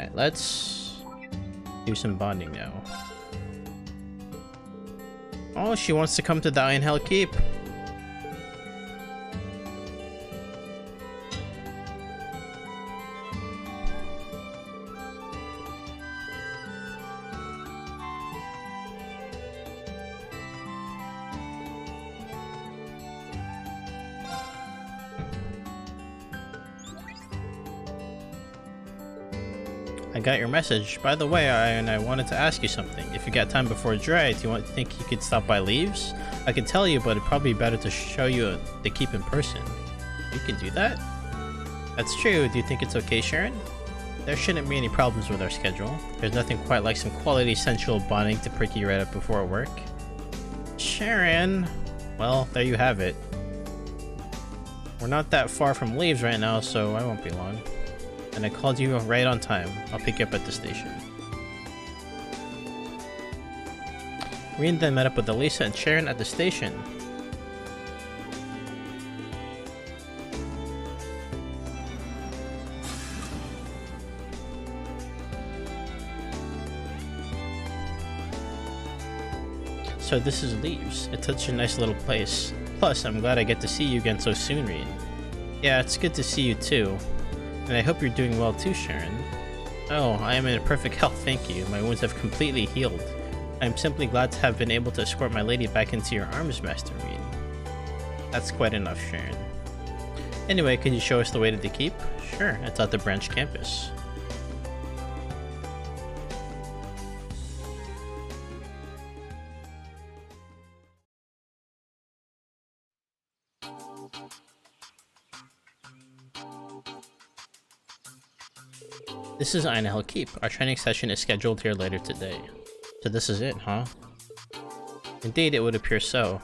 Alright, let's do some bonding now. Oh, she wants to come to the Iron Hell Keep. I got your message. By the way, I wanted to ask you something. If you got time before dry, do you think you could stop by Leaves? I could tell you, but it'd probably be better to show you the keep in person. You can do that? That's true. Do you think it's okay, Sharon? There shouldn't be any problems with our schedule. There's nothing quite like some quality sensual bonding to prick you right up before work. Sharon! Well, there you have it. We're not that far from Leaves right now, so I won't be long. And I called you right on time. I'll pick you up at the station. Reen then met up with Elisa and Sharon at the station. So this is Leaves. It's such a nice little place. Plus, I'm glad I get to see you again so soon, Reen. Yeah, it's good to see you too. And I hope you're doing well too, Sharon. Oh, I am in perfect health, thank you. My wounds have completely healed. I am simply glad to have been able to escort my lady back into your arms, Master Reed. That's quite enough, Sharon. Anyway, could you show us the way to the keep? Sure, it's at the branch campus. This is Iron Hell Keep. Our training session is scheduled here later today. So this is it, huh? Indeed, it would appear so.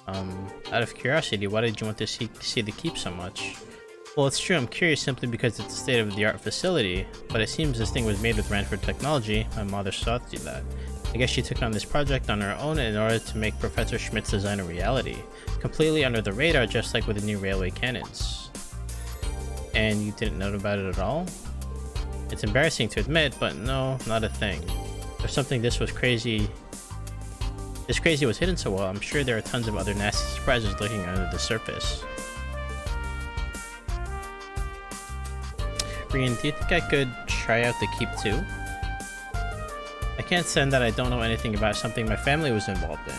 Out of curiosity, why did you want to see the keep so much? Well, it's true, I'm curious simply because it's a state-of-the-art facility, but it seems this thing was made with Ranford technology. My mother taught you that. I guess she took on this project on her own in order to make Professor Schmidt's design a reality. Completely under the radar, just like with the new railway cannons. And you didn't know about it at all? It's embarrassing to admit, but no, not a thing. If something this crazy was hidden so well, I'm sure there are tons of other nasty surprises lurking under the surface. Reen, do you think I could try out the keep too? I can't stand that I don't know anything about something my family was involved in.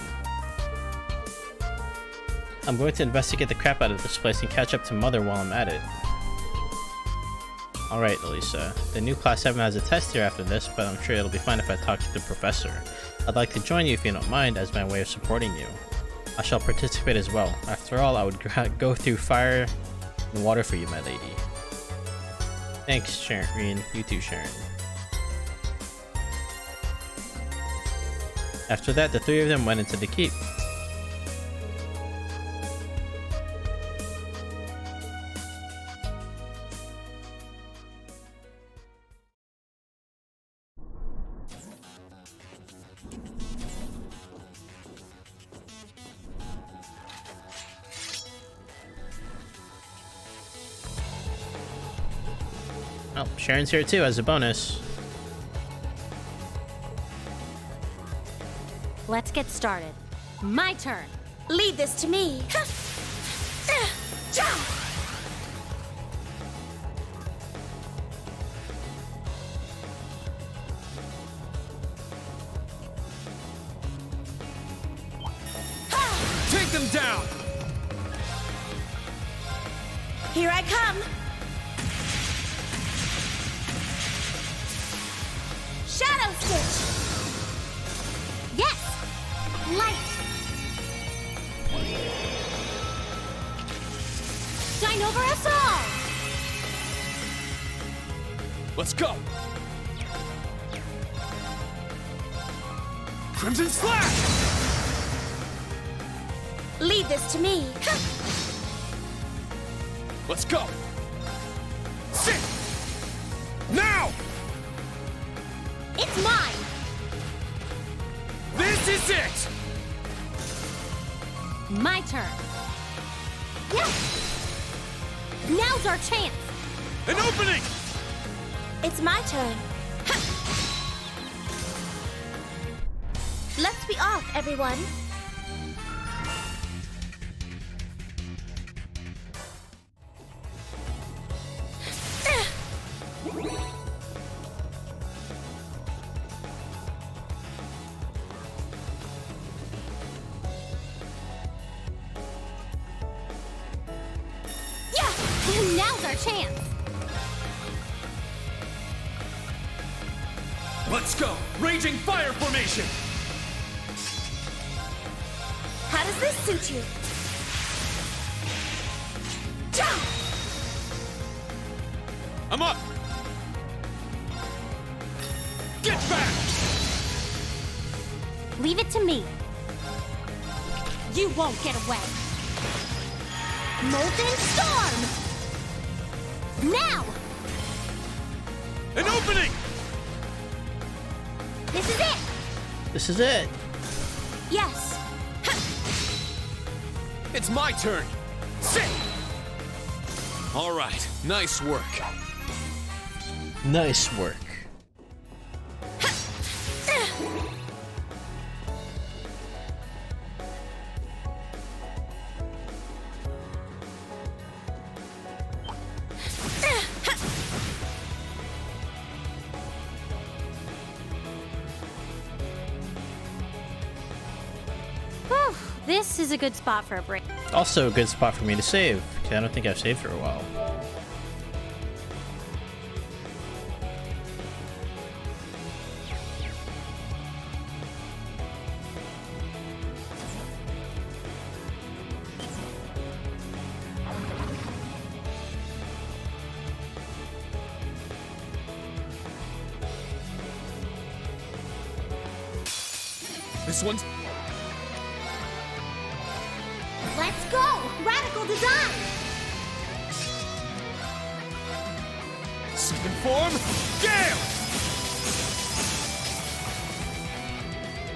I'm going to investigate the crap out of this place and catch up to Mother while I'm at it. Alright, Elisa. The new Class 7 has a test here after this, but I'm sure it'll be fine if I talk to the professor. I'd like to join you if you don't mind, as my way of supporting you. I shall participate as well. After all, I would go through fire and water for you, my lady. Thanks, Sharon. You too, Sharon. After that, the three of them went into the keep. Oh, Sharon's here too as a bonus. Let's get started. My turn. Lead this to me. Take them down! Here I come. Shadow Stitch! Yes! Light! Shine over us all! Let's go! Crimson Slash! Lead this to me. Let's go! Sit! Now! It's mine! This is it! My turn. Yes! Now's our chance! An opening! It's my turn. Let's be off, everyone. Now's our chance. Let's go! Raging fire formation! How does this suit you? Jump! I'm up! Get back! Leave it to me. You won't get away. Molten Storm! Now! An opening! This is it! This is it. Yes! It's my turn! Sit! Alright, nice work. Nice work. Whew, this is a good spot for a break. Also a good spot for me to save, because I don't think I've saved for a while. This one's... Let's go! Radical design! Second form, Gale!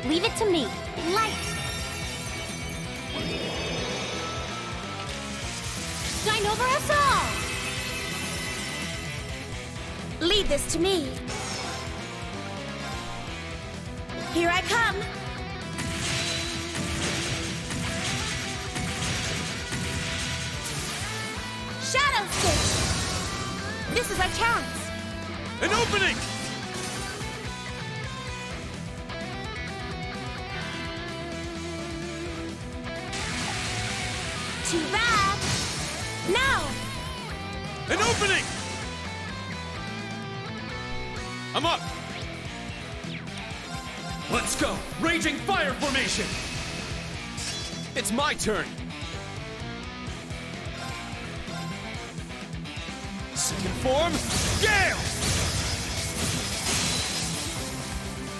Leave it to me. Light! Shine over us all! Lead this to me. Here I come. Shadow Stitch! This is our chance. An opening! Too bad. Now! An opening! I'm up! Let's go! Raging fire formation! It's my turn! Second form, Gale!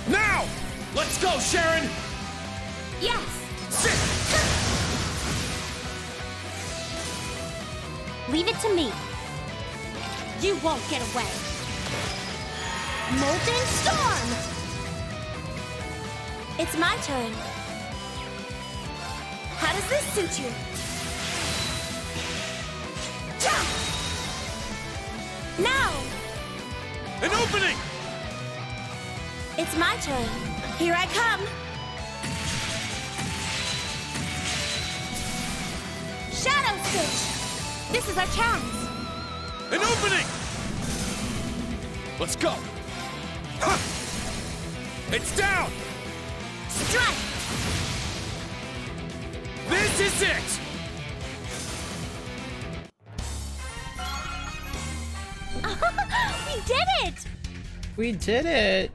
Now! Let's go, Sharon! Yes! Sit! Leave it to me. You won't get away. Molten Storm! It's my turn. How does this suit you? Jump! Now! An opening! It's my turn. Here I come. Shadow Stitch! This is our chance. An opening! Let's go! Ha! It's down! Strike! This is it! We did it! We did it!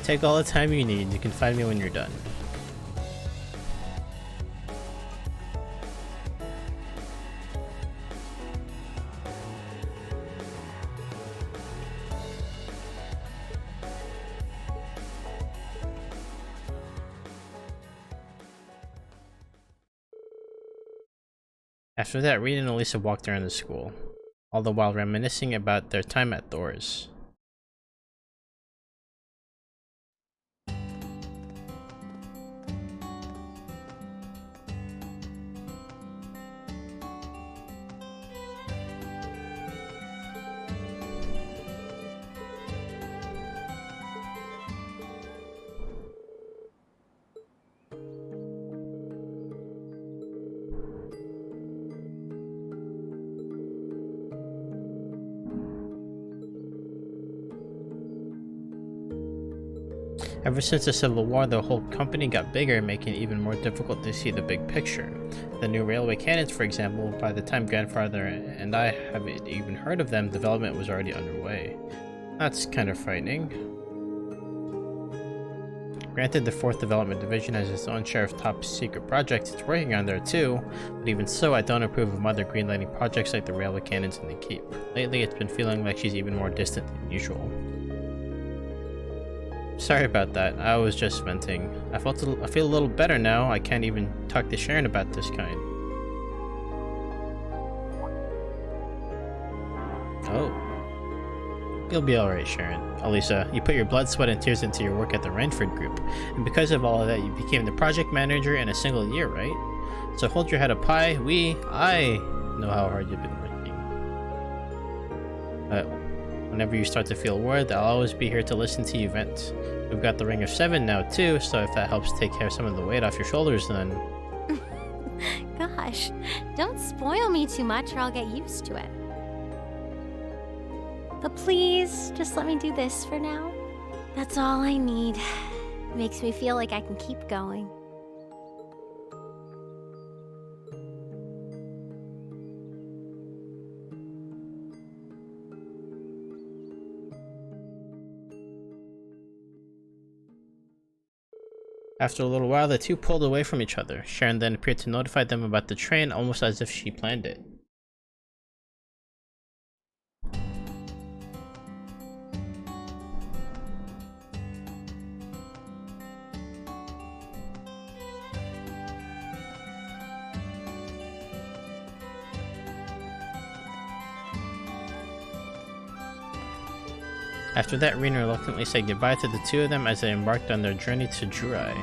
Take all the time you need. You can find me when you're done. After that, Reed and Elisa walked around the school, all the while reminiscing about their time at Thor's. Ever since the Civil War, the whole company got bigger, making it even more difficult to see the big picture. The new railway cannons, for example, by the time Grandfather and I haven't even heard of them, development was already underway. That's kind of frightening. Granted, the 4th Development Division has its own share of top-secret projects it's working on there too, but even so, I don't approve of Mother greenlighting projects like the railway cannons and the keep. Lately, it's been feeling like she's even more distant than usual. Sorry about that, I was just venting. I feel a little better now. I can't even talk to Sharon about this kind. Oh. You'll be alright, Sharon. Elisa, you put your blood, sweat, and tears into your work at the Rainford Group, and because of all of that, you became the project manager in a single year, right? So hold your head up high. I know how hard you've been working. Whenever you start to feel worried, I'll always be here to listen to you vent. We've got the Ring of 7 now too, so if that helps take care of some of the weight off your shoulders, then... Gosh, don't spoil me too much or I'll get used to it. But please, just let me do this for now. That's all I need. It makes me feel like I can keep going. After a little while, the two pulled away from each other. Sharon then appeared to notify them about the train, almost as if she planned it. After that, Rena reluctantly said goodbye to the two of them as they embarked on their journey to Jurai.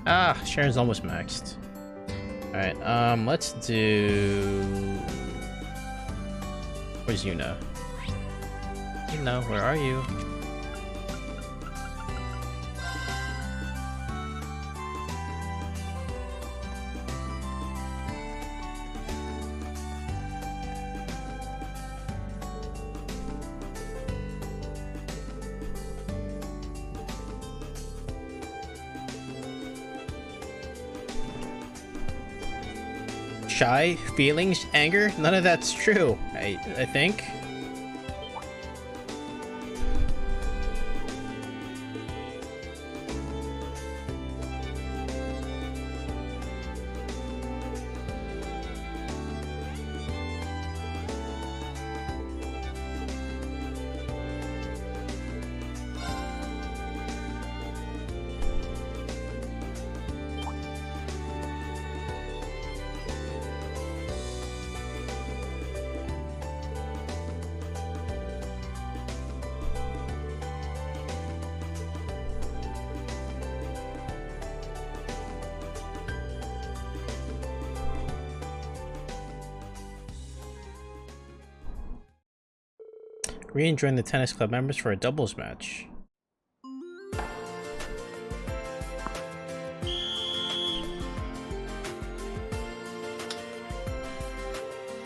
Ah, Sharon's almost maxed. Alright, let's do... Where's Yuna? Yuna, where are you? Shy, feelings, anger, none of that's true, I think. Rian joined the tennis club members for a doubles match.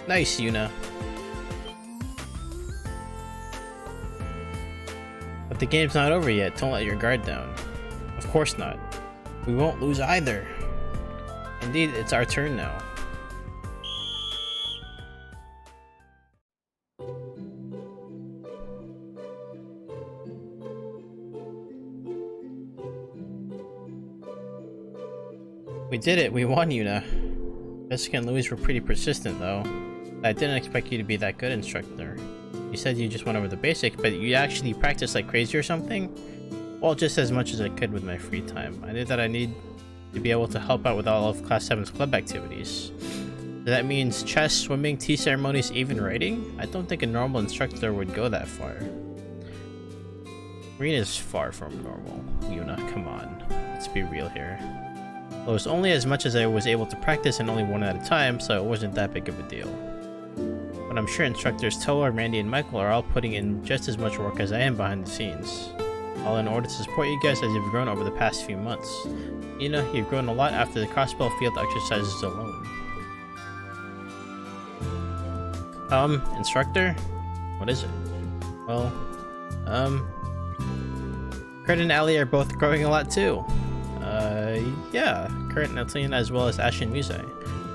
Nice, Yuna. But the game's not over yet. Don't let your guard down. Of course not. We won't lose either. Indeed, it's our turn now. We did it, we won, Yuna. Jessica and Louise were pretty persistent though. I didn't expect you to be that good, instructor. You said you just went over the basics, but you actually practiced like crazy or something? Well, just as much as I could with my free time. I knew that I need to be able to help out with all of Class 7's club activities. So that means chess, swimming, tea ceremonies, even writing? I don't think a normal instructor would go that far. Reen is far from normal. Yuna, come on. Let's be real here. Well, it was only as much as I was able to practice and only one at a time, so it wasn't that big of a deal. But I'm sure instructors Toa, Randy, and Michael are all putting in just as much work as I am behind the scenes. All in order to support you guys as you've grown over the past few months. Yuna, you've grown a lot after the crossbow field exercises alone. Instructor? What is it? Well, Kurt and Allie are both growing a lot too. Yeah, Kurt and Atlina as well as Ash and Muse.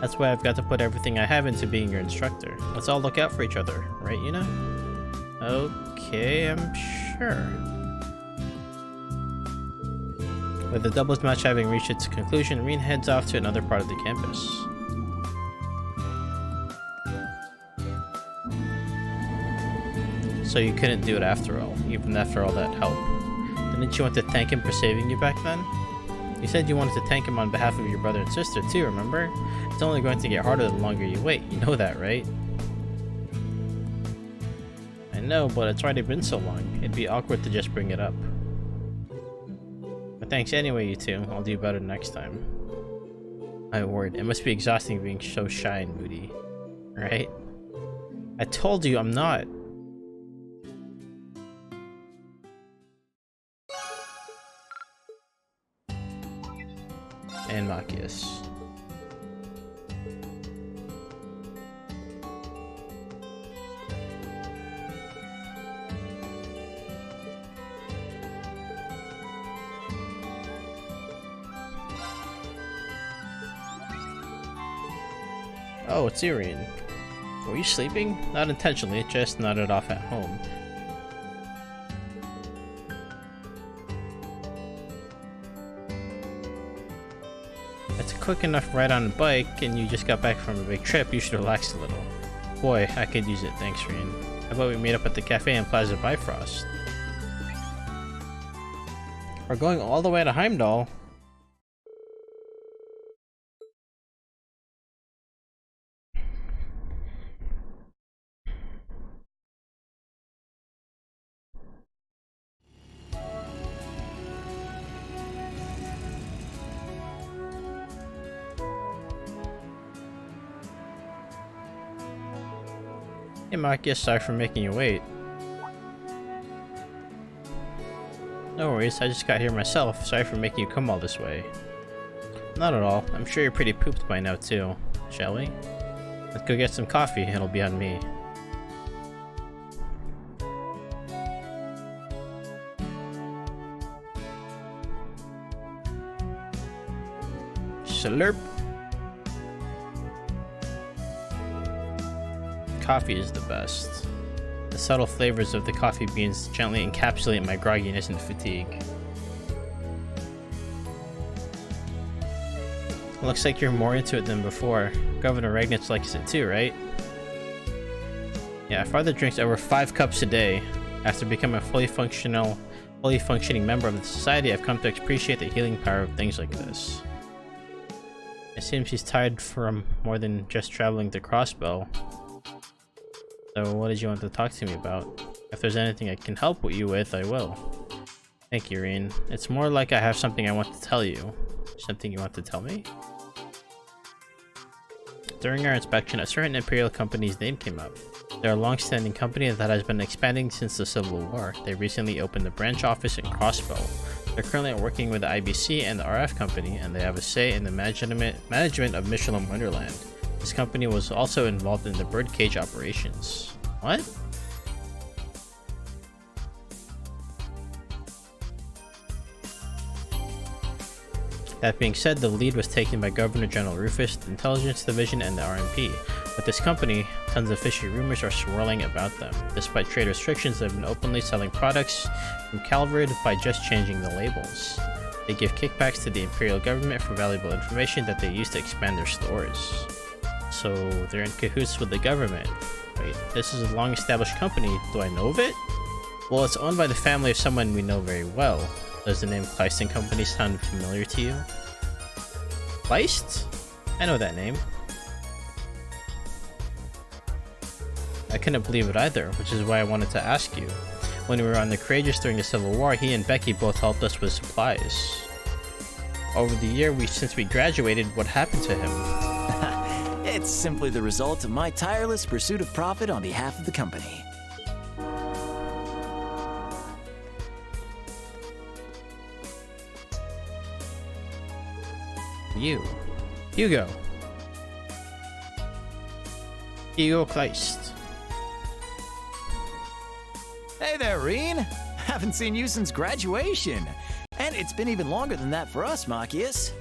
That's why I've got to put everything I have into being your instructor. Let's all look out for each other, right, Yuna? Okay, I'm sure. With the doubles match having reached its conclusion, Reen heads off to another part of the campus. So you couldn't do it after all, even after all that help. Didn't you want to thank him for saving you back then? You said you wanted to thank him on behalf of your brother and sister too, remember? It's only going to get harder the longer you wait, you know that, right? I know, but it's already been so long. It'd be awkward to just bring it up. But thanks anyway, you two. I'll do better next time. My word, it must be exhausting being so shy and moody. Right? I told you I'm not. And Machias. Oh, it's Irene. Were you sleeping? Not intentionally, just nodded off at home. It's a quick enough ride on a bike, and you just got back from a big trip, you should relax a little. Boy, I could use it, thanks, Reen. How about we meet up at the cafe in Plaza Bifrost? We're going all the way to Heimdall. Hey Mark, yes, sorry for making you wait. No worries, I just got here myself. Sorry for making you come all this way. Not at all. I'm sure you're pretty pooped by now too. Shall we? Let's go get some coffee. It'll be on me. Slurp. Coffee is the best. The subtle flavors of the coffee beans gently encapsulate my grogginess and fatigue. Looks like you're more into it than before. Governor Ragnitz likes it too, right? Yeah, father drinks over 5 cups a day. After becoming a fully functioning member of the society, I've come to appreciate the healing power of things like this. It seems he's tired from more than just traveling to Crossbow. So what did you want to talk to me about? If there's anything I can help you with, I will. Thank you, Reen. It's more like I have something I want to tell you. Something you want to tell me? During our inspection, a certain Imperial company's name came up. They're a long-standing company that has been expanding since the Civil War. They recently opened a branch office in Crossbow. They're currently working with the IBC and the RF company, and they have a say in the management of Michelin Wonderland. This company was also involved in the birdcage operations. What? That being said, the lead was taken by Governor General Rufus, the Intelligence Division, and the RMP. With this company, tons of fishy rumors are swirling about them. Despite trade restrictions, they've been openly selling products from Calvard by just changing the labels. They give kickbacks to the Imperial government for valuable information that they use to expand their stores. So they're in cahoots with the government. Wait, this is a long-established company. Do I know of it? Well, it's owned by the family of someone we know very well. Does the name Kleist & Company sound familiar to you? Kleist? I know that name. I couldn't believe it either, which is why I wanted to ask you. When we were on the Courageous during the Civil War, he and Becky both helped us with supplies. Over the year since we graduated, what happened to him? It's simply the result of my tireless pursuit of profit on behalf of the company. Hugo Kleist. Hey there, Reen. Haven't seen you since graduation. And it's been even longer than that for us, Machias.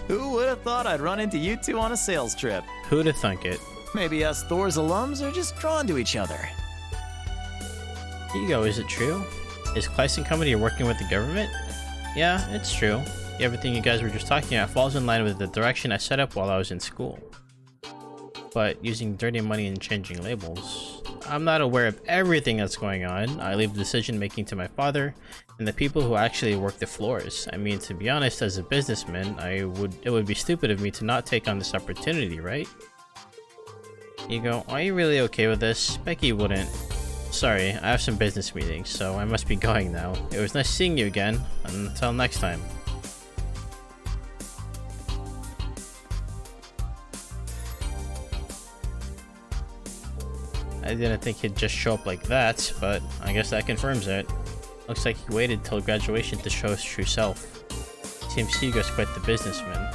Who would have thought I'd run into you two on a sales trip? Who'd have thunk it? Maybe us Thor's alums are just drawn to each other. Hugo, is it true? Is Kleist & Company working with the government? Yeah, it's true. Everything you guys were just talking about falls in line with the direction I set up while I was in school. But using dirty money and changing labels, I'm not aware of everything that's going on. I leave the decision making to my father and the people who actually work the floors. I mean, to be honest, as a businessman, it would be stupid of me to not take on this opportunity, right? Hugo, are you really okay with this? Becky wouldn't. Sorry, I have some business meetings, so I must be going now. It was nice seeing you again. Until next time. I didn't think he'd just show up like that, but I guess that confirms it. Looks like he waited till graduation to show his true self. Seems Hugo's quite the businessman.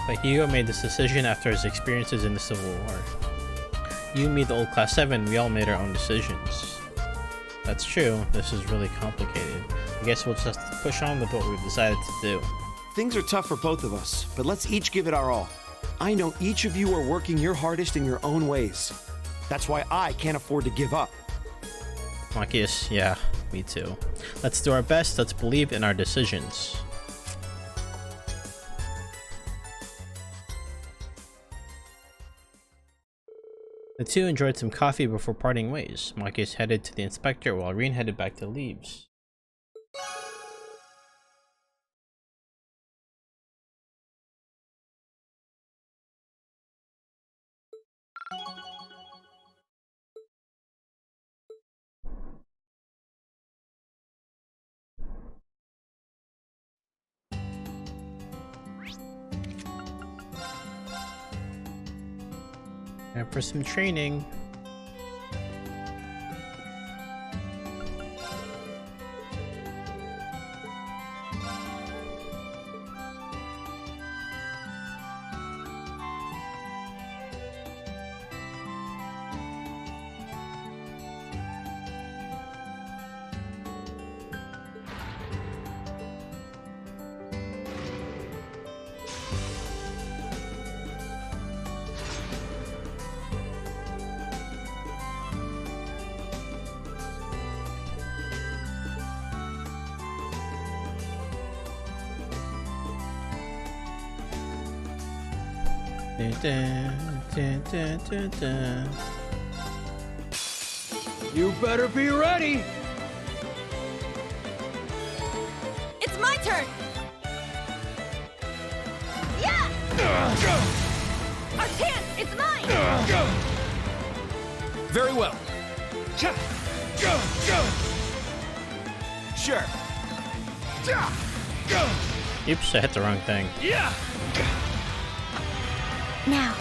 But Hugo made this decision after his experiences in the Civil War. You, me, the old Class 7, we all made our own decisions. That's true, this is really complicated. I guess we'll just push on with what we've decided to do. Things are tough for both of us, but let's each give it our all. I know each of you are working your hardest in your own ways. That's why I can't afford to give up. Machias, yeah, me too. Let's do our best, let's believe in our decisions. The two enjoyed some coffee before parting ways. Machias headed to the inspector while Reen headed back to Leaves. And for some training. You better be ready! It's my turn! Yeah! Arcan, it's mine! Very well. Sure. Oops, I hit the wrong thing. Yeah! Now.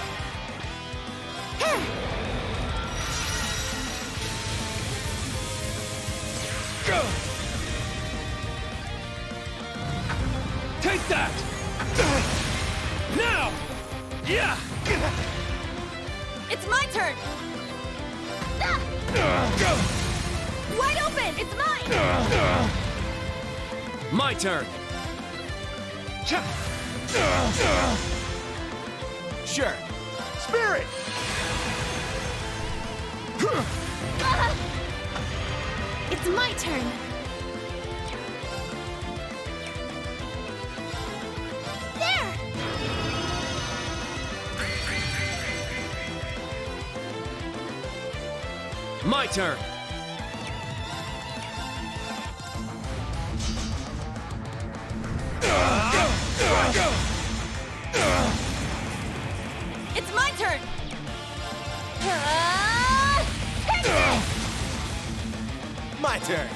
Take that! Now! Yeah! It's my turn! Wide open! It's mine! My turn! Sure. Spirit! It's my turn. There! My turn. It's my turn. Take this! My turn.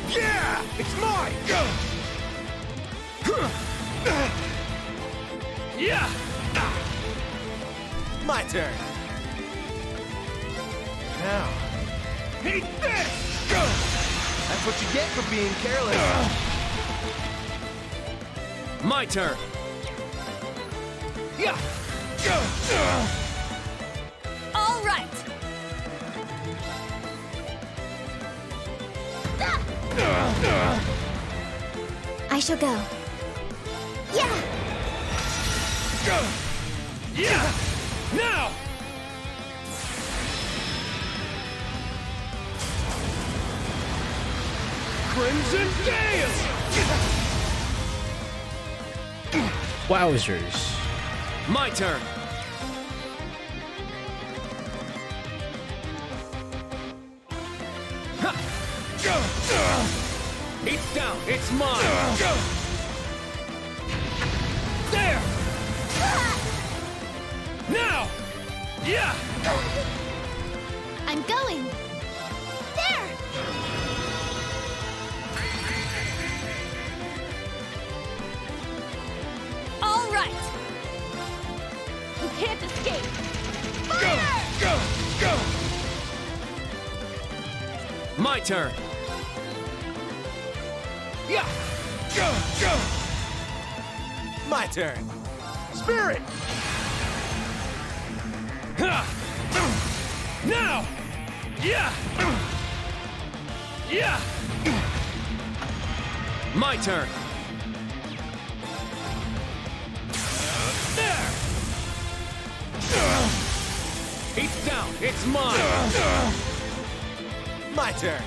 Yeah! It's mine! Yeah! My turn. Now. Eat this! That's what you get for being careless. My turn. Yeah! All right. I shall go. Yeah! Yeah! Now! Crimson Gale! Wowzers. My turn. It's down. It's mine. There. Now. Yeah. I'm going. There! All right. You can't escape. Fire! Go. My turn. Yeah. Go. My turn. Spirit. Now. Yeah. Yeah. My turn. There. It's down. It's mine. My turn.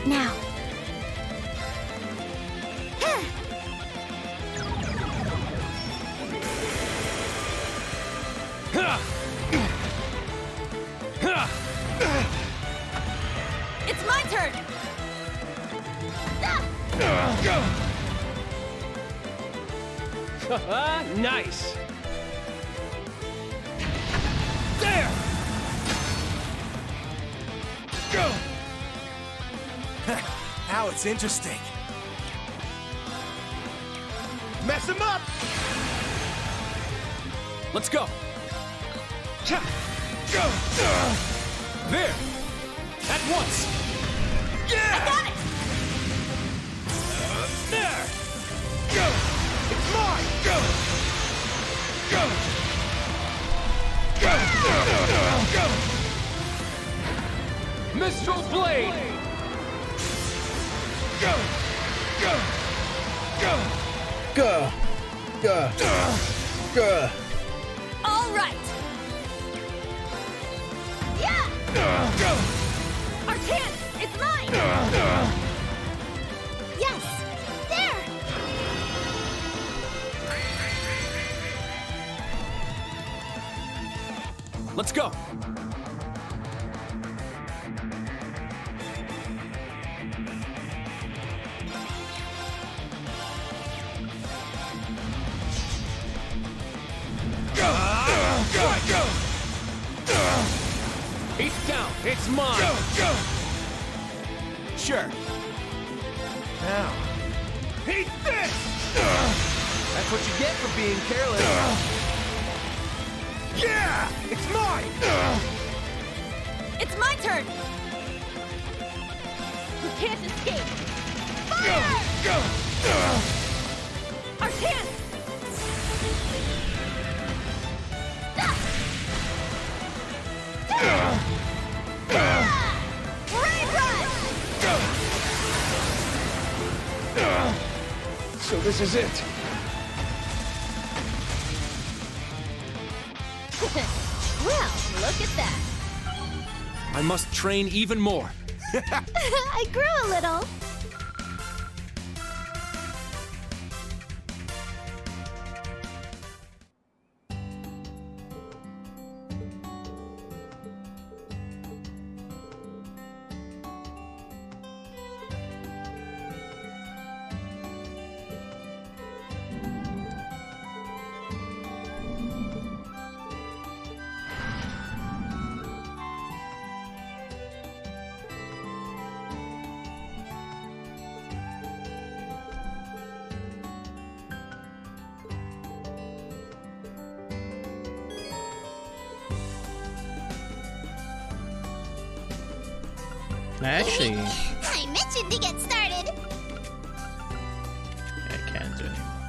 Now. It's my turn. Nice. There. Go. Now it's interesting. Mess him up. Let's go. Cha. Go. There. At once. Yeah. I got it. There. Go. It's mine. Go. Go. Mistral Blade. Go. Go. All right. Yeah. Go. Arcane, it's mine. Yes! There! Let's go. Go. It's down. It's mine. Go. Sure. Now. Eat this. That's what you get for being careless. Yeah. It's mine. It's my turn. You can't escape. Fire! Go. Arcane! Brave Rush! This is it. Well, look at that. I must train even more. I grew a little. Actually, I mentioned to get started. I can't do it anymore.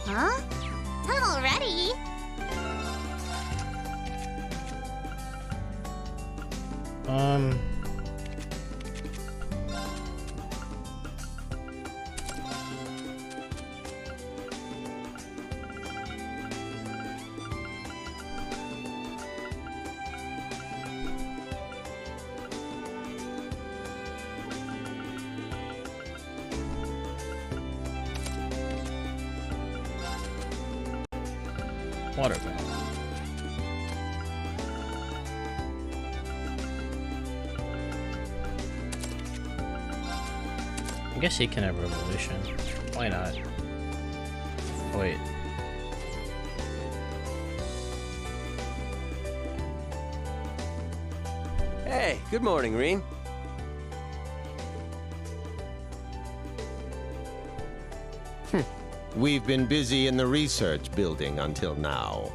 Huh? Tunnel ready. Water valve. I guess he can have revolution. Why not? Oh, wait. Hey, good morning, Reen. We've been busy in the research building until now.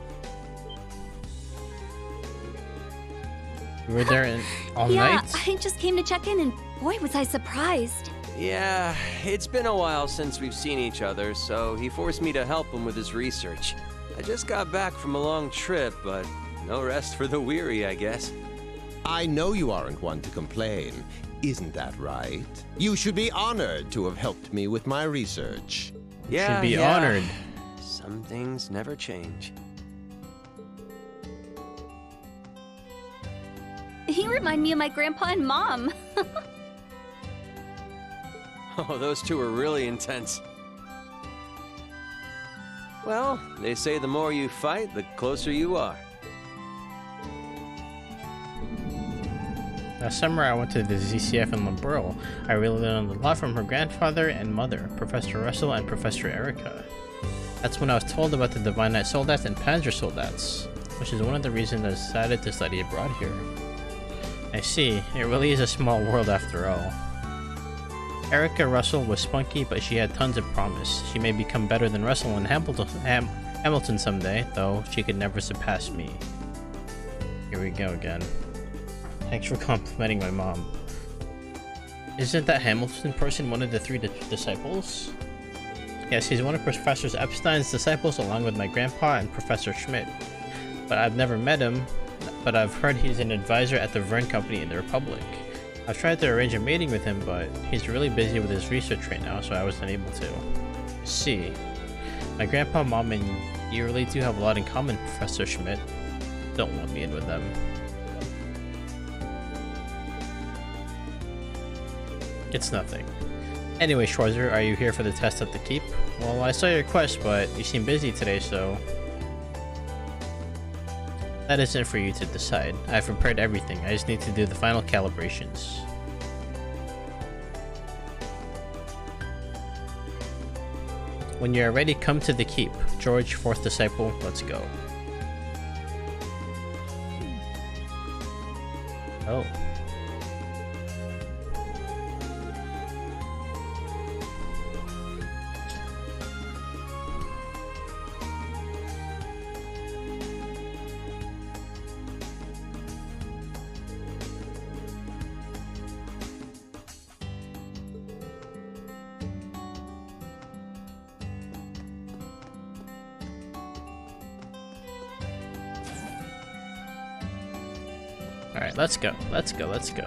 You were there all Yeah, night? I just came to check in and boy was I surprised. Yeah, it's been a while since we've seen each other, so he forced me to help him with his research. I just got back from a long trip, but no rest for the weary, I guess. I know you aren't one to complain. Isn't that right? You should be honored to have helped me with my research. Yeah, Should be yeah. honored. Some things never change. He reminded me of my grandpa and mom. Oh, those two are really intense. Well, they say the more you fight, the closer you are. Last summer, I went to the ZCF in Limburl. I really learned a lot from her grandfather and mother, Professor Russell and Professor Erica. That's when I was told about the Divine Knight Soldats and Panzer Soldats, which is one of the reasons I decided to study abroad here. I see, it really is a small world after all. Erica Russell was spunky, but she had tons of promise. She may become better than Russell and Hamilton someday, though she could never surpass me. Here we go again. Thanks for complimenting my mom. Isn't that Hamilton person one of the three disciples? Yes, he's one of Professor Epstein's disciples along with my grandpa and Professor Schmidt. But I've never met him, but I've heard he's an advisor at the Verne Company in the Republic. I've tried to arrange a meeting with him, but he's really busy with his research right now, so I wasn't able to. See, my grandpa, mom, and you really do have a lot in common, Professor Schmidt. Don't want me in with them. It's nothing. Anyway, Schwarzer, are you here for the test at the keep? Well, I saw your request, but you seem busy today, so... That isn't for you to decide. I've prepared everything, I just need to do the final calibrations. When you are ready, come to the keep. George, 4th disciple, let's go. Oh. Alright, let's go. Let's go.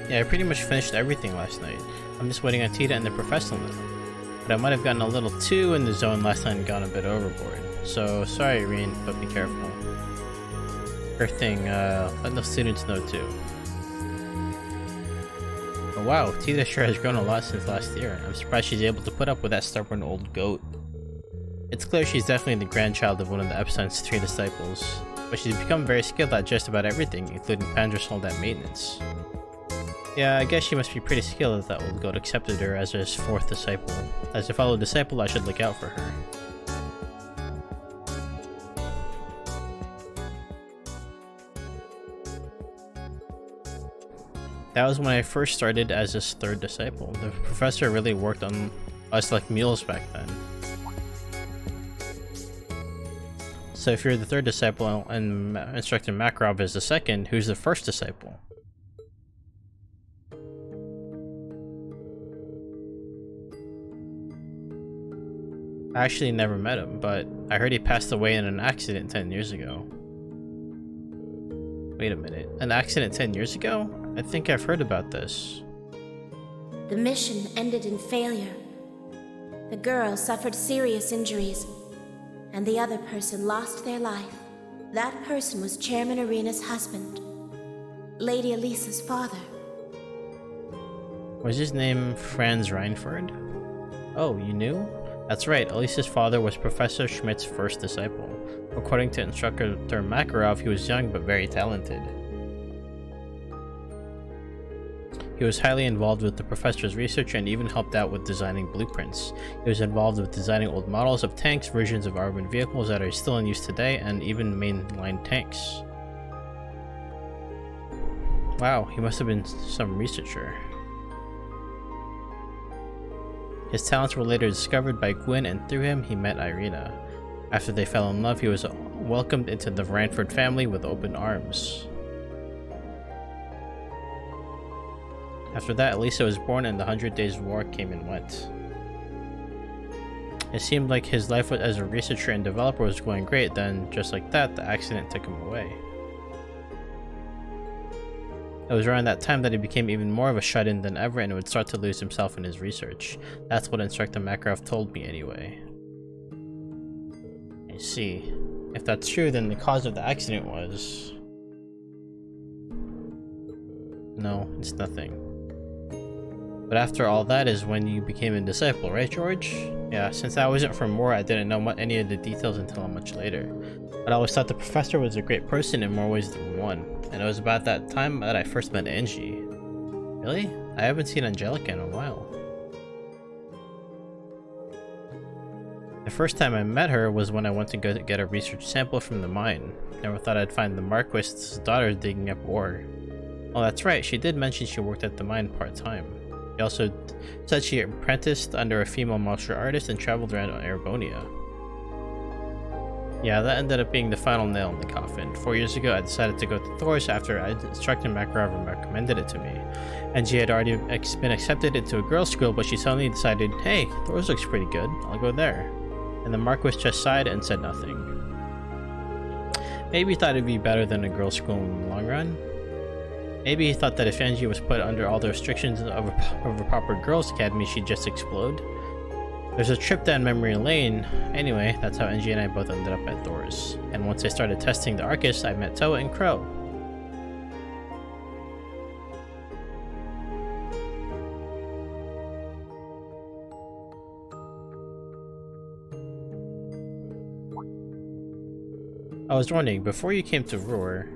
Yeah, I pretty much finished everything last night. I'm just waiting on Tita and the professional now. But I might have gotten a little too in the zone last night and gone a bit overboard. So, sorry Irene, but be careful. First thing, let the students know too. Oh wow, Tita sure has grown a lot since last year. I'm surprised she's able to put up with that stubborn old goat. It's clear she's definitely the grandchild of one of the Epstein's 3 disciples. But she's become very skilled at just about everything, including Pandra's hold at maintenance. Yeah, I guess she must be pretty skilled if that old goat accepted her as his 4th disciple. As a fellow disciple, I should look out for her. That was when I first started as his 3rd disciple. The professor really worked on us like mules back then. So if you're the 3rd disciple and Instructor Makarov is the 2nd, who's the 1st disciple? I actually never met him, but I heard he passed away in an accident 10 years ago. Wait a minute, an accident 10 years ago? I think I've heard about this. The mission ended in failure. The girl suffered serious injuries, and the other person lost their life. That person was Chairman Arena's husband, Lady Elisa's father. Was his name Franz Reinford? Oh, you knew? That's right, Elisa's father was Professor Schmidt's 1st disciple. According to Instructor Makarov, he was young but very talented. He was highly involved with the professor's research and even helped out with designing blueprints. He was involved with designing old models of tanks, versions of armored vehicles that are still in use today, and even mainline tanks. Wow, he must have been some researcher. His talents were later discovered by Gwyn, and through him he met Irina. After they fell in love, he was welcomed into the Ranford family with open arms. After that, Elisa was born and the 100 Days War came and went. It seemed like his life as a researcher and developer was going great, then just like that, the accident took him away. It was around that time that he became even more of a shut-in than ever and would start to lose himself in his research. That's what Instructor Makarov told me anyway. I see. If that's true, then the cause of the accident was... No, it's nothing. But after all that is when you became a disciple, right George? Yeah, since I wasn't from Moore, I didn't know any of the details until much later. But I always thought the professor was a great person in more ways than one. And it was about that time that I first met Angie. Really? I haven't seen Angelica in a while. The first time I met her was when I went to go get a research sample from the mine. Never thought I'd find the Marquist's daughter digging up ore. Oh, that's right, she did mention she worked at the mine part-time. She also said she apprenticed under a female martial artist and traveled around Erebonia. Yeah, that ended up being the final nail in the coffin. 4 years ago, I decided to go to Thor's after Instructor Makarov recommended it to me. And she had already been accepted into a girls' school, but she suddenly decided, hey, Thor's looks pretty good, I'll go there. And the Marquis just sighed and said nothing. Maybe he thought it'd be better than a girls' school in the long run. Maybe he thought that if Angie was put under all the restrictions of a proper girls' academy, she'd just explode. There's a trip down memory lane. Anyway, that's how Angie and I both ended up at Thor's. And once I started testing the Arcus, I met Toa and Crow. I was wondering, before you came to Roar...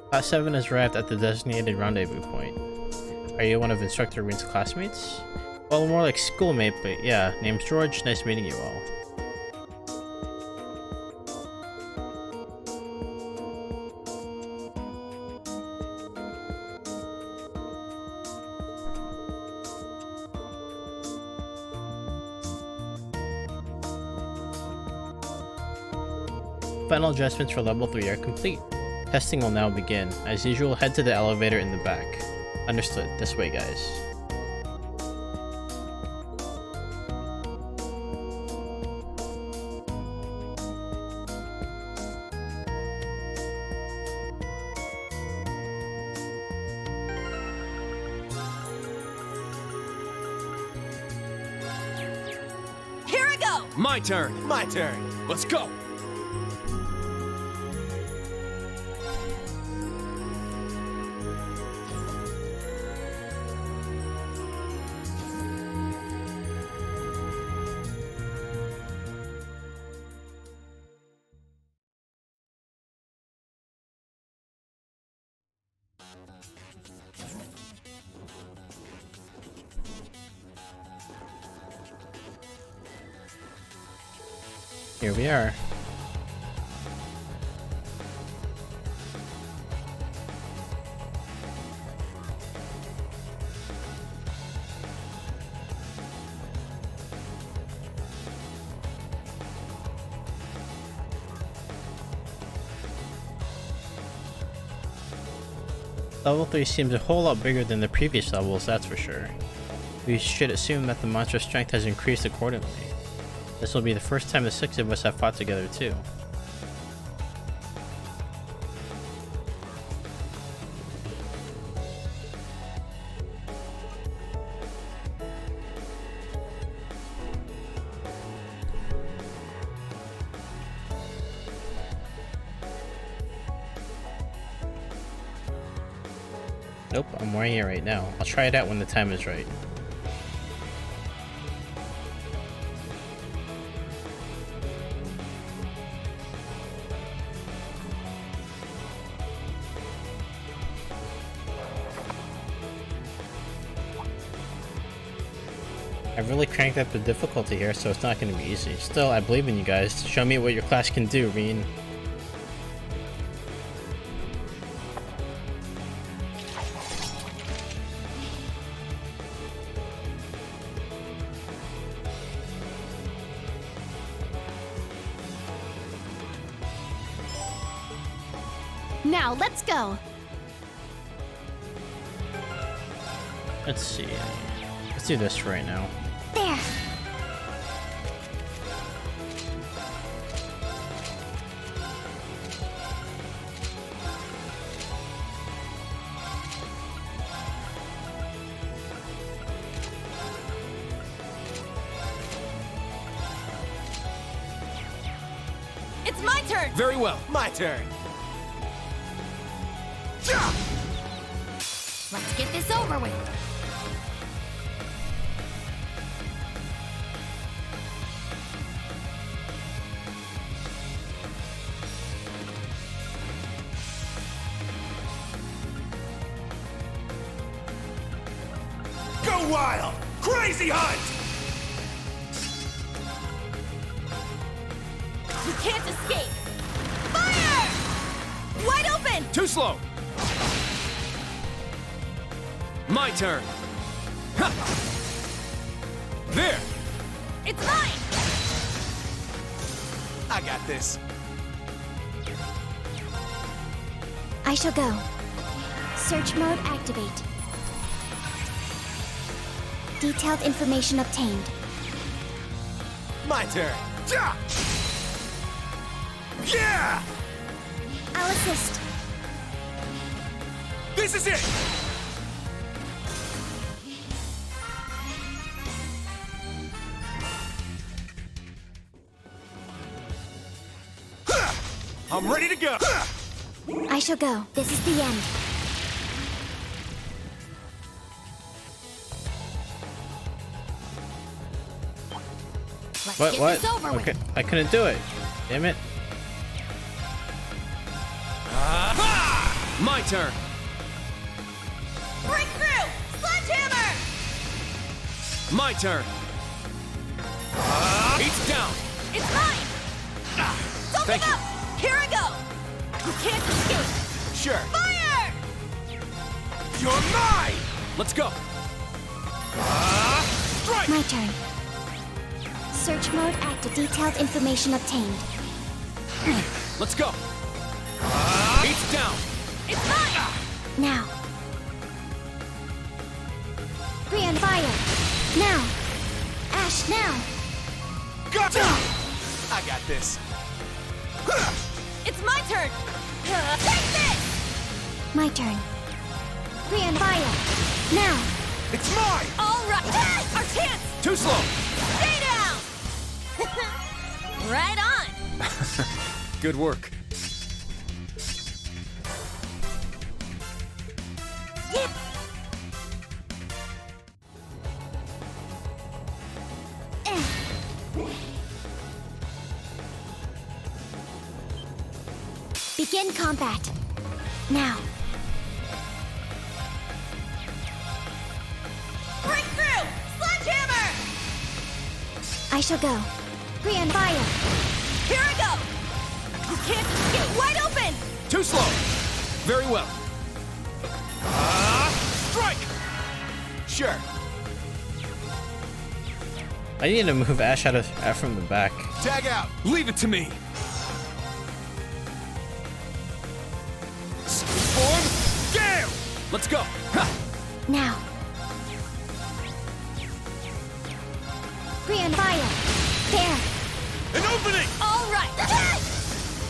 Class 7 has arrived at the designated rendezvous point. Are you one of Instructor Reen's classmates? Well, more like schoolmate, but yeah, name's George, nice meeting you all. Final adjustments for level 3 are complete. Testing will now begin. As usual, head to the elevator in the back. Understood. This way, guys. Here I go! My turn. My turn. Let's go. Here we are. Level 3 seems a whole lot bigger than the previous levels, that's for sure. We should assume that the monster's strength has increased accordingly. This will be the first time the 6 of us have fought together too. Nope, I'm wearing it right now. I'll try it out when the time is right. I've really cranked up the difficulty here, so it's not going to be easy. Still, I believe in you guys. Show me what your class can do, Reen. Now, let's go. Let's see. Let's do this for right now. There. It's my turn! Very well. My turn. Let's get this over with. Go wild! Crazy hunt! You can't escape! Fire! Wide open! Too slow. My turn. Ha! There. It's mine! I got this. I shall go. Search mode activate. Detailed information obtained. My turn. Ja! Yeah! I'll assist. This is it! I'm ready to go! I shall go. This is the end. What? Get What? this over with. Okay, I couldn't do it. Damn it. My turn. Breakthrough! Sledgehammer! My turn. He's down. It's mine! Something Thank you. up! Here I go! You can't escape! Sure. Fire! You're mine. Let's go. Strike. My turn. Search mode active. Detailed information obtained. Let's go. He's down. It's mine! Now. Free on fire. Now. Ash, now. Gotcha. I got this. It's my turn! Take this! My turn. Free on fire. Now. It's mine. All right! Our chance! Too slow. Stay down! Right on! Good work. Begin combat. Now. Breakthrough! Sledgehammer! I shall go. Free on fire. Here I go! You can't escape! Wide open! Too slow. Very well. Strike. Sure. I need to move Ash out from the back. Tag out. Leave it to me. Form. Gale. Let's go. Ha. Now. Free on fire. There. An opening. All right!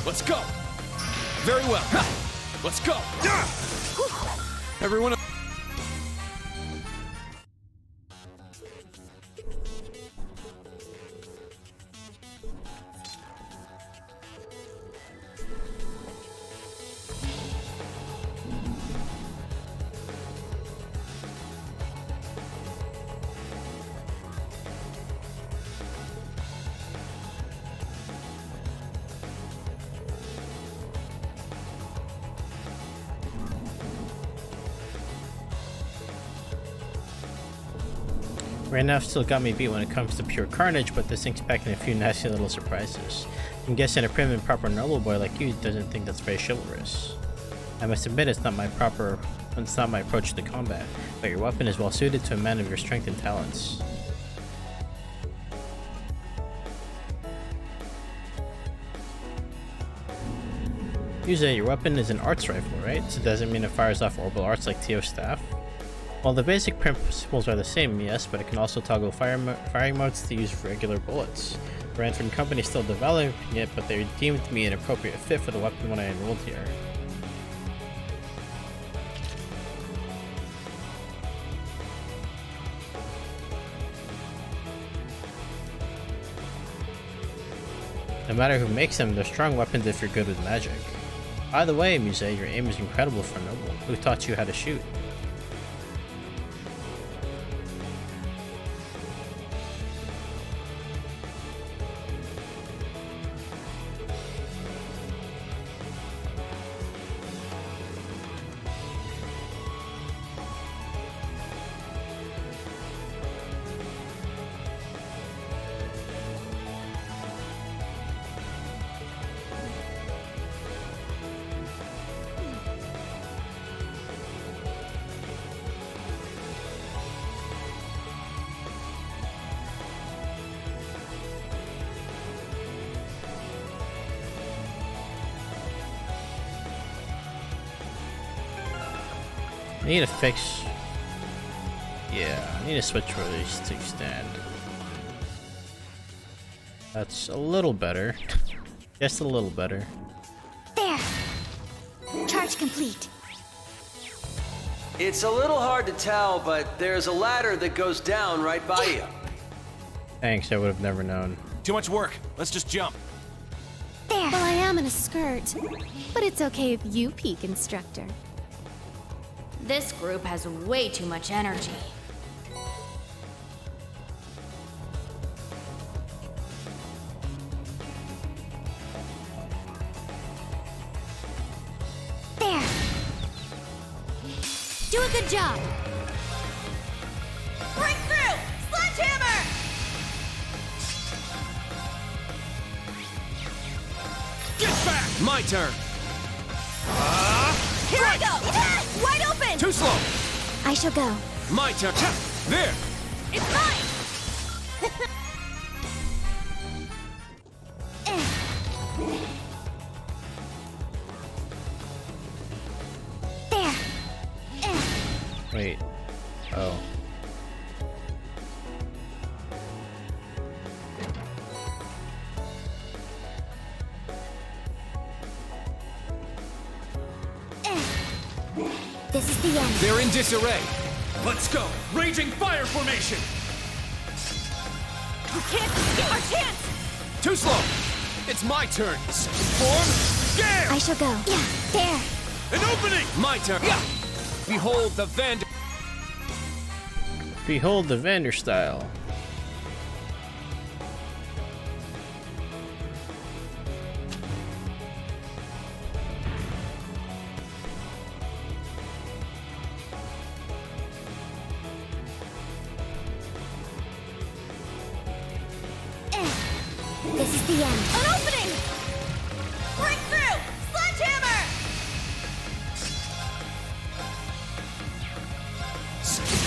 Let's go. Very well. Ha. Let's go. Everyone. Right now, still got me beat when it comes to pure carnage, but this thing's packing a few nasty little surprises. I'm guessing a prim and proper noble boy like you doesn't think that's very chivalrous. I must admit it's not my approach to combat, but your weapon is well suited to a man of your strength and talents. Usually, your weapon is an arts rifle, right? So does it mean it fires off orbital arts like Tio's staff? While the basic principles are the same, yes, but it can also toggle firing modes to use regular bullets. Brantford & Company is still developing it, but they deemed me an appropriate fit for the weapon when I enrolled here. No matter who makes them, they're strong weapons if you're good with magic. By the way, Muse, your aim is incredible for a noble. Who taught you how to shoot? I need to fix... Yeah, I need to switch where these things stand. That's a little better. Just a little better. There. Charge complete. It's a little hard to tell, but there's a ladder that goes down right by you. Thanks, I would have never known. Too much work. Let's just jump. There. Well, I am in a skirt, but it's okay if you peek, instructor. This group has way too much energy. Do a good job. Breakthrough! Sledgehammer! Get back! My turn. Here I go! Wide open! Too slow. I shall go. My turn. There. It's mine! There. Wait. Oh. This is the end. They're in disarray. Let's go. Raging fire formation. You can't escape our chance! Too slow. It's my turn. Form. Gale. I shall go. Yeah, there. An opening. My turn. Yeah. Behold the Vander. Behold the Vander style. This is the end. An opening! Breakthrough! Sledgehammer!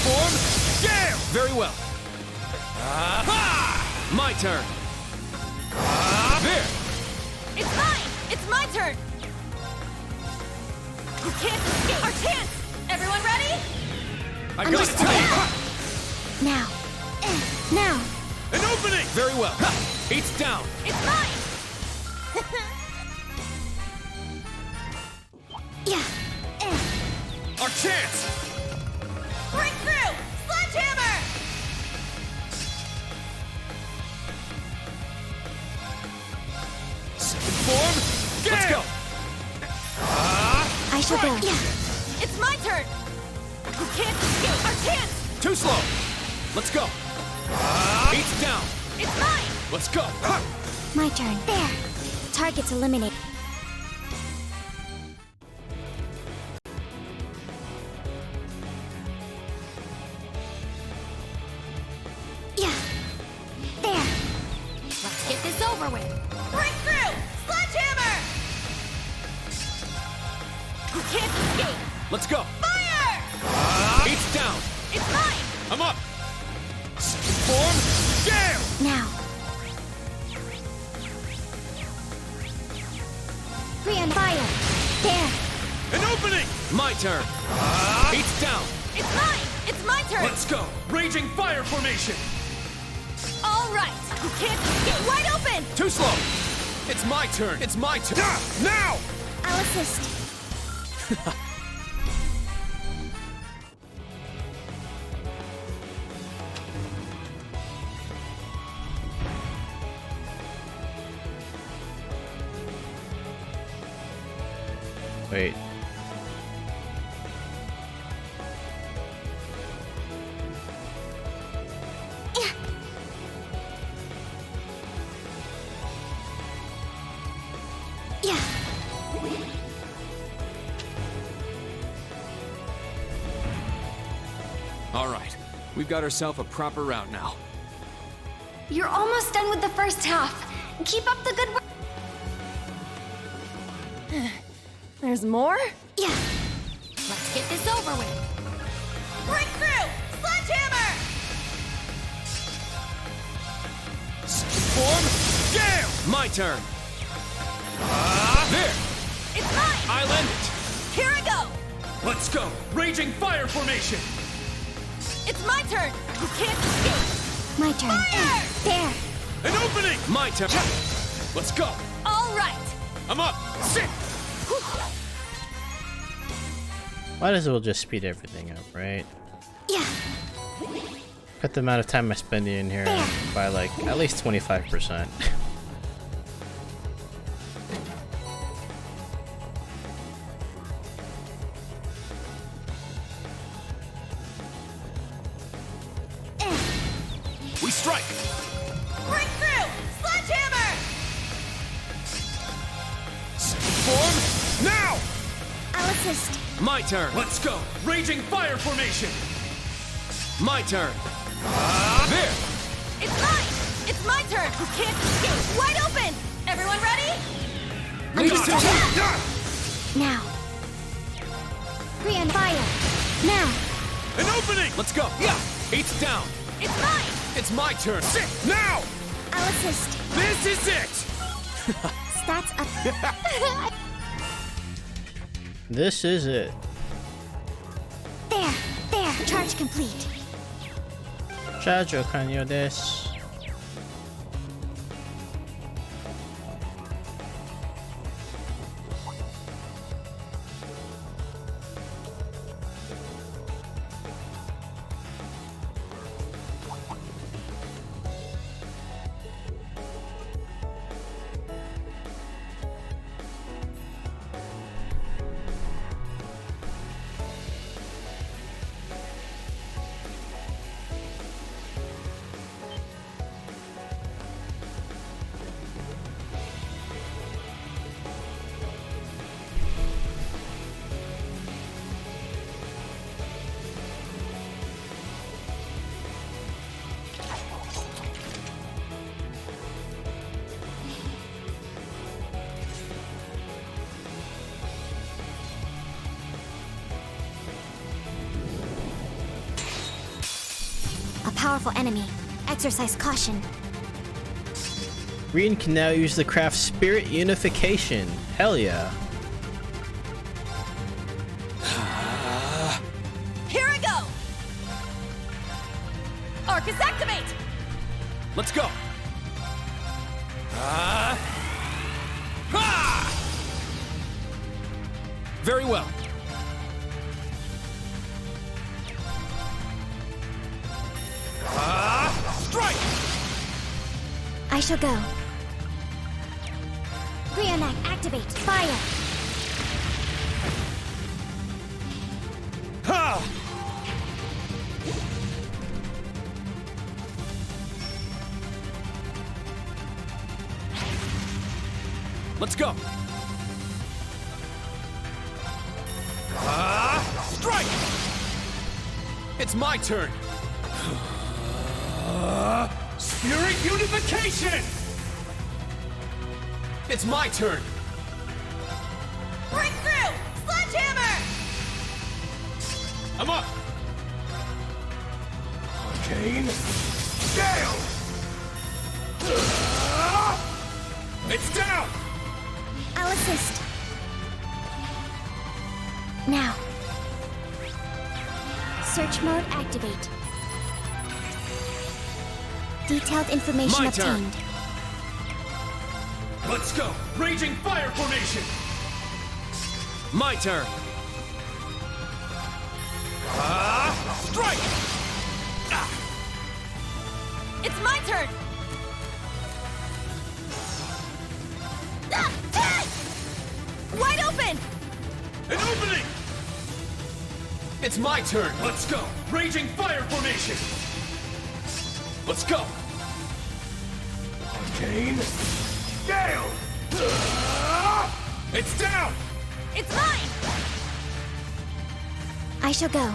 Form. Gale. Very well. My turn. There. It's mine! It's my turn! You can't escape our chance! Everyone ready? I got it. Now. Now. An opening. Very well. It's down. It's mine! Yeah. Our chance. Breakthrough! Sledgehammer! Form. Gale. Let's go. I shall go. Yeah. It's my turn! You can't escape our chance! Too slow. Let's go. It's down. It's mine! Let's go. My turn. There. Targets eliminated. Yeah. There. Let's get this over with. Breakthrough! Sledgehammer! You can't escape! Let's go. Fire! It's down. It's mine! I'm up. Form. Gale. Now. Free on fire. There. An opening. My turn. It's down. It's mine! It's my turn! Let's go. Raging fire formation. All right! You can't escape! Wide open! Too slow. It's my turn. It's my turn. Now. I'll assist. Wait. Yeah. All right. We've got ourselves a proper route now. You're almost done with the first half. Keep up the good work. There's more? Yeah. Let's get this over with. Breakthrough! Sledgehammer! Form. Gale. My turn. There. It's mine! I'll end it. Here I go! Let's go. Raging fire formation. It's my turn! You can't escape! My turn. Fire! There. An opening. My turn. Let's go. All right! I'm up. Sit. Might as well just speed everything up, right? Yeah. Cut the amount of time I spend in here by like at least 25%. We strike. Breakthrough! Sledgehammer! Form. Now. I'll assist. My turn. Let's go. Raging fire formation. My turn. There. It's mine! It's my turn! You can't escape! Wide open! Everyone ready? Now. Brian, fire. Now. An opening! Let's go. Yeah. Eight's down. It's mine! It's my turn. Sit now! I'll assist. This is it! Stats up. This is it. There. There. Charge complete. チャージ完了です。A powerful enemy. Exercise caution. Reen can now use the craft Spirit Unification. Hell yeah. Here I go! Arcus activate! Let's go. Very well. Strike! I shall go. Reenact, activate. Fire. Ha! Let's go. Strike! It's my turn. Spirit Unification! It's my turn. Breakthrough! Sledgehammer! I'm up. Arcane Gale! It's down! I'll assist. Now. Search mode activate. Detailed information My turn. obtained. Let's go! Raging fire formation! My turn! Strike! It's my turn! Ah! Ah! Wide open! An opening! It's my turn! Let's go! Raging fire formation! Let's go! Arcane Gale! It's down! It's mine! I shall go.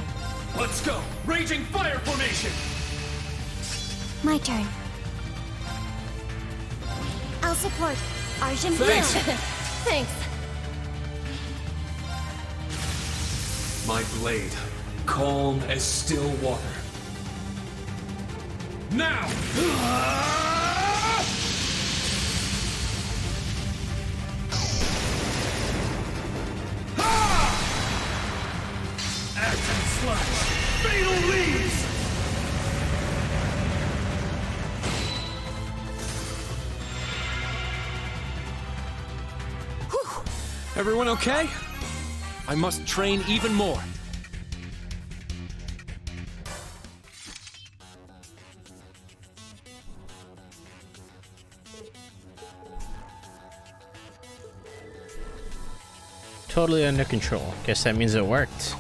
Let's go! Raging fire formation! My turn. I'll support. Arjun Thanks. Will. Thanks. My blade, calm as still water. Now! Action slash! Fatal leaves! Whew. Everyone okay? I must train even more. Totally under control. Guess that means it worked.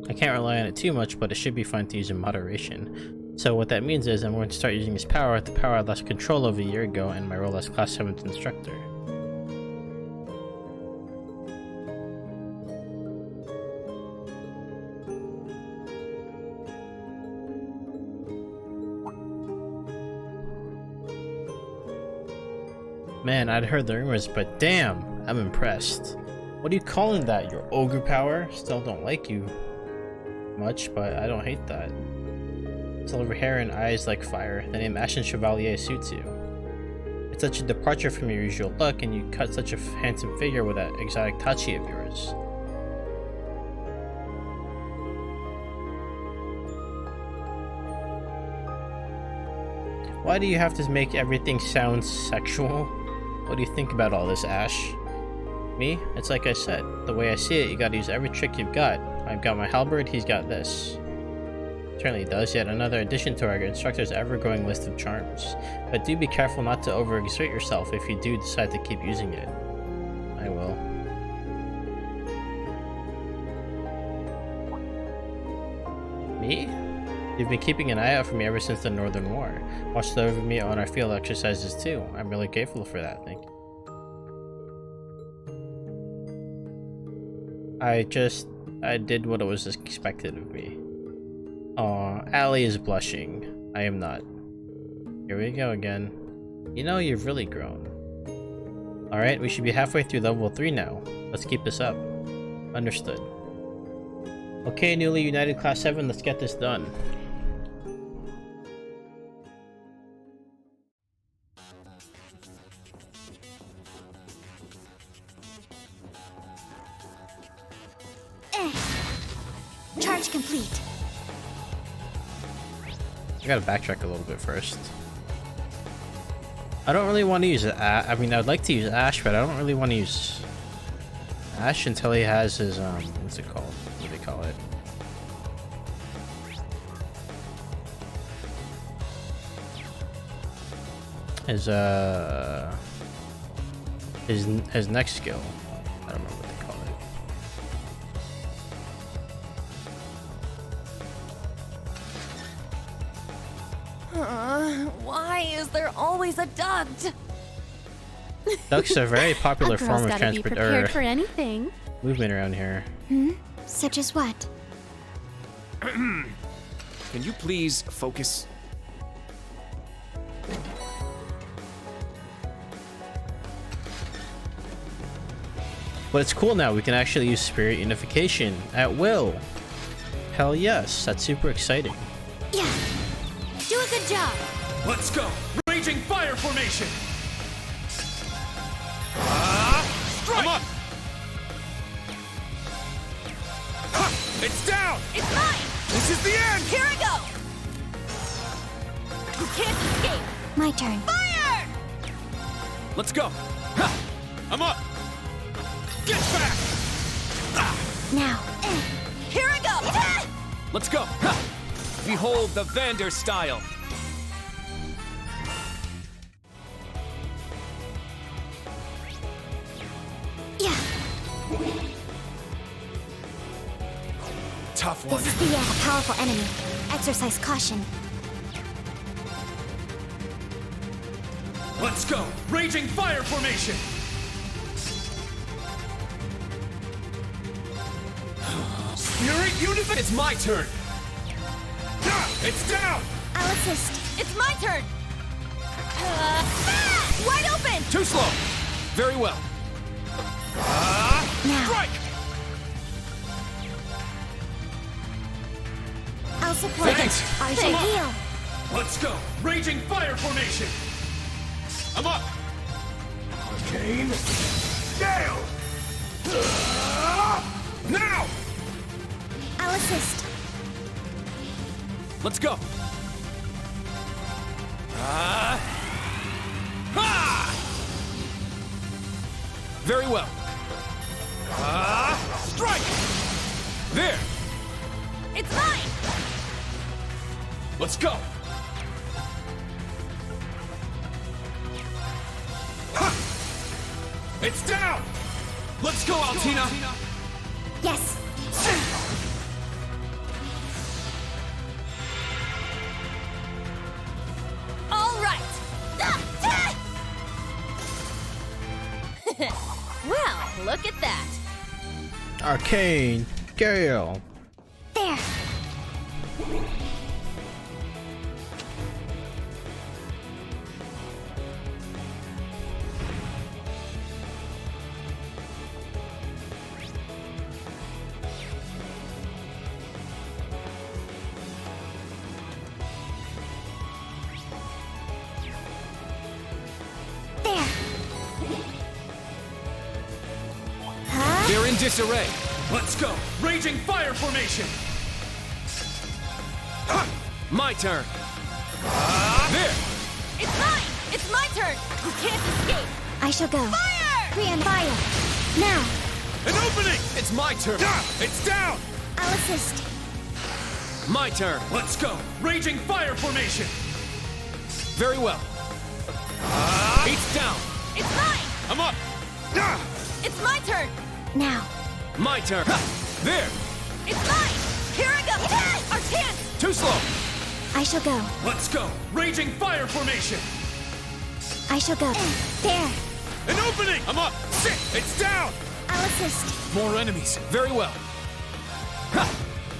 I can't rely on it too much, but it should be fine to use in moderation. So what that means is I'm going to start using his power, the power I lost control of a year ago, and my role as Class 7th instructor. Man, I'd heard the rumors, but damn, I'm impressed. What are you calling that? Your ogre power? Still don't like you much, but I don't hate that. Silver hair and eyes like fire. The name Ashen Chevalier suits you. It's such a departure from your usual look, and you cut such a handsome figure with that exotic tachi of yours. Why do you have to make everything sound sexual? What do you think about all this, Ash? Me? It's like I said. The way I see it, you gotta use every trick you've got. I've got my halberd, he's got this. Certainly does, yet another addition to our instructor's ever-growing list of charms. But do be careful not to overexert yourself if you do decide to keep using it. I will. Me? You've been keeping an eye out for me ever since the Northern War. Watched over me on our field exercises too. I'm really grateful for that, thank you. I did what was expected of me. Aw, Allie is blushing. I am not. Here we go again. You know, you've really grown. Alright, we should be halfway through level 3 now. Let's keep this up. Understood. Okay, newly united Class 7, let's get this done. Charge complete. I gotta backtrack a little bit first. I don't really want to use I mean, I'd like to use Ash, but I don't really want to use Ash until he has his, what's it called? What do they call it? His next skill. I don't remember what they call it. Why is there always a duct? Ducks are a very popular A girl's form of gotta be prepared for transport anything. movement around here. Such as what? Can you please focus? But it's cool now, we can actually use spirit unification at will. Hell yes, that's super exciting. Yeah. Do a good job. Let's go! Raging fire formation! Strike! I'm up! Ha! It's down! It's mine! This is the end! Here I go! You can't escape! My turn. Fire! Let's go! Ha! I'm up! Get back! Now. Here I go! Let's go! Ha! Behold the Vander style! Yeah. Tough one. This is the powerful enemy. Exercise caution. Let's go! Raging fire formation! Spirit unification! It's my turn! It's down! I'll assist. It's my turn! Wide open! Too slow! Very well. Now. Strike! I'll support. Thanks. I shall heal. Let's go! Raging fire formation! I'm up! Arcane Gale! Now! I'll assist. Let's go! Ha! Very well. Strike! There! It's mine! Let's go! Ha! It's down! Let's go, Altina! Yes. Arcane Gale. There. They're in disarray. Let's go. Raging fire formation. My turn. There. It's mine! It's my turn! You can't escape! I shall go. Fire! Korean fire. Now. An opening! It's my turn. It's down. I'll assist. My turn. Let's go. Raging fire formation. Very well. It's down. It's mine! I'm up. It's my turn! Now. My turn. There. It's mine! Here I go! Our chance! Too slow. I shall go. Let's go. Raging fire formation. I shall go. There. An opening. I'm up. Sit. It's down. I'll assist. More enemies. Very well.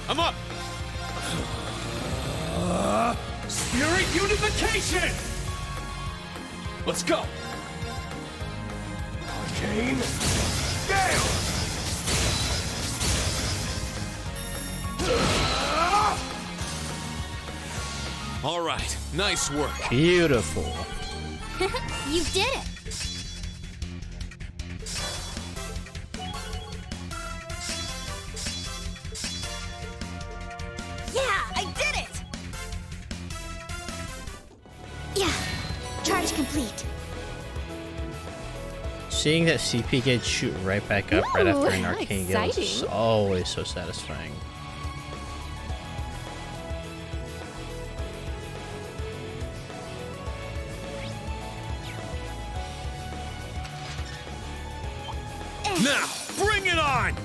I'm up. Spirit unification. Let's go. Arcane Gale. All right, nice work. Beautiful. You did it. Yeah, I did it! Yeah. Charge complete. Seeing that CP gauge shoot right back up right after an Ooh, arcane gale is exciting. always so satisfying. Now, bring it on!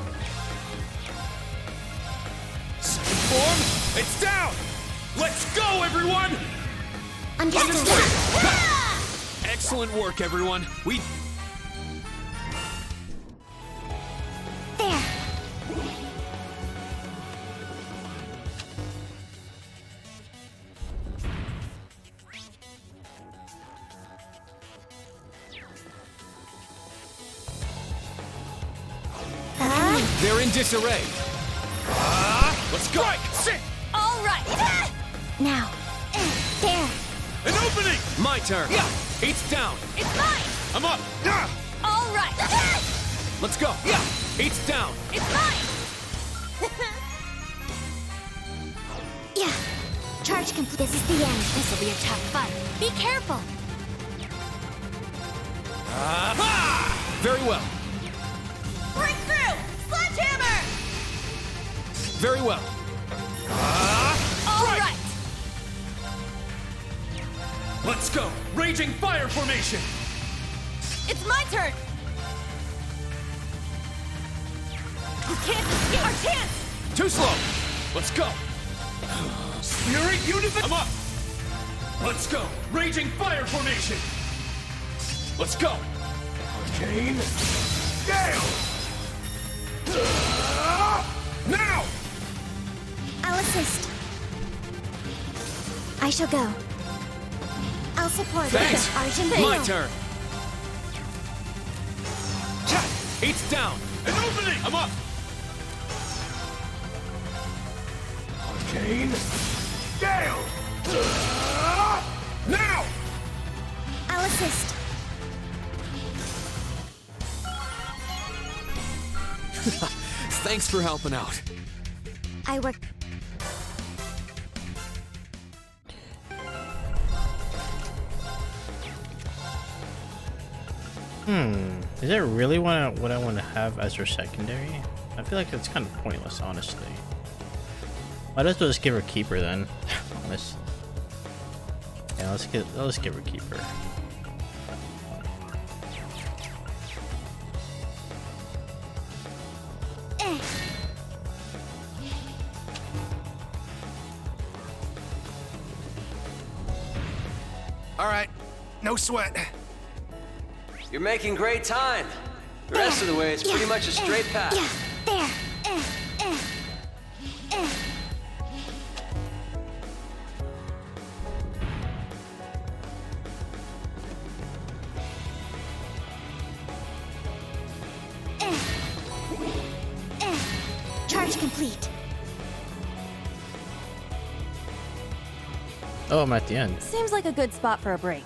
Second form, it's down! Let's go, everyone! Understood. Excellent work, everyone. We... There. They're in disarray. Let's go! Sit! All right! Now. There. An opening! My turn. Yeah. It's down. It's mine! I'm up. All right! Let's go. Yeah. It's down. It's mine! Yeah. Charge complete. This is the end. This'll be a tough fight. Be careful! Very well. Break through! Sledgehammer! Very well. All right! Let's go. Raging fire formation. It's my turn! You can't escape! Our chance! Too slow. Let's go. Spirit unification. I'm up. Let's go. Raging fire formation. Let's go. Arcane Gale. Now. I'll assist. I shall go. I'll support. Thanks. Argent My Gale. turn. It's down. An opening. I'm up. Arcane Gale. Now. I'll assist. Thanks for helping out. I work. Is that really what I want to have as her secondary? I feel like it's kind of pointless, honestly. Might as well just give her keeper then. Honest. Yeah, let's give her keeper. All right, no sweat. You're making great time. The rest of the way, it's pretty much a straight path. Yeah. There. Charge complete. Oh, I'm at the end. Seems like a good spot for a break.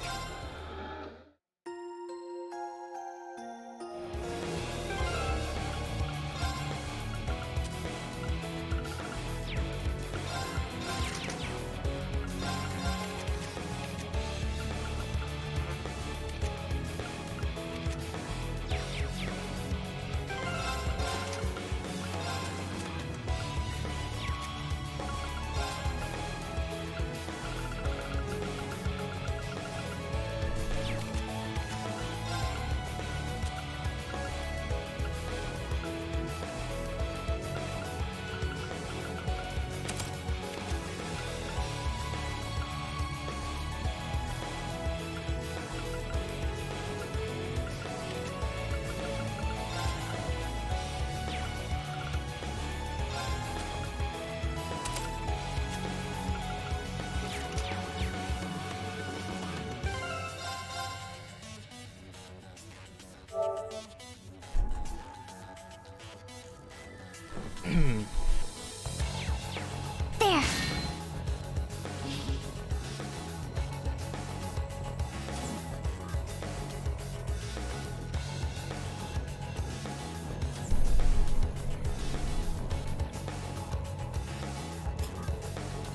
There.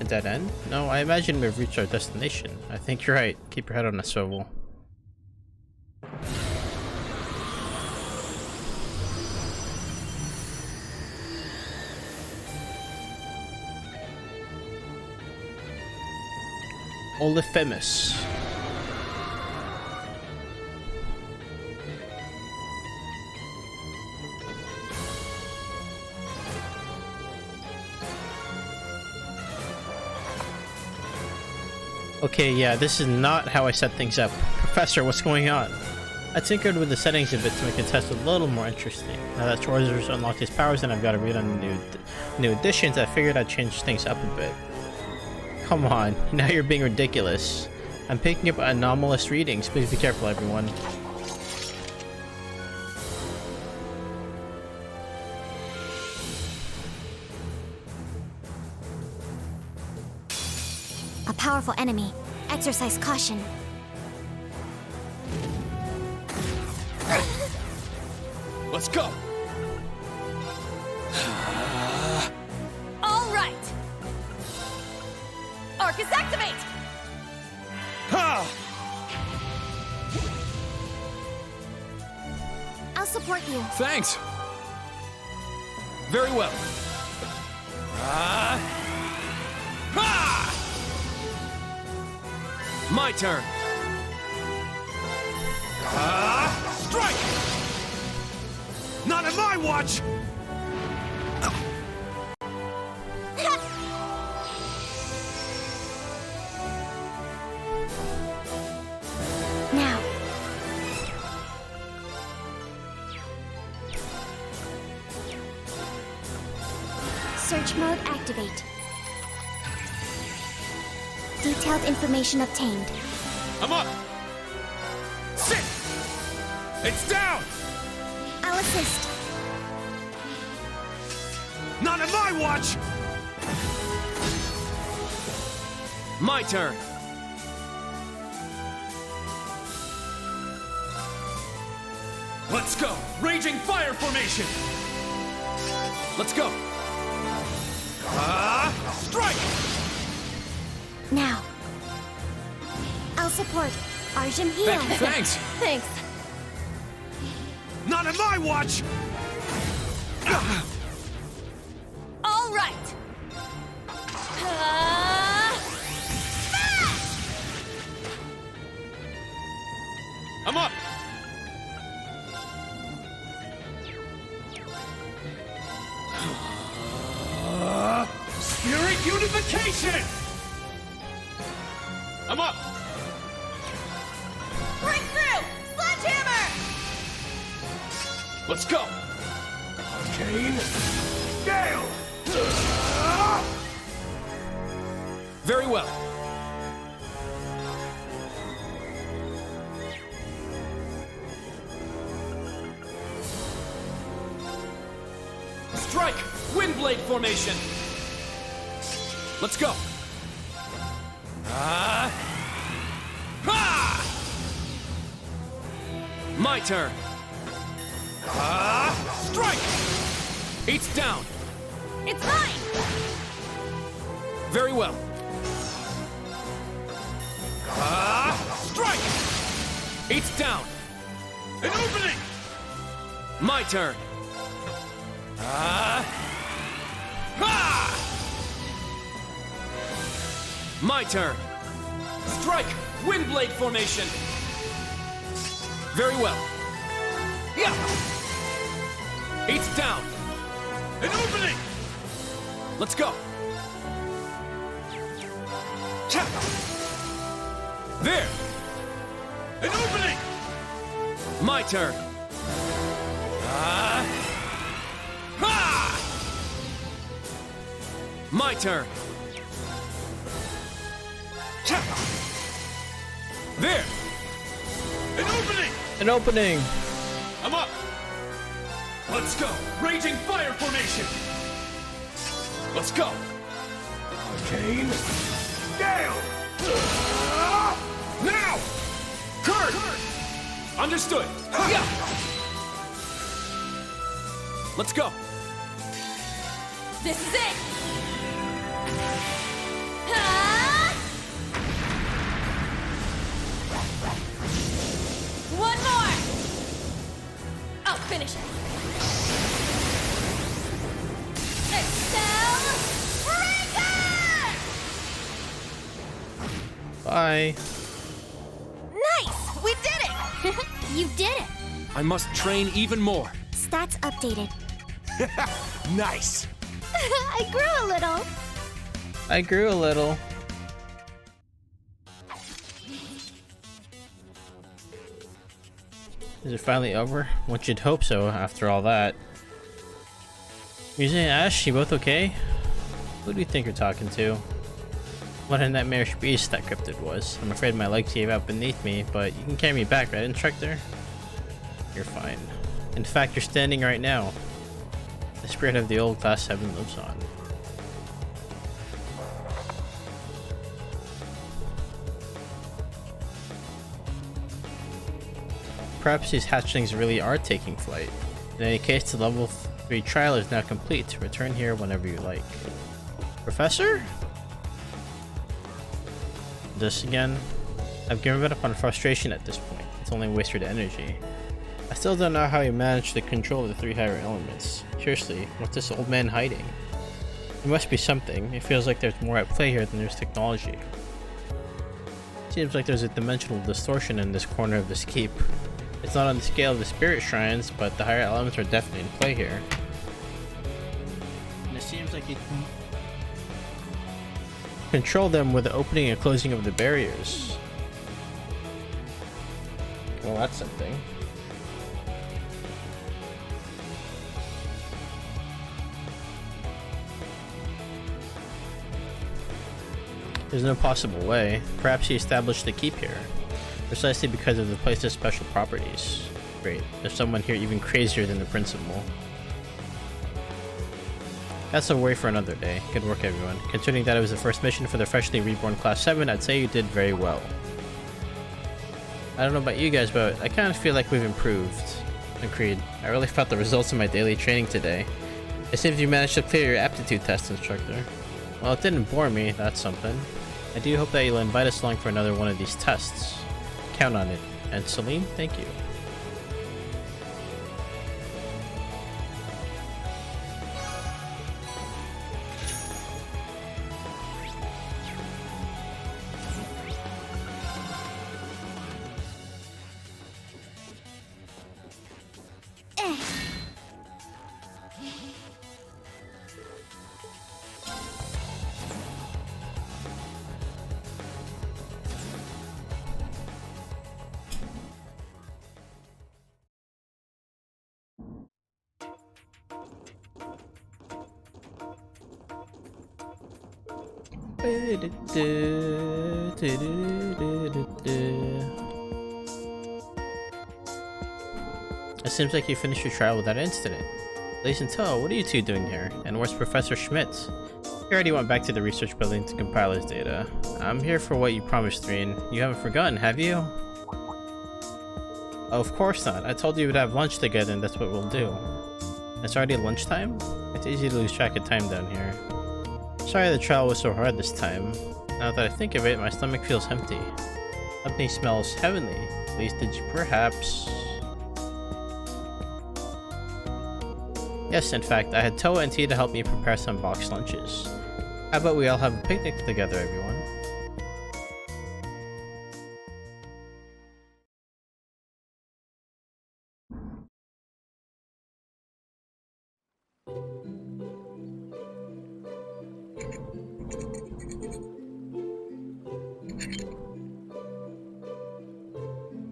A dead end? No, I imagine we've reached our destination. I think you're right. Keep your head on a swivel. Oliphemus. Okay, yeah, this is not how I set things up. Professor, what's going on? I tinkered with the settings a bit to make the test a little more interesting. Now that Schwarzer's unlocked his powers and I've got to read on the new editions, I figured I'd change things up a bit. Come on, now you're being ridiculous. I'm picking up anomalous readings. Please be careful, everyone. A powerful enemy. Exercise caution. Let's go! All right. Arcus activate. Ha! I'll support you. Thanks! Very well. Ha! My turn. Strike! Not on my watch! Now. Search mode activate. Detailed information obtained. I'm up! Sit! It's down! I'll assist. Not on my watch! My turn. Let's go! Raging fire formation! Let's go! Strike! Now. I'll support. Arjun heal. Thanks! Thanks. Not on my watch! All right. I'm up! Spirit unification! I'm up! Breakthrough! Sledgehammer! Let's go! Arcane Gale! Very well. Strike! Wind blade formation! Let's go! My turn! Strike! Eight's down! It's mine! Very well. Strike! Eight's down! An opening! My turn! My turn! Strike! Wind blade formation! Very well. Yeah! Eight's down! An opening! Let's go! Cha! There! An opening! My turn! My turn! Cha! There! An opening! An opening! I'm up! Let's go! Raging fire formation! Let's go! Arcane! Gale! Now! Kurt! Understood! Yeah! Let's go! This is it! One more! I'll finish it! Bye. Nice! We did it! You did it! I must train even more. Stats updated. Nice! I grew a little. I grew a little. Is it finally over? One should hope so after all that. Musa and Ash, you both okay? Who do you think you're talking to? What a nightmarish beast that cryptid was. I'm afraid my legs gave out beneath me, but you can carry me back, right, instructor? You're fine. In fact, you're standing right now. The spirit of the old Class 7 lives on. Perhaps these hatchlings really are taking flight. In any case, the level 3 trial is now complete. Return here whenever you like. Professor? This again? I've given up on frustration at this point. It's only wasted energy. I still don't know how he managed to control the 3 higher elements. Seriously, what's this old man hiding? There must be something. It feels like there's more at play here than there's technology. Seems like there's a dimensional distortion in this corner of this keep. It's not on the scale of the spirit shrines, but the higher elements are definitely in play here. And it seems like you can control them with the opening and closing of the barriers. Well, that's something. There's no possible way. Perhaps he established the keep here, precisely because of the place's special properties. Great, there's someone here even crazier than the principal. That's a worry for another day. Good work, everyone. Considering that it was the first mission for the freshly reborn Class 7, I'd say you did very well. I don't know about you guys, but I kind of feel like we've improved. Agreed. I really felt the results of my daily training today. It seems you managed to clear your aptitude test, instructor. Well, it didn't bore me, that's something. I do hope that you'll invite us along for another one of these tests. Count on it. And Celine, thank you. It seems like you finished your trial without incident. Lace and Toe, what are you two doing here? And where's Professor Schmidt? He already went back to the research building to compile his data. I'm here for what you promised, Reen. You haven't forgotten, have you? Oh, of course not. I told you we'd have lunch together and that's what we'll do. It's already lunchtime? It's easy to lose track of time down here. Sorry the trial was so hard this time. Now that I think of it, my stomach feels empty. Something smells heavenly. At least did you perhaps... Yes, in fact, I had Toa and T to help me prepare some boxed lunches. How about we all have a picnic together, everyone?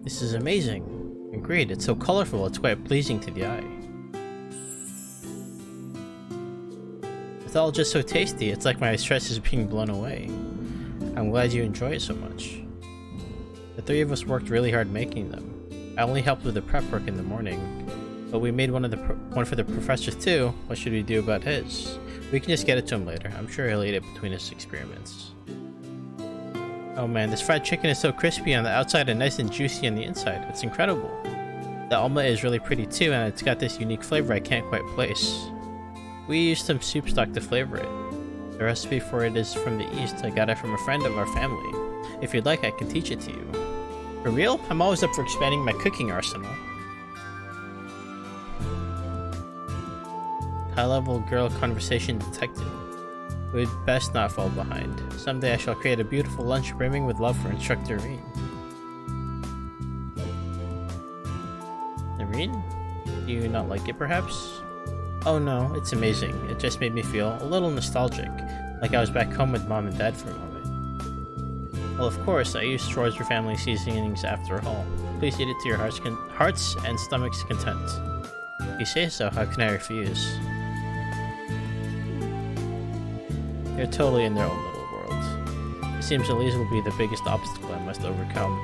This is amazing. Agreed, it's so colorful, it's quite pleasing to the eye. It's all just so tasty, it's like my stress is being blown away. I'm glad you enjoy it so much. The three of us worked really hard making them. I only helped with the prep work in the morning, but we made one for the professor too. What should we do about his? We can just get it to him later. I'm sure he'll eat it between his experiments. Oh man, this fried chicken is so crispy on the outside and nice and juicy on the inside. It's incredible. The omelet is really pretty too, and it's got this unique flavor I can't quite place. We used some soup stock to flavor it. The recipe for it is from the East. I got it from a friend of our family. If you'd like, I can teach it to you. For real? I'm always up for expanding my cooking arsenal. High-level girl conversation detective. We'd best not fall behind. Someday I shall create a beautiful lunch brimming with love for Instructor Reen. Reen? Do you not like it, perhaps? Oh no, it's amazing. It just made me feel a little nostalgic, like I was back home with Mom and Dad for a moment. Well, of course, I use chores for family seasonings after all. Please eat it to your hearts and stomach's content. If you say so, how can I refuse? They're totally in their own little world. It seems Elise will be the biggest obstacle I must overcome.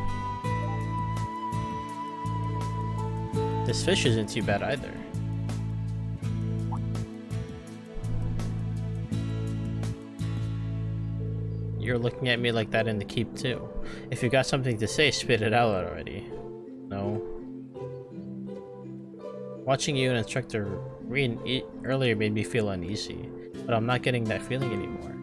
This fish isn't too bad either. You're looking at me like that in the keep too. If you got something to say, spit it out already. No. Watching you and Instructor Reen eat earlier made me feel uneasy, but I'm not getting that feeling anymore.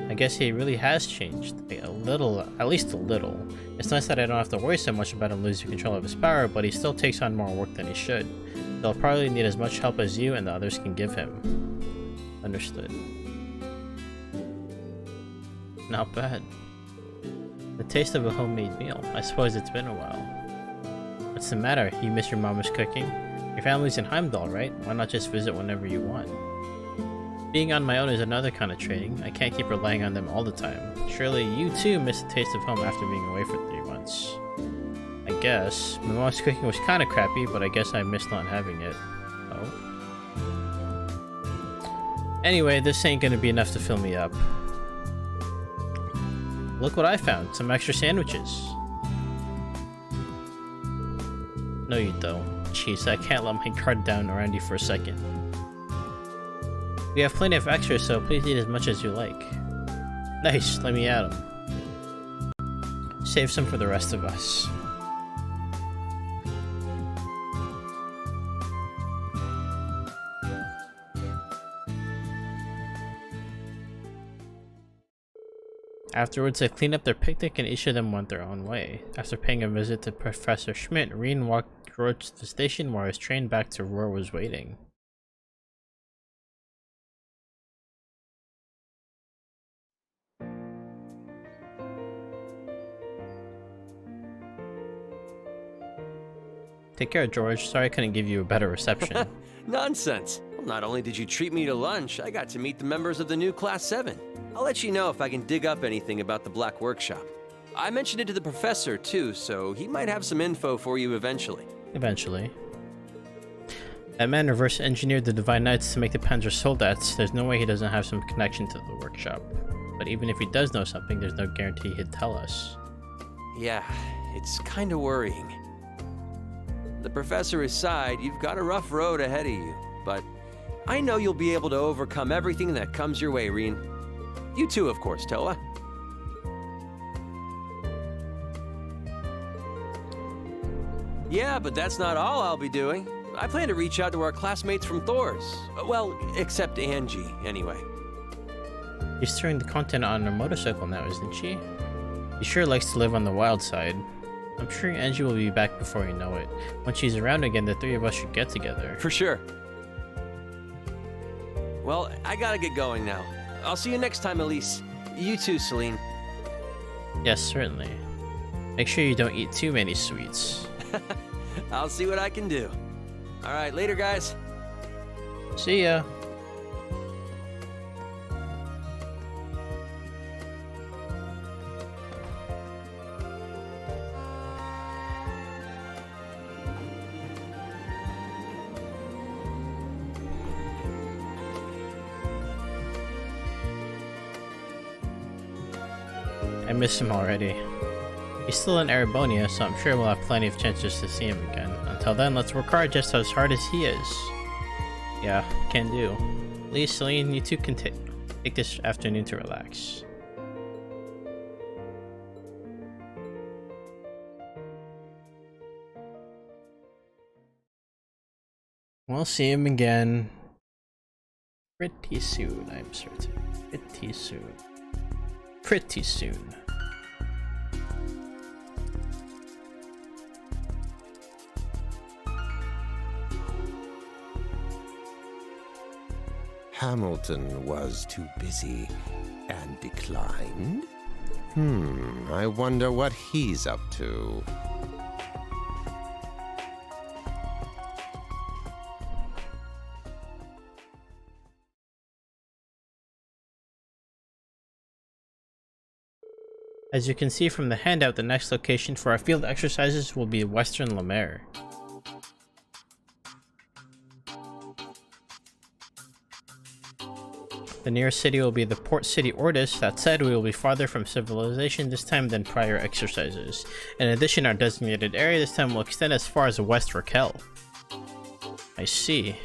I guess he really has changed. A little, at least a little. It's nice that I don't have to worry so much about him losing control of his power, but he still takes on more work than he should. He'll probably need as much help as you and the others can give him. Understood. Not bad. The taste of a homemade meal. I suppose it's been a while. What's the matter? You miss your mama's cooking? Your family's in Heimdall, right? Why not just visit whenever you want? Being on my own is another kind of training. I can't keep relying on them all the time. Surely you too miss the taste of home after being away for 3 months. I guess. My mom's cooking was kind of crappy, but I guess I missed not having it. Oh. Anyway, this ain't gonna be enough to fill me up. Look what I found, some extra sandwiches. No you don't. Jeez, I can't let my guard down around you for a second. We have plenty of extras, so please eat as much as you like. Nice, let me add them. Save some for the rest of us. Afterwards, they cleaned up their picnic and each of them went their own way. After paying a visit to Professor Schmidt, Reen walked George to the station where his train back to Roar was waiting. Take care, George. Sorry I couldn't give you a better reception. Nonsense. Well, not only did you treat me to lunch, I got to meet the members of the new Class 7. I'll let you know if I can dig up anything about the Black Workshop. I mentioned it to the professor too, so he might have some info for you eventually. Eventually. That man reverse engineered the Divine Knights to make the Panzer Soldats. There's no way he doesn't have some connection to the workshop. But even if he does know something, there's no guarantee he'd tell us. Yeah, it's kinda worrying. the professor aside, you've got a rough road ahead of you, but I know you'll be able to overcome everything that comes your way, Reen. You too, of course, Toa. Yeah, but that's not all I'll be doing. I plan to reach out to our classmates from Thor's. Well, except Angie, anyway. She's storing the content on her motorcycle now, isn't she? She sure likes to live on the wild side. I'm sure Angie will be back before you know it. When she's around again, the three of us should get together. For sure. Well, I gotta get going now. I'll see you next time, Elise. You too, Celine. Yes, certainly. Make sure you don't eat too many sweets. I'll see what I can do. Alright, later, guys. See ya. I miss him already. He's still in Erebonia, so I'm sure we'll have plenty of chances to see him again. Until then, let's work hard just as hard as he is. Yeah, can do. Please, Celine, you two can take this afternoon to relax. We'll see him again pretty soon, I'm certain. Pretty soon. Pretty soon. Hamilton was too busy and declined? I wonder what he's up to. As you can see from the handout, the next location for our field exercises will be Western Lemaire. The nearest city will be the port city Ordis. That said, we will be farther from civilization this time than prior exercises. In addition, our designated area this time will extend as far as West Raquel. I see.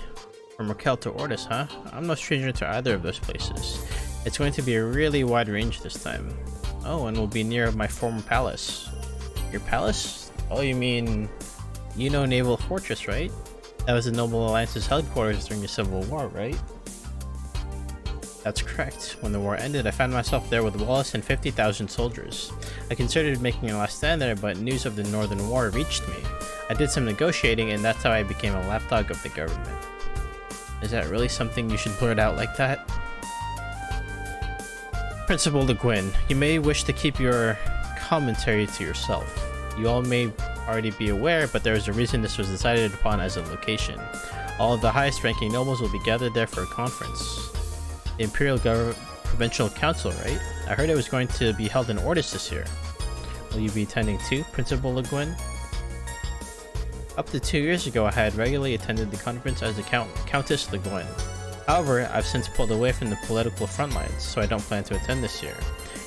From Raquel to Ordis, huh? I'm no stranger to either of those places. It's going to be a really wide range this time. Oh, and we'll be near my former palace. Your palace? Oh, you mean... You know Naval Fortress, right? That was the Noble Alliance's headquarters during the Civil War, right? That's correct. When the war ended, I found myself there with Wallace and 50,000 soldiers. I considered making a last stand there, but news of the Northern War reached me. I did some negotiating, and that's how I became a lapdog of the government. Is that really something you should blurt out like that? Principal Le Guin, you may wish to keep your commentary to yourself. You all may already be aware, but there is a reason this was decided upon as a location. All of the highest ranking nobles will be gathered there for a conference. The Imperial Provincial Council, right? I heard it was going to be held in Ordis this year. Will you be attending too, Principal Le Guin? Up to 2 years ago, I had regularly attended the conference as the Countess Le Guin. However, I've since pulled away from the political front lines, so I don't plan to attend this year.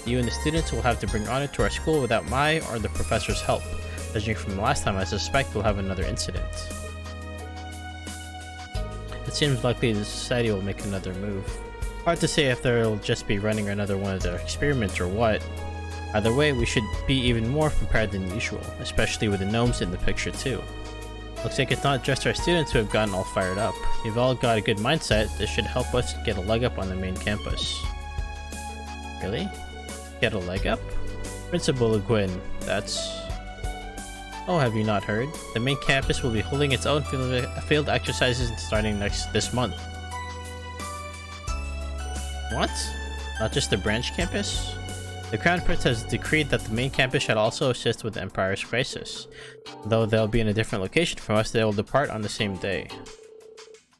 You and the students will have to bring honor to our school without my or the professor's help. Judging from the last time, I suspect we'll have another incident. It seems likely the society will make another move. Hard to say if they'll just be running another one of their experiments or what. Either way, we should be even more prepared than usual, especially with the gnomes in the picture too. Looks like it's not just our students who have gotten all fired up. You've all got a good mindset. This should help us get a leg up on the main campus. Really? Get a leg up? Principal Le Guin, that's... Oh, have you not heard? The main campus will be holding its own field exercises starting this month. What? Not just the branch campus? The Crown Prince has decreed that the main campus should also assist with the Empire's crisis. Though they'll be in a different location from us, they will depart on the same day.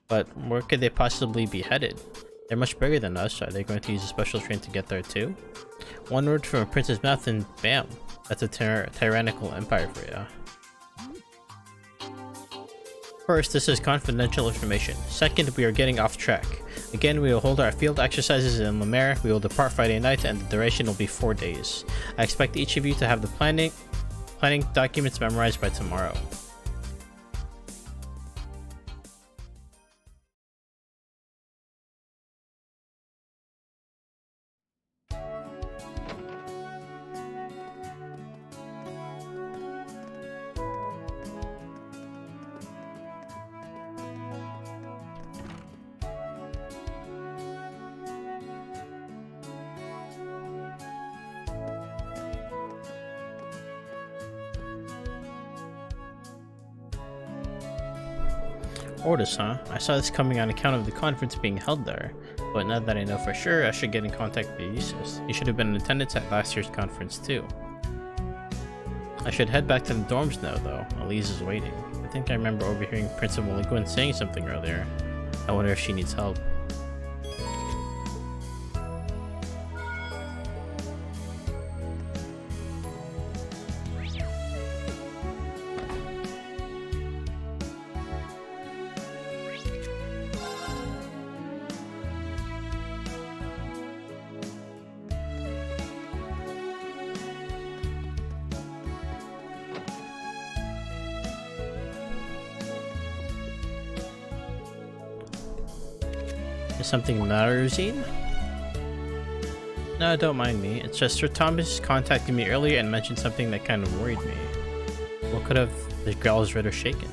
But where could they possibly be headed? They're much bigger than us. Are they going to use a special train to get there too? One word from a prince's mouth and bam! That's a tyrannical empire for you. First, this is confidential information. Second, we are getting off track. Again, we will hold our field exercises in Lemaire. We will depart Friday night and the duration will be 4 days. I expect each of you to have the planning documents memorized by tomorrow. Otis, huh? I saw this coming on account of the conference being held there, but now that I know for sure, I should get in contact with Ulysses. He should have been in attendance at last year's conference too. I should head back to the dorms now though. Elise is waiting. I think I remember overhearing Principal Linguin saying something earlier. I wonder if she needs help. Is something the matter, Rosine? No, don't mind me. It's just Sir Thomas contacted me earlier and mentioned something that kind of worried me. What could have the girl's ritter shaken?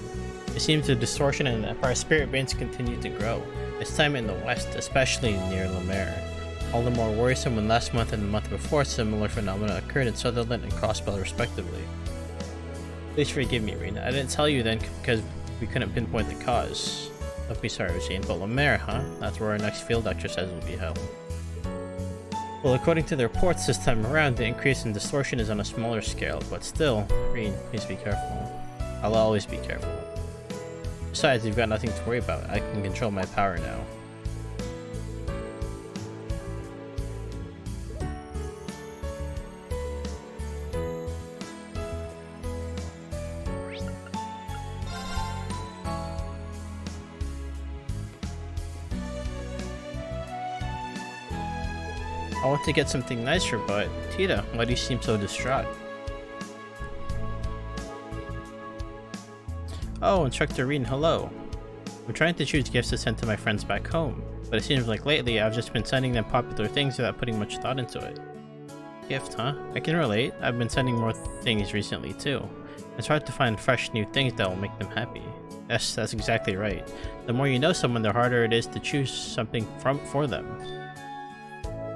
It seems the distortion in the Empire spirit veins continue to grow, this time in the west, especially near Lemaire. All the more worrisome when last month and the month before similar phenomena occurred in Sutherland and Crossbell respectively. Please forgive me, Rena. I didn't tell you then because we couldn't pinpoint the cause. Don't be sorry, Rosine, but Lemaire, huh? That's where our next field exercise will be held. Well, according to the reports this time around, the increase in distortion is on a smaller scale, but still, Reen, please be careful. I'll always be careful. Besides, you've got nothing to worry about. I can control my power now. I want to get something nicer, but Tita, why do you seem so distraught? Oh, Instructor Reen, hello. I'm trying to choose gifts to send to my friends back home, but it seems like lately I've just been sending them popular things without putting much thought into it. Gift, huh? I can relate. I've been sending more things recently too. It's hard to find fresh new things that will make them happy. Yes, that's exactly right. The more you know someone, the harder it is to choose something for them.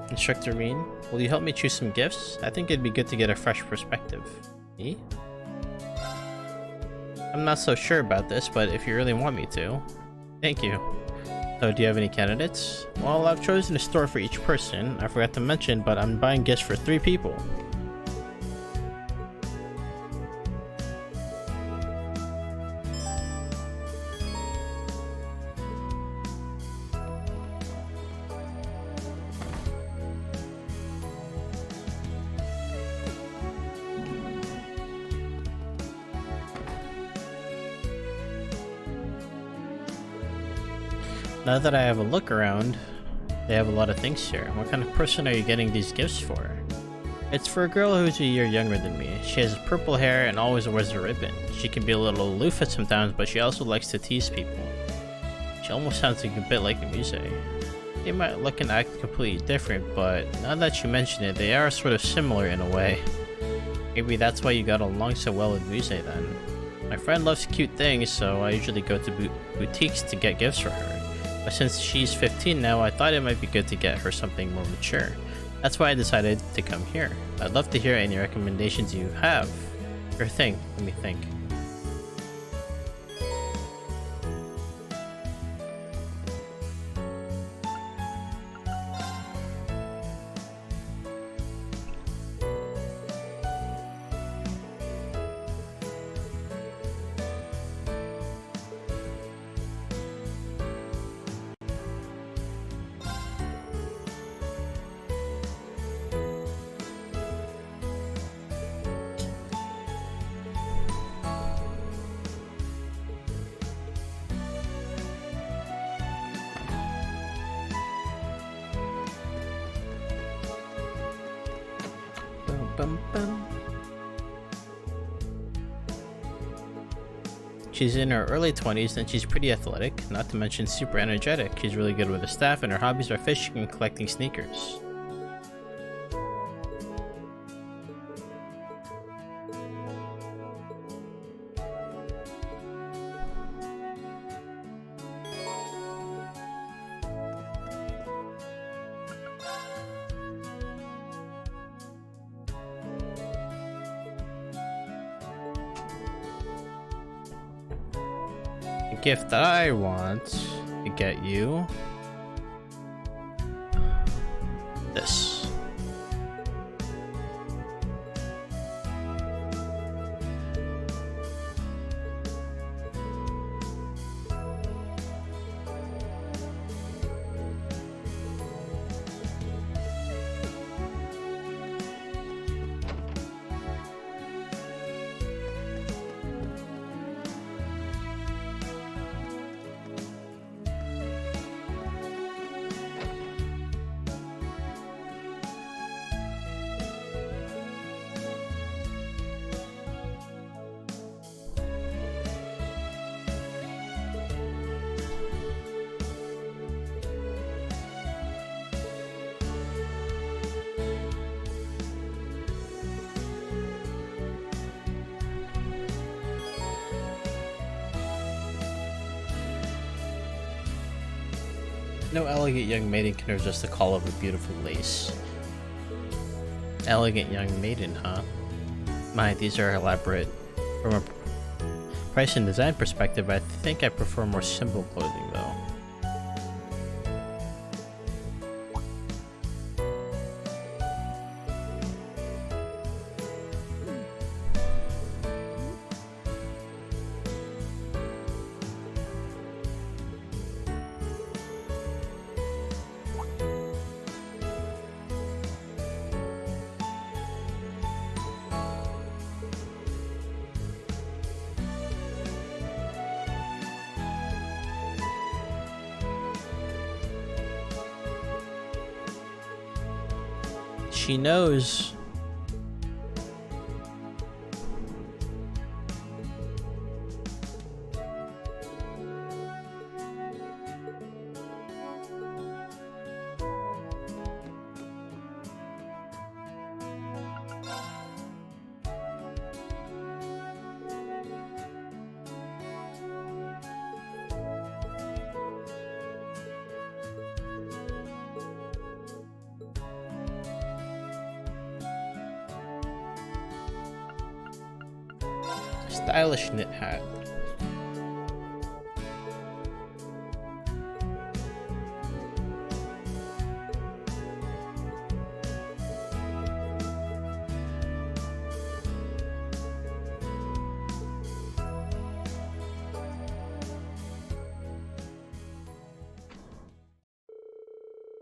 Instructor Reen, will you help me choose some gifts? I think it'd be good to get a fresh perspective. Me? I'm not so sure about this, but if you really want me to. Thank you. So, do you have any candidates? Well, I've chosen a store for each person. I forgot to mention, but I'm buying gifts for 3 people. Now that I have a look around, they have a lot of things here. What kind of person are you getting these gifts for? It's for a girl who's a year younger than me. She has purple hair and always wears a ribbon. She can be a little aloof at sometimes, but she also likes to tease people. She almost sounds like a bit like a Muse. They might look and act completely different, but now that you mention it, they are sort of similar in a way. Maybe that's why you got along so well with Muse then. My friend loves cute things, so I usually go to boutiques to get gifts for her. But since she's 15 now, I thought it might be good to get her something more mature. That's why I decided to come here. I'd love to hear any recommendations you have. Sure thing, let me think. She's in her early 20s and she's pretty athletic, not to mention super energetic. She's really good with the staff and her hobbies are fishing and collecting sneakers. The gift that I want to get you. This. No elegant young maiden can resist the call of a beautiful lace. Elegant young maiden, huh? My, these are elaborate. From a price and design perspective, I think I prefer more simple clothing though. She knows. Stylish knit hat.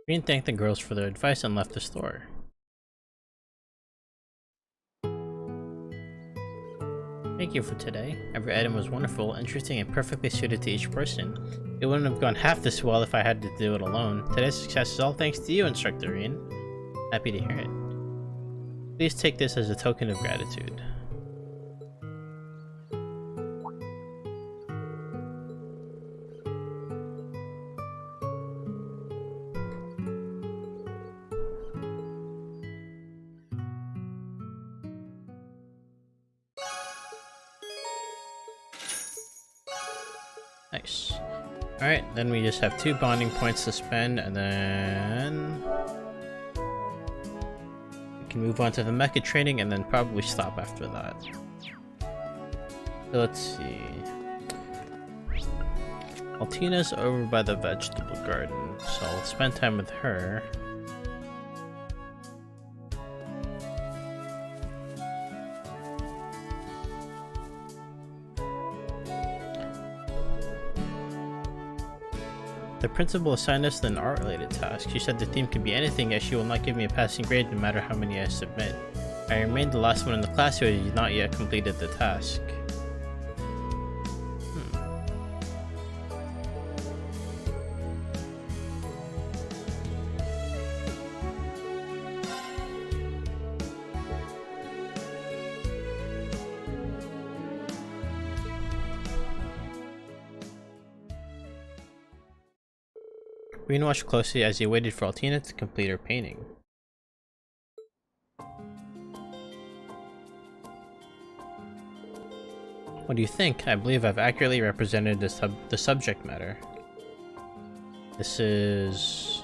Green thanked the girls for their advice and left the store. Thank you for today. Every item was wonderful, interesting, and perfectly suited to each person. It wouldn't have gone half this well if I had to do it alone. Today's success is all thanks to you, Instructor Reen. Happy to hear it. Please take this as a token of gratitude. Nice. Alright, then we just have 2 bonding points to spend, and then we can move on to the mecha training and then probably stop after that. So let's see. Altina's over by the vegetable garden, so I'll spend time with her. The principal assigned us an art-related task. She said the theme could be anything, as she will not give me a passing grade no matter how many I submit. I remained the last one in the class who had not yet completed the task. Reen watched closely as he waited for Altina to complete her painting. What do you think? I believe I've accurately represented the subject matter. This is...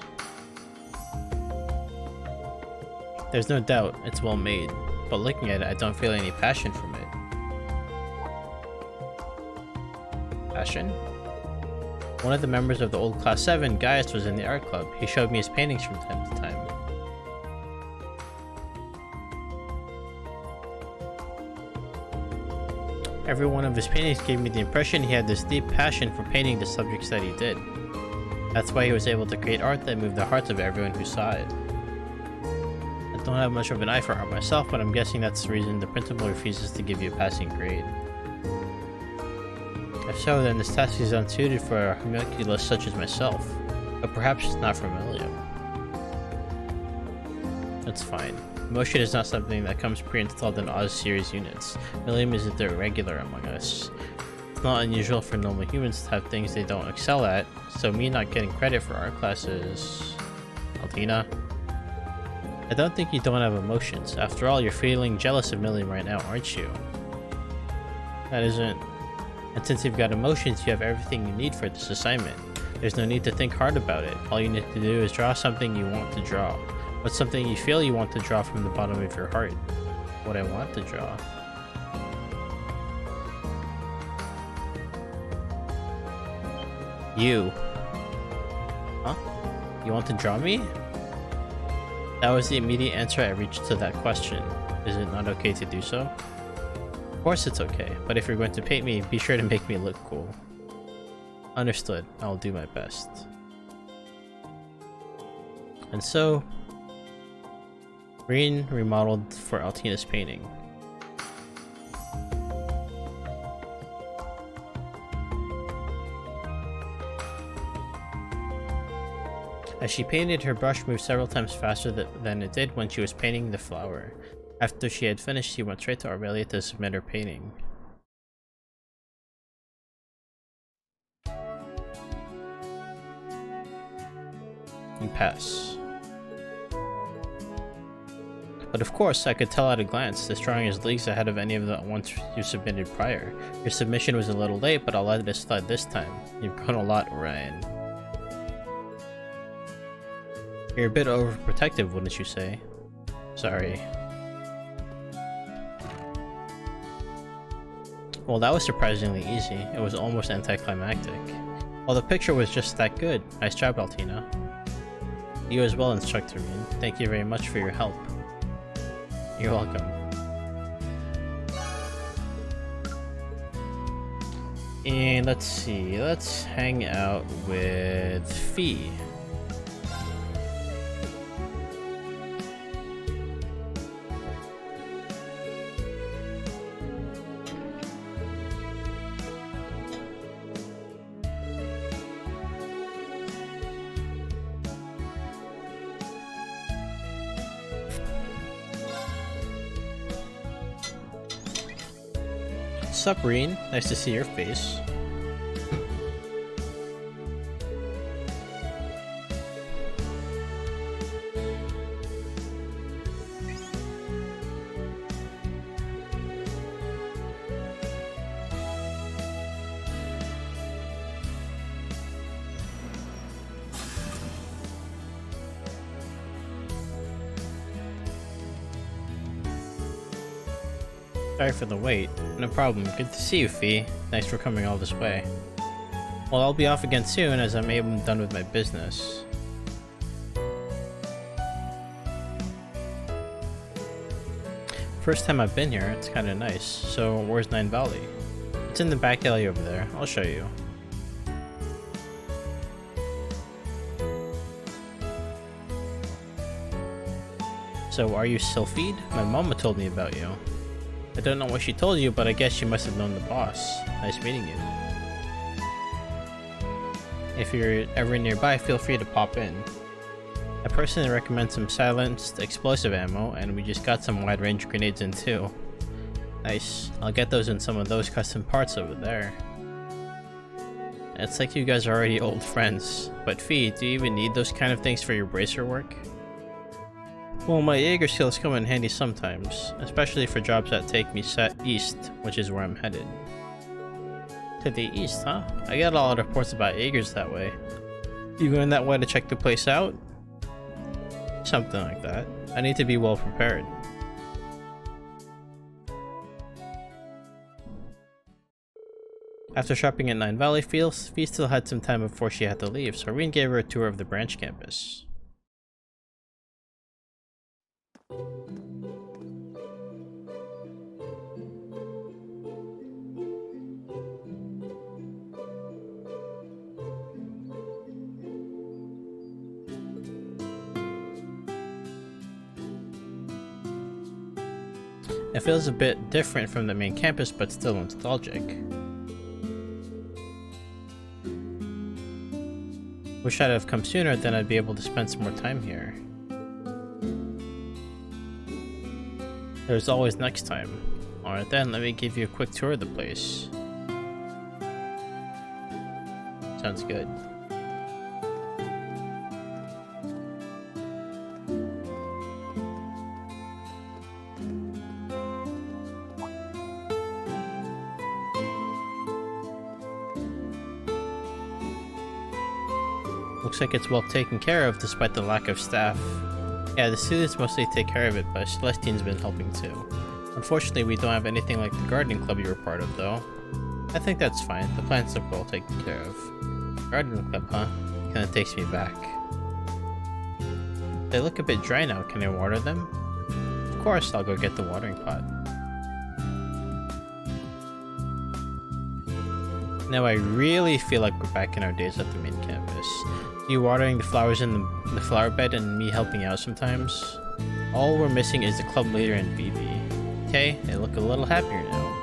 There's no doubt it's well made, but looking at it, I don't feel any passion from it. Passion? One of the members of the old Class 7, Gaius, was in the art club. He showed me his paintings from time to time. Every one of his paintings gave me the impression he had this deep passion for painting the subjects that he did. That's why he was able to create art that moved the hearts of everyone who saw it. I don't have much of an eye for art myself, but I'm guessing that's the reason the principal refuses to give you a passing grade. If so, then this task is unsuited for a homunculus such as myself, but perhaps it's not for Millium. That's fine. Emotion is not something that comes pre-installed in Oz series units. Millium isn't the regular among us. It's not unusual for normal humans to have things they don't excel at, so me not getting credit for art classes... Altina? I don't think you don't have emotions. After all, you're feeling jealous of Millium right now, aren't you? That isn't... And since you've got emotions, you have everything you need for this assignment. There's no need to think hard about it. All you need to do is draw something you want to draw. What's something you feel you want to draw from the bottom of your heart? What I want to draw. You. Huh? You want to draw me? That was the immediate answer I reached to that question. Is it not okay to do so? Of course it's okay, but if you're going to paint me, be sure to make me look cool. Understood. I'll do my best. And so, Green remodeled for Altina's painting. As she painted, her brush moved several times faster than it did when she was painting the flower. After she had finished, she went straight to Aurelia to submit her painting. You pass. But of course, I could tell at a glance, this drawing is leagues ahead of any of the ones you submitted prior. Your submission was a little late, but I'll let it slide this time. You've grown a lot, Ryan. You're a bit overprotective, wouldn't you say? Sorry. Well, that was surprisingly easy. It was almost anticlimactic. Well, the picture was just that good. Nice job, Altina. You as well, Instructor Mean. Thank you very much for your help. You're welcome. And let's see, let's hang out with Fee. Sup, Reen? Nice to see your face. Sorry for the wait. No problem. Good to see you, Fee. Thanks for coming all this way. Well, I'll be off again soon as I'm done with my business. First time I've been here, it's kinda nice. So, where's Nine Valley? It's in the back alley over there. I'll show you. So, are you Sylphide? My mama told me about you. I don't know what she told you, but I guess she must have known the boss. Nice meeting you. If you're ever nearby, feel free to pop in. I personally recommend some silenced explosive ammo, and we just got some wide-range grenades in too. Nice. I'll get those in some of those custom parts over there. It's like you guys are already old friends. But Fee, do you even need those kind of things for your bracer work? Well, my Jaeger skills come in handy sometimes, especially for jobs that take me set east, which is where I'm headed. To the east, huh? I get a lot of reports about Jaegers that way. You going that way to check the place out? Something like that. I need to be well prepared. After shopping at Nine Valley Fields, Fee still had some time before she had to leave, so Reen gave her a tour of the branch campus. It feels a bit different from the main campus, but still nostalgic. Wish I'd have come sooner, then I'd be able to spend some more time here. There's always next time. Alright then, let me give you a quick tour of the place. Sounds good. Looks like it's well taken care of despite the lack of staff. Yeah, the students mostly take care of it, but Celestine's been helping too. Unfortunately, we don't have anything like the gardening club you were part of though. I think that's fine, the plants look well taken care of. Gardening club, huh? Kinda takes me back. They look a bit dry now, can I water them? Of course, I'll go get the watering pot. Now I really feel like we're back in our days at the main campus. You watering the flowers in the flower bed and me helping out sometimes. All we're missing is the club leader and Vivi. Okay, they look a little happier now.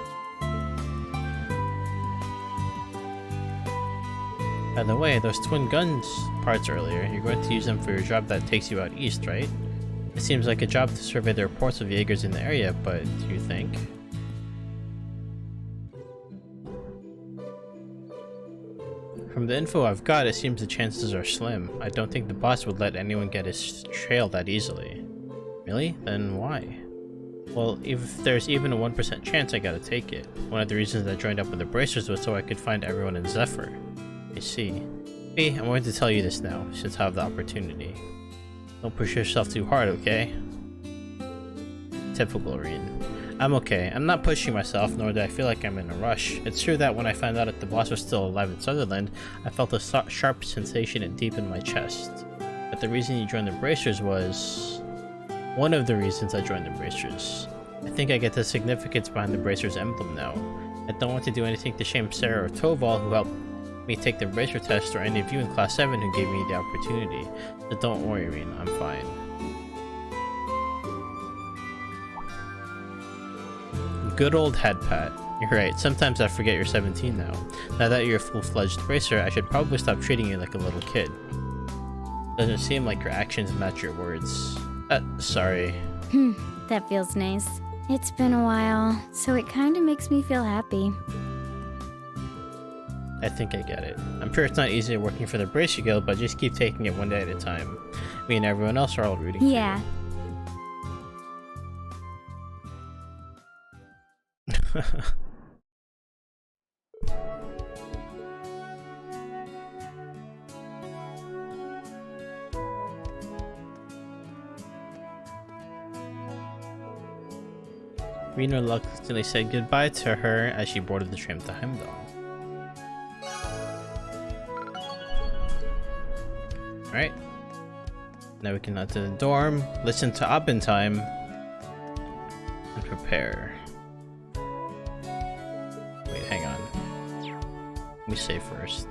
By the way, those twin guns parts earlier, you're going to use them for your job that takes you out east, right? It seems like a job to survey the reports of Jaegers in the area, but do you think? From the info I've got, it seems the chances are slim. I don't think the boss would let anyone get his trail that easily. Really? Then why? Well, if there's even a 1% chance, I gotta take it. One of the reasons I joined up with the Bracers was so I could find everyone in Zephyr. I see. Hey, I'm going to tell you this now, since I have the opportunity. Don't push yourself too hard, okay? Typical Reen. I'm okay. I'm not pushing myself, nor do I feel like I'm in a rush. It's true that when I found out that the boss was still alive in Sutherland, I felt a sharp sensation deep in my chest. But the reason you joined the Bracers was... one of the reasons I joined the Bracers. I think I get the significance behind the Bracers emblem now. I don't want to do anything to shame Sarah or Toval, who helped me take the Bracer test, or any of you in Class 7 who gave me the opportunity. So don't worry, Reen, I'm fine. Good old head pat. You're right, sometimes I forget you're 17 now. Now that you're a full-fledged Bracer, I should probably stop treating you like a little kid. Doesn't seem like your actions match your words. Sorry. That feels nice. It's been a while, so it kinda makes me feel happy. I think I get it. I'm sure it's not easy working for the Bracer Guild, but just keep taking it one day at a time. Me and everyone else are all rooting for you. Yeah. Reen reluctantly said goodbye to her as she boarded the train to Heimdall. Alright. Now we can head to the dorm, listen to Abentime, and prepare. Wait, hang on. Let me save first.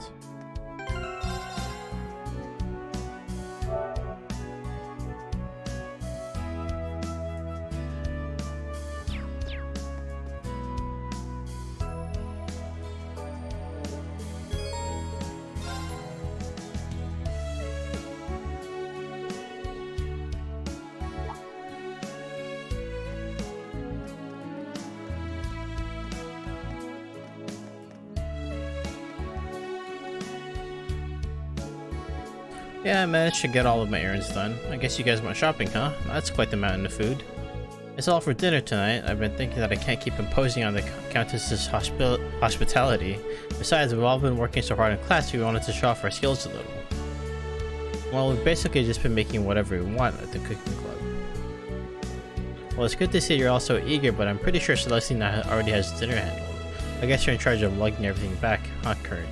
Yeah, I managed to get all of my errands done. I guess you guys went shopping, huh? That's quite the mountain of food. It's all for dinner tonight. I've been thinking that I can't keep imposing on the Countess's hospitality. Besides, we've all been working so hard in class, we wanted to show off our skills a little. Well, we've basically just been making whatever we want at the cooking club. Well, it's good to see you're all so eager, but I'm pretty sure Celestina already has dinner handled. I guess you're in charge of lugging everything back, huh, Kurt?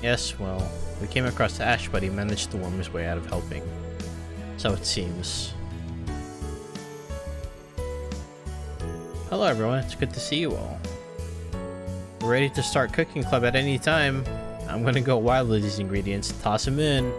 Yes, well, we came across Ash, but he managed to worm his way out of helping. So it seems. Hello everyone, it's good to see you all. We're ready to start cooking club at any time. I'm gonna go wild with these ingredients, toss them in.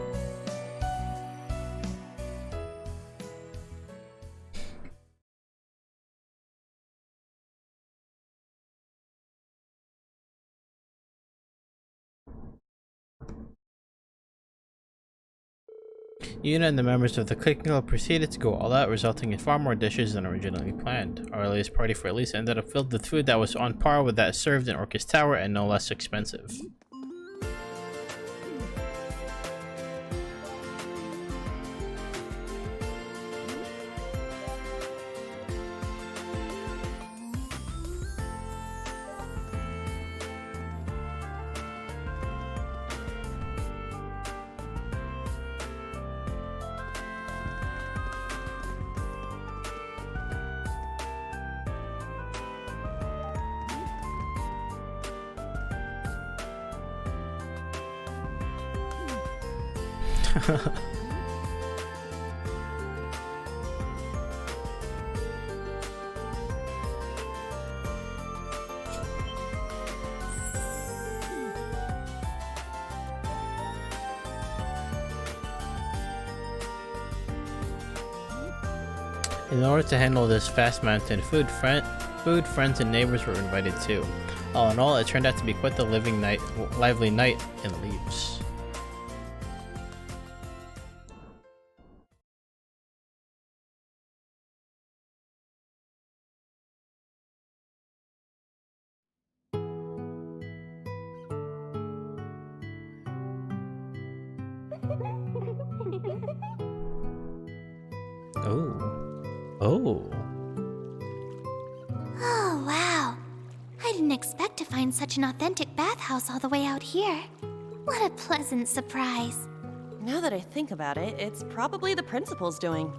Yuna and the members of the cooking club proceeded to go all out, resulting in far more dishes than originally planned. Our earliest party for Elise ended up filled with food that was on par with that served in Orcus Tower and no less expensive. In order to handle this vast mountain, food, friends, and neighbors were invited too. All in all, it turned out to be quite the lively night in Leaves. Oh, wow. I didn't expect to find such an authentic bathhouse all the way out here. What a pleasant surprise. Now that I think about it, it's probably the principal's doing.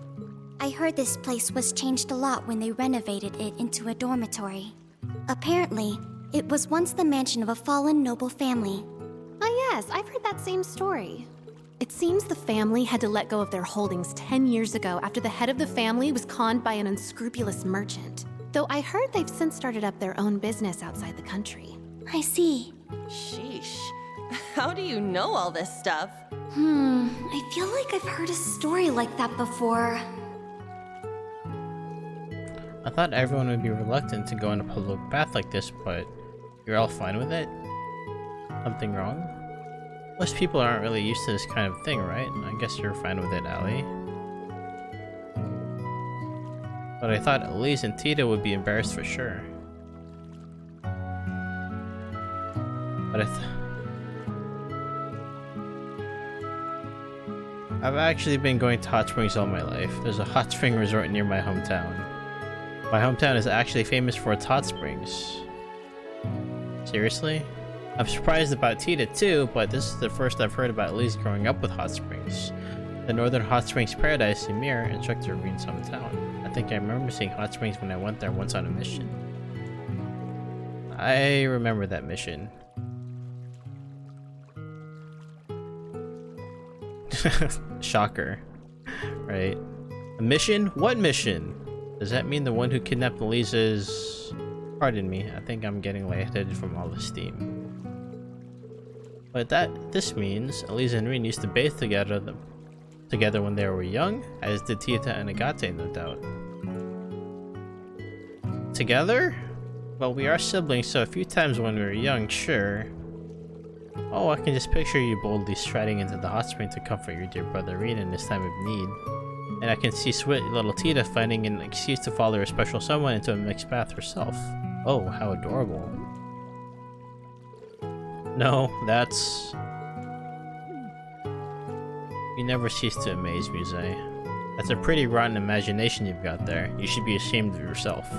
I heard this place was changed a lot when they renovated it into a dormitory. Apparently, it was once the mansion of a fallen noble family. Ah yes, I've heard that same story. It seems the family had to let go of their holdings 10 years ago after the head of the family was conned by an unscrupulous merchant. Though I heard they've since started up their own business outside the country. I see. Sheesh. How do you know all this stuff? I feel like I've heard a story like that before. I thought everyone would be reluctant to go in a public bath like this, but you're all fine with it? Something wrong? Most people aren't really used to this kind of thing, right? I guess you're fine with it, Allie. But I thought Elise and Tita would be embarrassed for sure. But I've actually been going to hot springs all my life. There's a hot spring resort near my hometown. My hometown is actually famous for its hot springs. Seriously? I'm surprised about Tita too, but this is the first I've heard about Elise growing up with hot springs. The Northern Hot Springs Paradise in Mir instructor Reen's hometown. I think I remember seeing hot springs when I went there once on a mission. I remember that mission. Shocker. Right. A mission? What mission? Does that mean the one who kidnapped Elise is... Pardon me, I think I'm getting lightheaded from all the steam. But this means Elise and Reen used to bathe together when they were young, as did Tita and Agate, no doubt. Together? Well, we are siblings, so a few times when we were young, sure. Oh, I can just picture you boldly striding into the hot spring to comfort your dear brother Reen in this time of need. And I can see sweet little Tita finding an excuse to follow her special someone into a mixed bath herself. Oh, how adorable. No, that's... You never cease to amaze me, Zay. That's a pretty rotten imagination you've got there. You should be ashamed of yourself.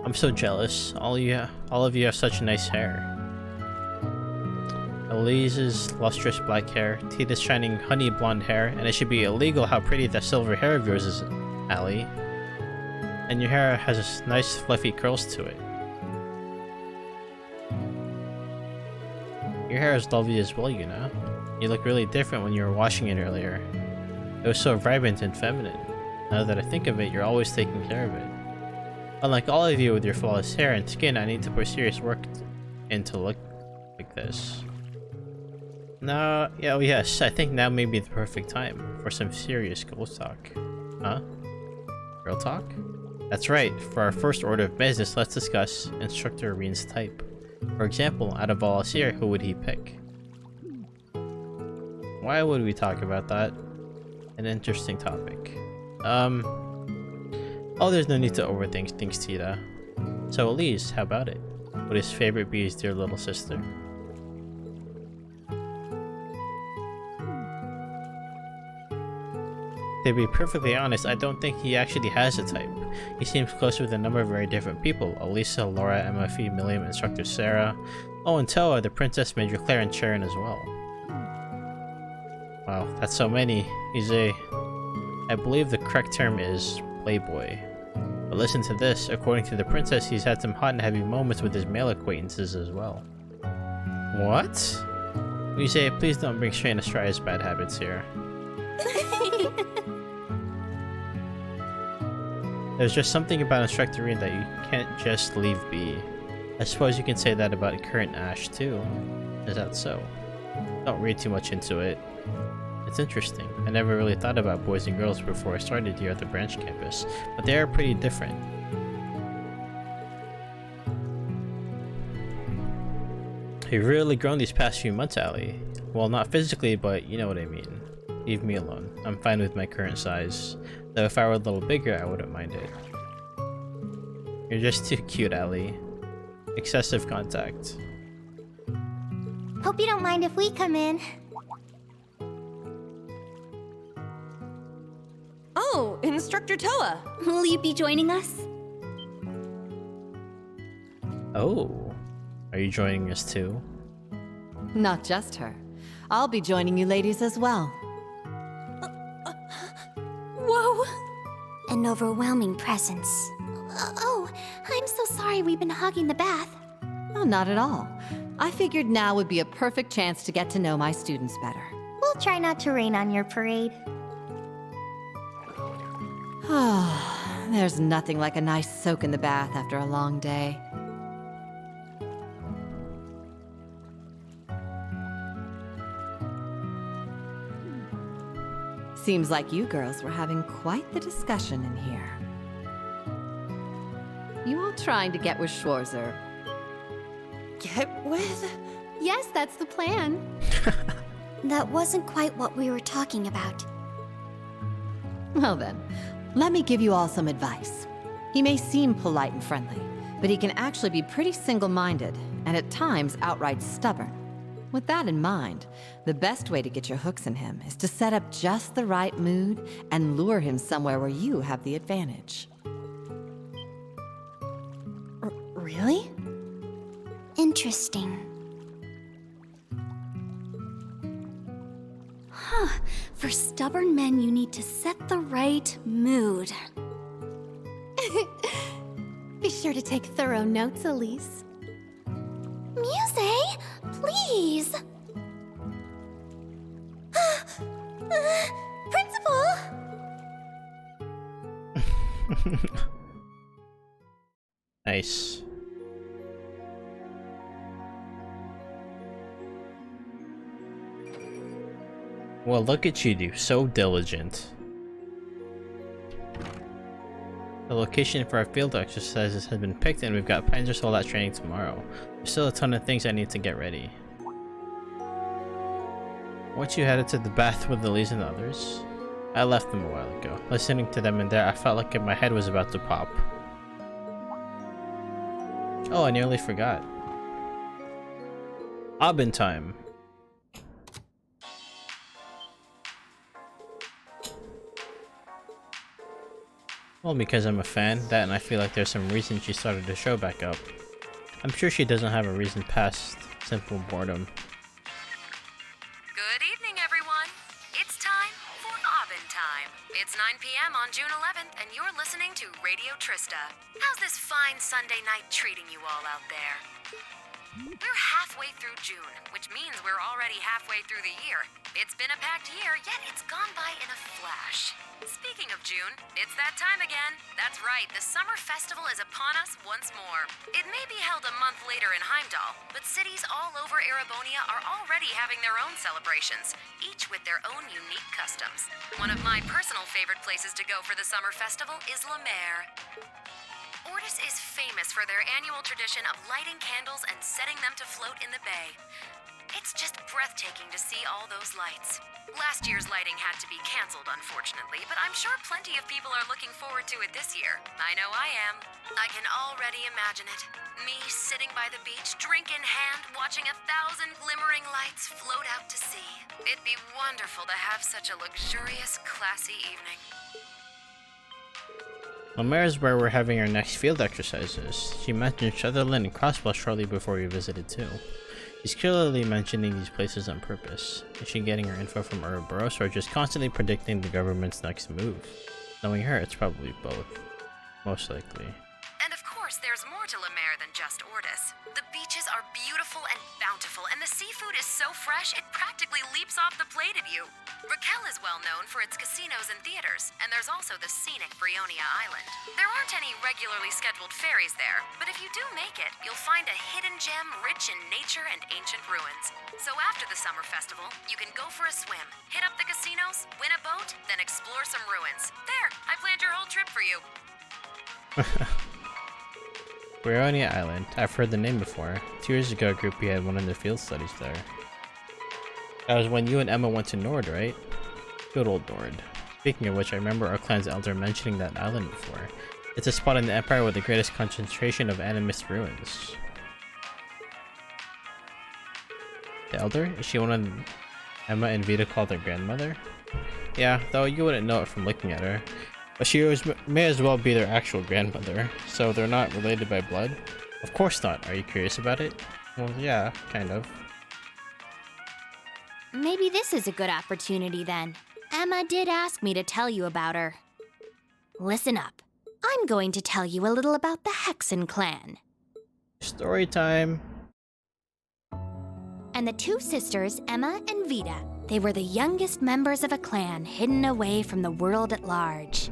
I'm so jealous. All of you have such nice hair. Elise's lustrous black hair, Tita's shining honey blonde hair, and it should be illegal how pretty that silver hair of yours is, Allie. And your hair has nice fluffy curls to it. hair is lovely as well, you know? You look really different when you were washing it earlier. It was so vibrant and feminine. Now that I think of it, you're always taking care of it. Unlike all of you with your flawless hair and skin, I need to put serious work in to look like this. No, yeah, oh yes, I think now may be the perfect time for some serious girl talk. Huh? Girl talk? That's right, for our first order of business, let's discuss Instructor Reen's type. For example, out of all us here, who would he pick? Why would we talk about that? An interesting topic. Oh, there's no need to overthink things, Tita. So Elise, how about it? Would his favorite be his dear little sister? To be perfectly honest, I don't think he actually has a type. He seems close with a number of very different people. Elisa, Laura, MFE, Milliam, Instructor Sarah. Oh, and Toa, the Princess, Major Claire, and Sharon as well. Wow, that's so many. He's a... I believe the correct term is playboy. But listen to this, according to the princess, he's had some hot and heavy moments with his male acquaintances as well. What? We say, please don't bring Shane Astraya's bad habits here. There's just something about Instructor Reen that you can't just leave be. I suppose you can say that about current Ash too. Is that so? Don't read too much into it. It's interesting. I never really thought about boys and girls before I started here at the branch campus, but they are pretty different. You've really grown these past few months, Allie. Well, not physically, but you know what I mean. Leave me alone. I'm fine with my current size. Though if I were a little bigger, I wouldn't mind it. You're just too cute, Allie. Excessive contact. Hope you don't mind if we come in. Oh, Instructor Toa! Will you be joining us? Oh. Are you joining us too? Not just her. I'll be joining you ladies as well. Whoa! An overwhelming presence. Oh, I'm so sorry we've been hogging the bath. Oh, not at all. I figured now would be a perfect chance to get to know my students better. We'll try not to rain on your parade. There's nothing like a nice soak in the bath after a long day. Seems like you girls were having quite the discussion in here. You all trying to get with Schwarzer? Get with? Yes, that's the plan. That wasn't quite what we were talking about. Well then, let me give you all some advice. He may seem polite and friendly, but he can actually be pretty single-minded, and at times outright stubborn. With that in mind, the best way to get your hooks in him is to set up just the right mood and lure him somewhere where you have the advantage. Really? Interesting. Huh. For stubborn men, you need to set the right mood. Be sure to take thorough notes, Elise. Muse, please. Principal! Nice. Well, look at you, so diligent. The location for our field exercises has been picked and we've got plans to hold that training tomorrow. There's still a ton of things I need to get ready. Once you headed to the bath with Elise and the others? I left them a while ago. Listening to them in there, I felt like my head was about to pop. Oh, I nearly forgot. Obbin time. Well, because I'm a fan, that and I feel like there's some reason she started the show back up. I'm sure she doesn't have a reason past simple boredom. Good evening, everyone. It's time for Obbin Time. It's 9 p.m. on June 11th, and you're listening to Radio Trista. How's this fine Sunday night treating you all out there? We're halfway through June, which means we're already halfway through the year. It's been a packed year, yet it's gone by in a flash. Speaking of June, it's that time again. That's right, the summer festival is upon us once more. It may be held a month later in Heimdall, but cities all over Erebonia are already having their own celebrations, each with their own unique customs. One of my personal favorite places to go for the summer festival is La Mer. Ordis is famous for their annual tradition of lighting candles and setting them to float in the bay. It's just breathtaking to see all those lights. Last year's lighting had to be canceled, unfortunately, but I'm sure plenty of people are looking forward to it this year. I know I am. I can already imagine it. Me sitting by the beach, drink in hand, watching 1,000 glimmering lights float out to sea. It'd be wonderful to have such a luxurious, classy evening. Lemaire is where we're having our next field exercises. She mentioned Sutherland and Crosswell shortly before we visited too. She's clearly mentioning these places on purpose. Is she getting her info from Ouroboros or just constantly predicting the government's next move? Knowing her, it's probably both. Most likely. And of course, there's more to La Mer than just Ordis. The beaches are beautiful and bountiful, and the seafood is so fresh it practically leaps off the plate at you. Raquel is well known for its casinos and theaters, and there's also the scenic Brionia Island. There aren't any regularly scheduled ferries there, but if you do make it, you'll find a hidden gem rich in nature and ancient ruins. So after the summer festival, you can go for a swim, hit up the casinos, win a boat, then explore some ruins. There, I planned your whole trip for you. Brionia Island. I've heard the name before. 2 years ago, Groupie had one of the field studies there. That was when you and Emma went to Nord, right? Good old Nord. Speaking of which, I remember our clan's elder mentioning that island before. It's a spot in the Empire with the greatest concentration of animist ruins. The elder? Is she one of Emma and Vita called her grandmother? Yeah, though you wouldn't know it from looking at her. But she may as well be their actual grandmother, so they're not related by blood? Of course not. Are you curious about it? Well, yeah, kind of. Maybe this is a good opportunity then. Emma did ask me to tell you about her. Listen up. I'm going to tell you a little about the Hexen clan. Story time. And the 2 sisters, Emma and Vita, they were the youngest members of a clan hidden away from the world at large.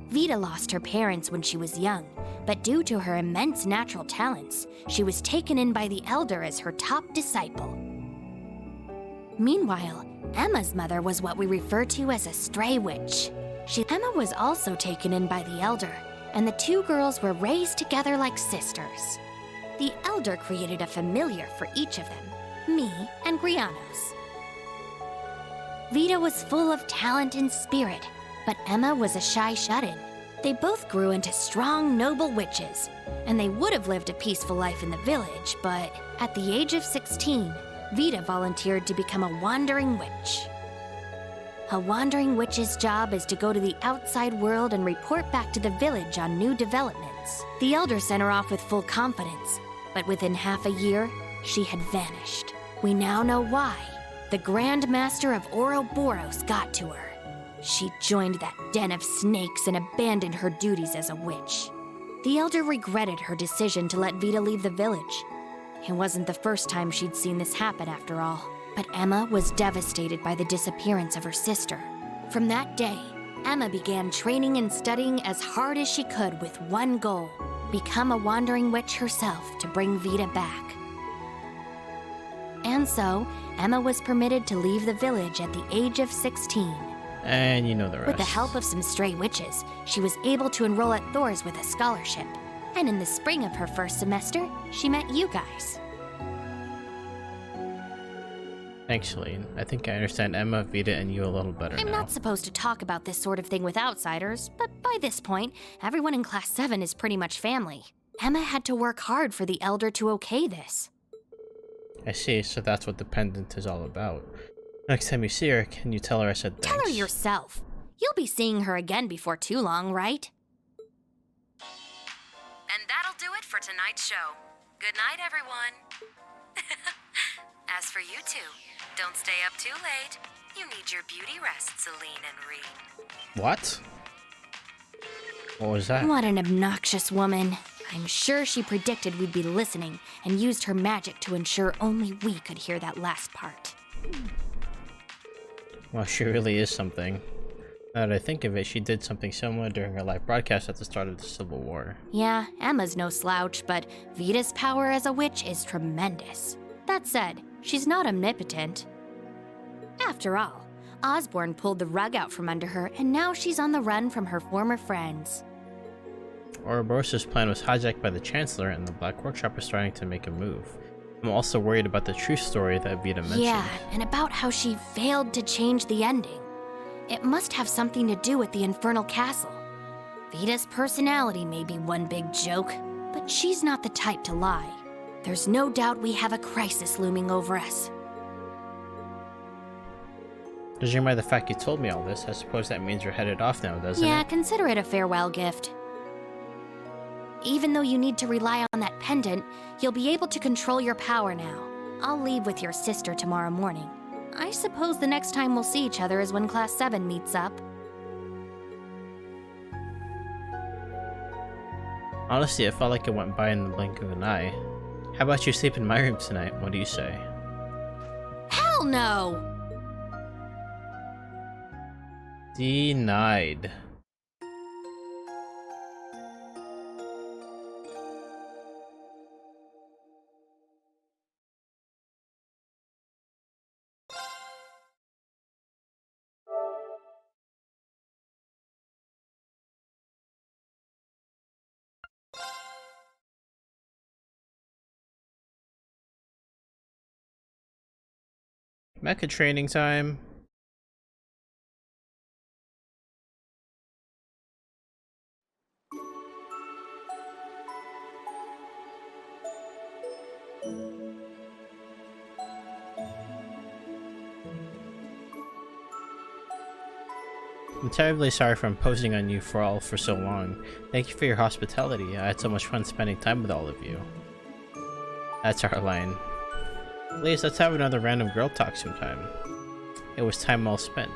Vita lost her parents when she was young, but due to her immense natural talents, she was taken in by the Elder as her top disciple. Meanwhile, Emma's mother was what we refer to as a stray witch. Emma was also taken in by the Elder, and the 2 girls were raised together like sisters. The Elder created a familiar for each of them, me and Grianos. Vita was full of talent and spirit, but Emma was a shy shut-in. They both grew into strong, noble witches, and they would have lived a peaceful life in the village, but at the age of 16, Vita volunteered to become a wandering witch. A wandering witch's job is to go to the outside world and report back to the village on new developments. The Elder sent her off with full confidence, but within half a year, she had vanished. We now know why. The Grand Master of Ouroboros got to her. She joined that den of snakes and abandoned her duties as a witch. The Elder regretted her decision to let Vita leave the village. It wasn't the first time she'd seen this happen after all, but Emma was devastated by the disappearance of her sister. From that day, Emma began training and studying as hard as she could with one goal: become a wandering witch herself to bring Vita back. And so, Emma was permitted to leave the village at the age of 16. And you know the rest. With the help of some stray witches, she was able to enroll at Thor's with a scholarship. And in the spring of her first semester, she met you guys. Thanks, Celine. I think I understand Emma, Vita, and you a little better I'm now. not supposed to talk about this sort of thing with outsiders, but by this point, everyone in Class 7 is pretty much family. Emma had to work hard for the Elder to okay this. I see, so that's what the pendant is all about. Next time you see her, can you tell her I said thanks? Tell her yourself. You'll be seeing her again before too long, right? And that'll do it for tonight's show. Good night, everyone. As for you two, don't stay up too late. You need your beauty rest, Celine and Reed. What? What was that? What an obnoxious woman. I'm sure she predicted we'd be listening and used her magic to ensure only we could hear that last part. Well, she really is something. Now that I think of it, she did something similar during her live broadcast at the start of the Civil War. Yeah, Emma's no slouch, but Vita's power as a witch is tremendous. That said, she's not omnipotent. After all, Osborne pulled the rug out from under her, and now she's on the run from her former friends. Ouroboros's plan was hijacked by the Chancellor, and the Black Workshop is starting to make a move. I'm also worried about the true story that Vita mentioned. Yeah, and about how she failed to change the ending. It must have something to do with the Infernal Castle. Vita's personality may be one big joke, but she's not the type to lie. There's no doubt we have a crisis looming over us. Judging by the fact you told me all this, I suppose that means you're headed off now, doesn't it? Yeah, consider it a farewell gift. Even though you need to rely on that pendant, you'll be able to control your power now. I'll leave with your sister tomorrow morning. I suppose the next time we'll see each other is when Class 7 meets up. Honestly, it felt like it went by in the blink of an eye. How about you sleep in my room tonight? What do you say? Hell no! Denied. Mecha training time. I'm terribly sorry for imposing on you for so long. Thank you for your hospitality. I had so much fun spending time with all of you. That's our line. Please, let's have another random girl talk sometime. It was time well spent.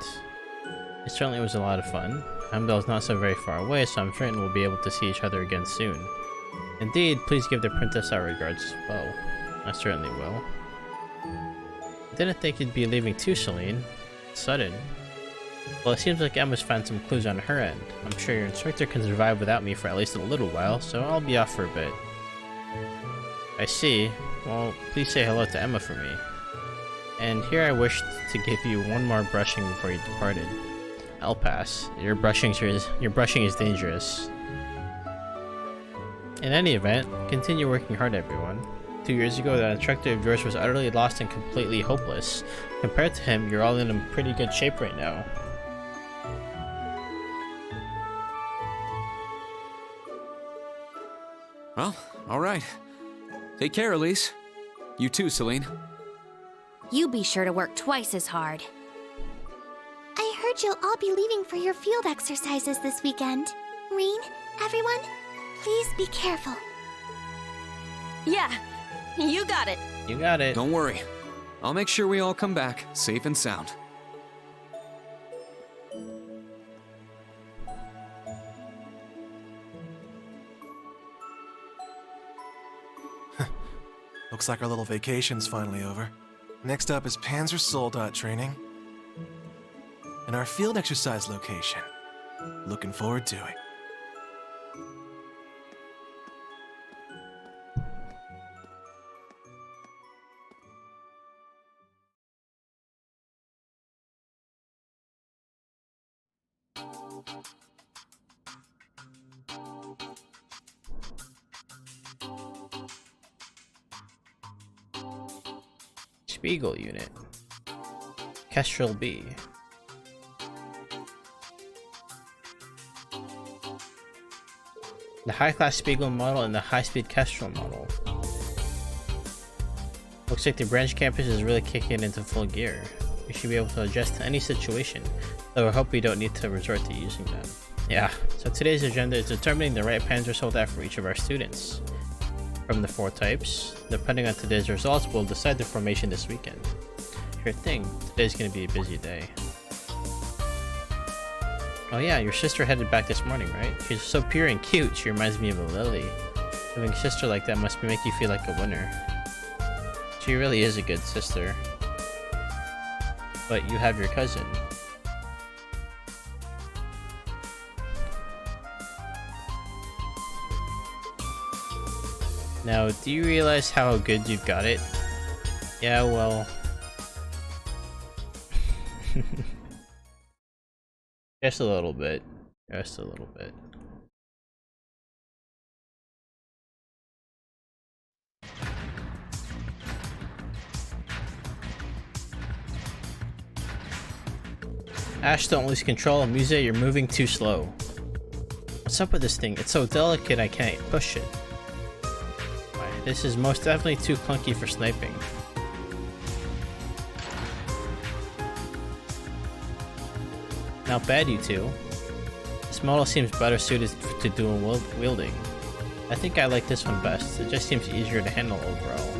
It certainly was a lot of fun. Heimdall's not so very far away, so I'm certain we'll be able to see each other again soon. Indeed, please give the princess our regards as well. I certainly will. I didn't think you'd be leaving too, Celine. Sudden. Well, it seems like Emma's found some clues on her end. I'm sure your instructor can survive without me for at least a little while, so I'll be off for a bit. I see. Well, please say hello to Emma for me. And here I wish to give you one more brushing before you departed. I'll pass. Your brushing is dangerous. In any event, continue working hard, everyone. 2 years ago, that instructor of yours was utterly lost and completely hopeless. Compared to him, you're all in pretty good shape right now. Well, alright. Take care, Elise. You too, Celine. You be sure to work twice as hard. I heard you'll all be leaving for your field exercises this weekend. Reen, everyone, please be careful. Yeah, you got it. You got it. Don't worry. I'll make sure we all come back safe and sound. Looks like our little vacation's finally over. Next up is Panzer Soldat training and our field exercise location. Looking forward to it. Spiegel unit. Kestrel B. The high-class Spiegel model and the high-speed Kestrel model. Looks like the branch campus is really kicking into full gear. We should be able to adjust to any situation, though I hope we don't need to resort to using them. Yeah, so today's agenda is determining the right Panzer Soldat for each of our students. From the 4 types, depending on today's results, we'll decide the formation this weekend. Sure thing, today's gonna be a busy day. Oh yeah, your sister headed back this morning, right? She's so pure and cute, she reminds me of a lily. Having a sister like that must make you feel like a winner. She really is a good sister. But you have your cousin. Now, do you realize how good you've got it? Yeah, well... just a little bit. Just a little bit. Ash, don't lose control. Muse, you're moving too slow. What's up with this thing? It's so delicate I can't push it. This is most definitely too clunky for sniping. Not bad, you two. This model seems better suited to dual wielding. I think I like this one best. It just seems easier to handle overall.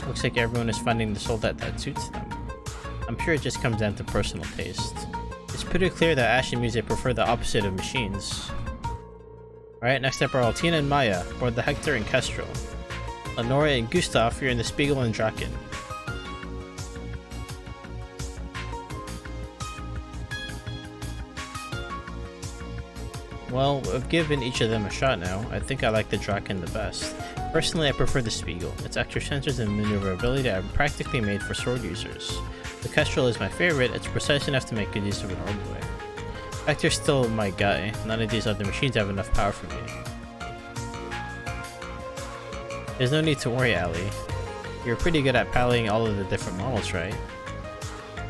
Looks like everyone is finding the soldat that suits them. I'm sure it just comes down to personal taste. It's pretty clear that Ash and Muse prefer the opposite of machines. Alright, next up are Altina and Maya, or the Hector and Kestrel. Lenora and Gustav, you're in the Spiegel and Draken. Well, I've given each of them a shot now. I think I like the Draken the best. Personally, I prefer the Spiegel. Its extra sensors and maneuverability are practically made for sword users. The Kestrel is my favorite. It's precise enough to make good use of an orb way. Hector's still my guy. None of these other machines have enough power for me. There's no need to worry, Allie. You're pretty good at palleting all of the different models, right?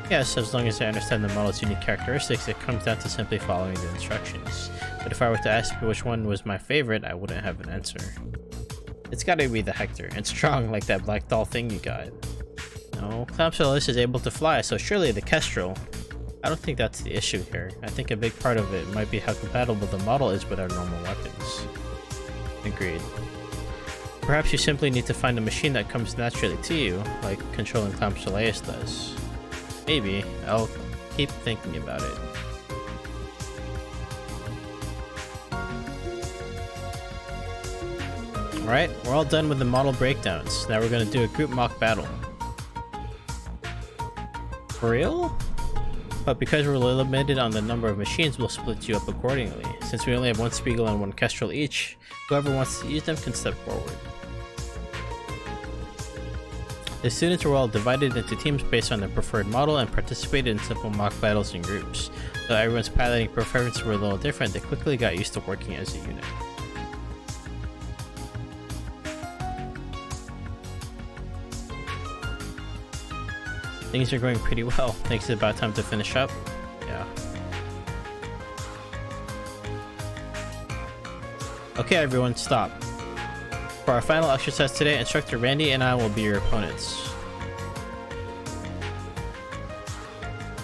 Yes, as long as I understand the model's unique characteristics, it comes down to simply following the instructions. But if I were to ask you which one was my favorite, I wouldn't have an answer. It's gotta be the Hector, and strong like that black doll thing you got. No, Clampsolis is able to fly, so surely the Kestrel. I don't think that's the issue here. I think a big part of it might be how compatible the model is with our normal weapons. Agreed. Perhaps you simply need to find a machine that comes naturally to you, like controlling Clampsolis does. Maybe. I'll keep thinking about it. Alright, we're all done with the model breakdowns. Now we're gonna do a group mock battle. For real? But because we're limited on the number of machines, we'll split you up accordingly. Since we only have one Spiegel and one Kestrel each, whoever wants to use them can step forward. The students were all divided into teams based on their preferred model and participated in simple mock battles in groups. Though everyone's piloting preferences were a little different, they quickly got used to working as a unit. Things are going pretty well. Thinks it's about time to finish up. Yeah. Okay everyone, stop. For our final exercise today, Instructor Randy and I will be your opponents.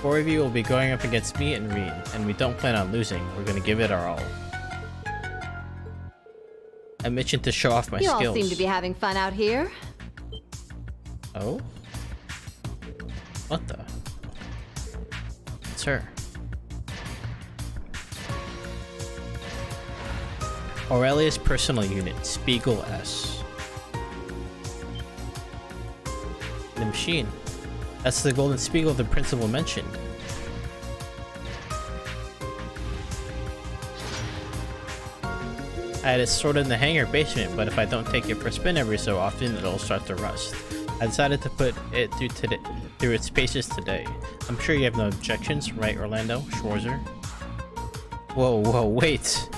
4 of you will be going up against me and Reen, and we don't plan on losing. We're gonna give it our all. I'm itching to show off my skills. You all seem to be having fun out here. Oh? What the? It's her. Aurelia's personal unit, Spiegel S. The machine. That's the golden Spiegel the principal mentioned. I had it stored in the hangar basement, but if I don't take it for a spin every so often, it'll start to rust. I decided to put it through its paces today. I'm sure you have no objections, right, Orlando? Schwarzer? Whoa, wait.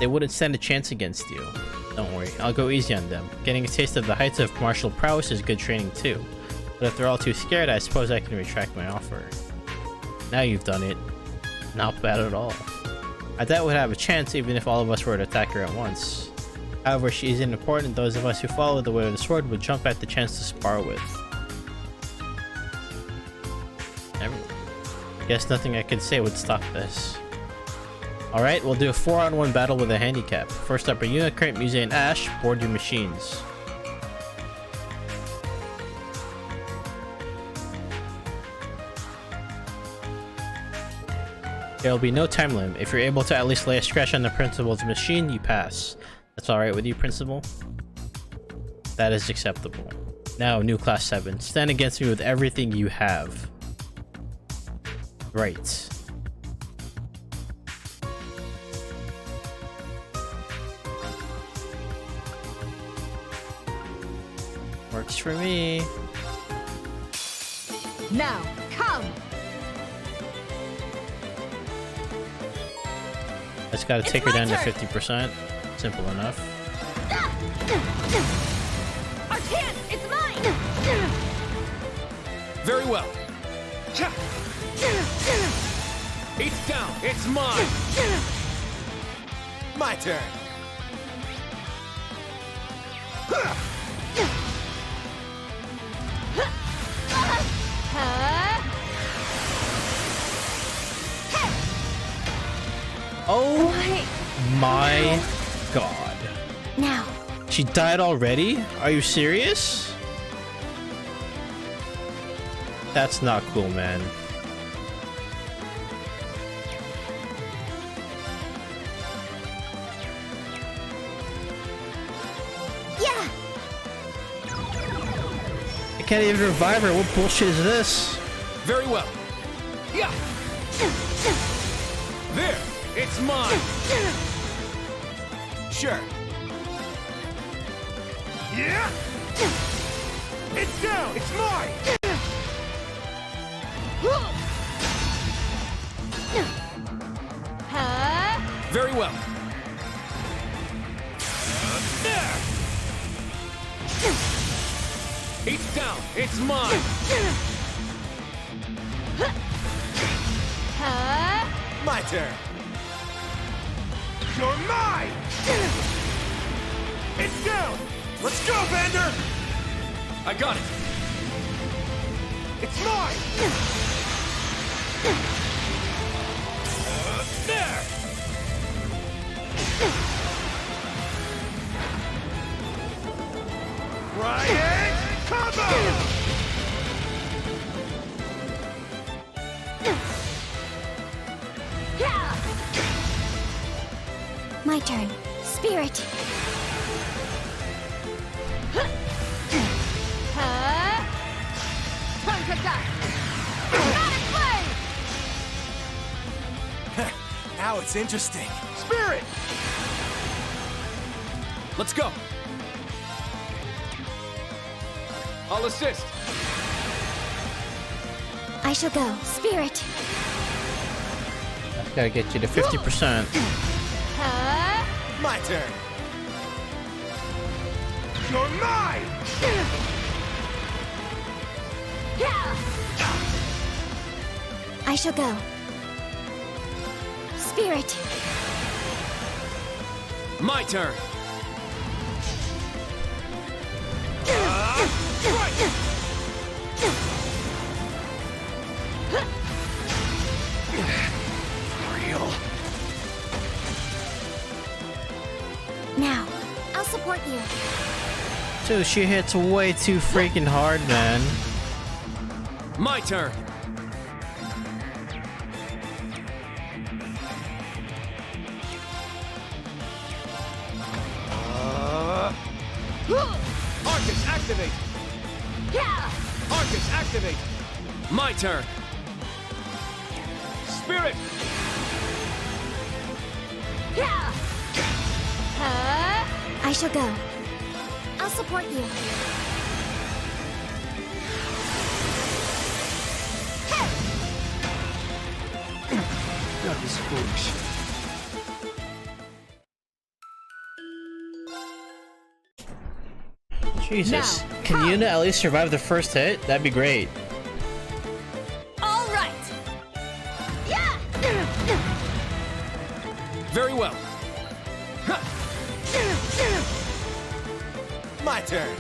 They wouldn't stand a chance against you. Don't worry, I'll go easy on them. Getting a taste of the heights of martial prowess is good training too. But if they're all too scared, I suppose I can retract my offer. Now you've done it. Not bad at all. I doubt we'd have a chance even if all of us were to attack her at once. However, she isn't important. Those of us who follow the way of the sword would jump at the chance to spar with. Guess nothing I could say would stop this. Alright, we'll do a 4-on-1 battle with a handicap. First up are Unicorn, Muse, and Ash. Board your machines. There'll be no time limit. If you're able to at least lay a scratch on the principal's machine, you pass. That's alright with you, Principal? That is acceptable. Now, new Class 7. Stand against me with everything you have. Right. Works for me. Now, come! Just gotta take her down to 50%. Simple enough. Our chance! It's mine! Very well. It's down. It's mine. My turn. Oh my god. Now. She died already? Are you serious? That's not cool, man. Yeah. I can't even revive her. What bullshit is this? Very well. Yeah. There. It's mine. Sure. Yeah. It's down. It's mine. Very well. There. It's down. It's mine. My turn. You're mine. It's down. Let's go, Vander. I got it. It's mine. There. Ryan, combo. My turn. Spirit. Now it's interesting. Spirit. Let's go. I'll assist. I shall go. Spirit. That's gotta get you to 50%. My turn. You're mine. I shall go. Spirit. My turn. Real. Now, I'll support you. Dude, she hits way too freaking hard, man. My turn. Arcus, activate. Arcus, activate. My turn. Spirit. I shall go. I'll support you. That was foolish. Jesus. Can Yuna at least survive the first hit? That'd be great. All right. Yeah. Very well. My turn.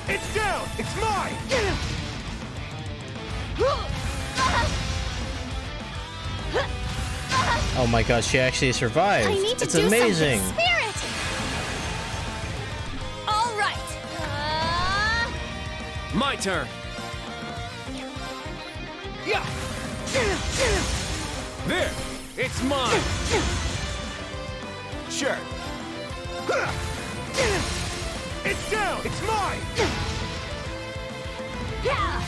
It's down. It's mine. Oh my god, she actually survived. I need to It's do amazing. something. Spirit. All right. My turn. Yeah. There! It's mine! Sure. It's down! It's mine! Yeah!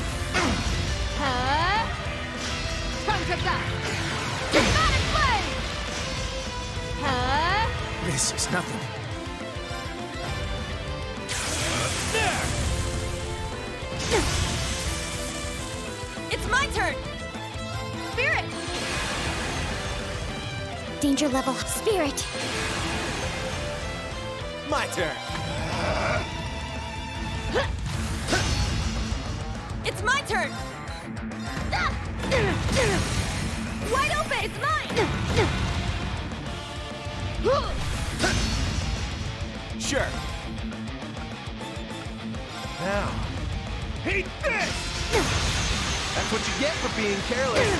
Time to die! Dramatic flame! This is nothing. There! It's my turn! Spirit! Danger level spirit. My turn. It's my turn! Wide open! It's mine! Sure. Now, eat this! That's what you get for being careless.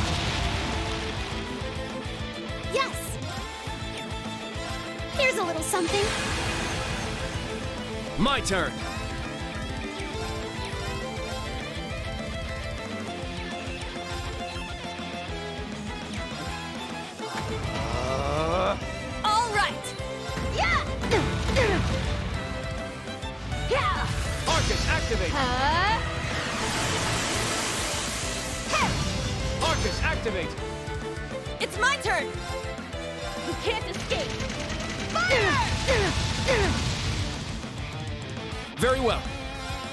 Yes! Here's a little something. My turn. All right! Yeah! Yeah! Arcus, activate! Arcus, activate! It's my turn! You can't escape! Fire! Very well.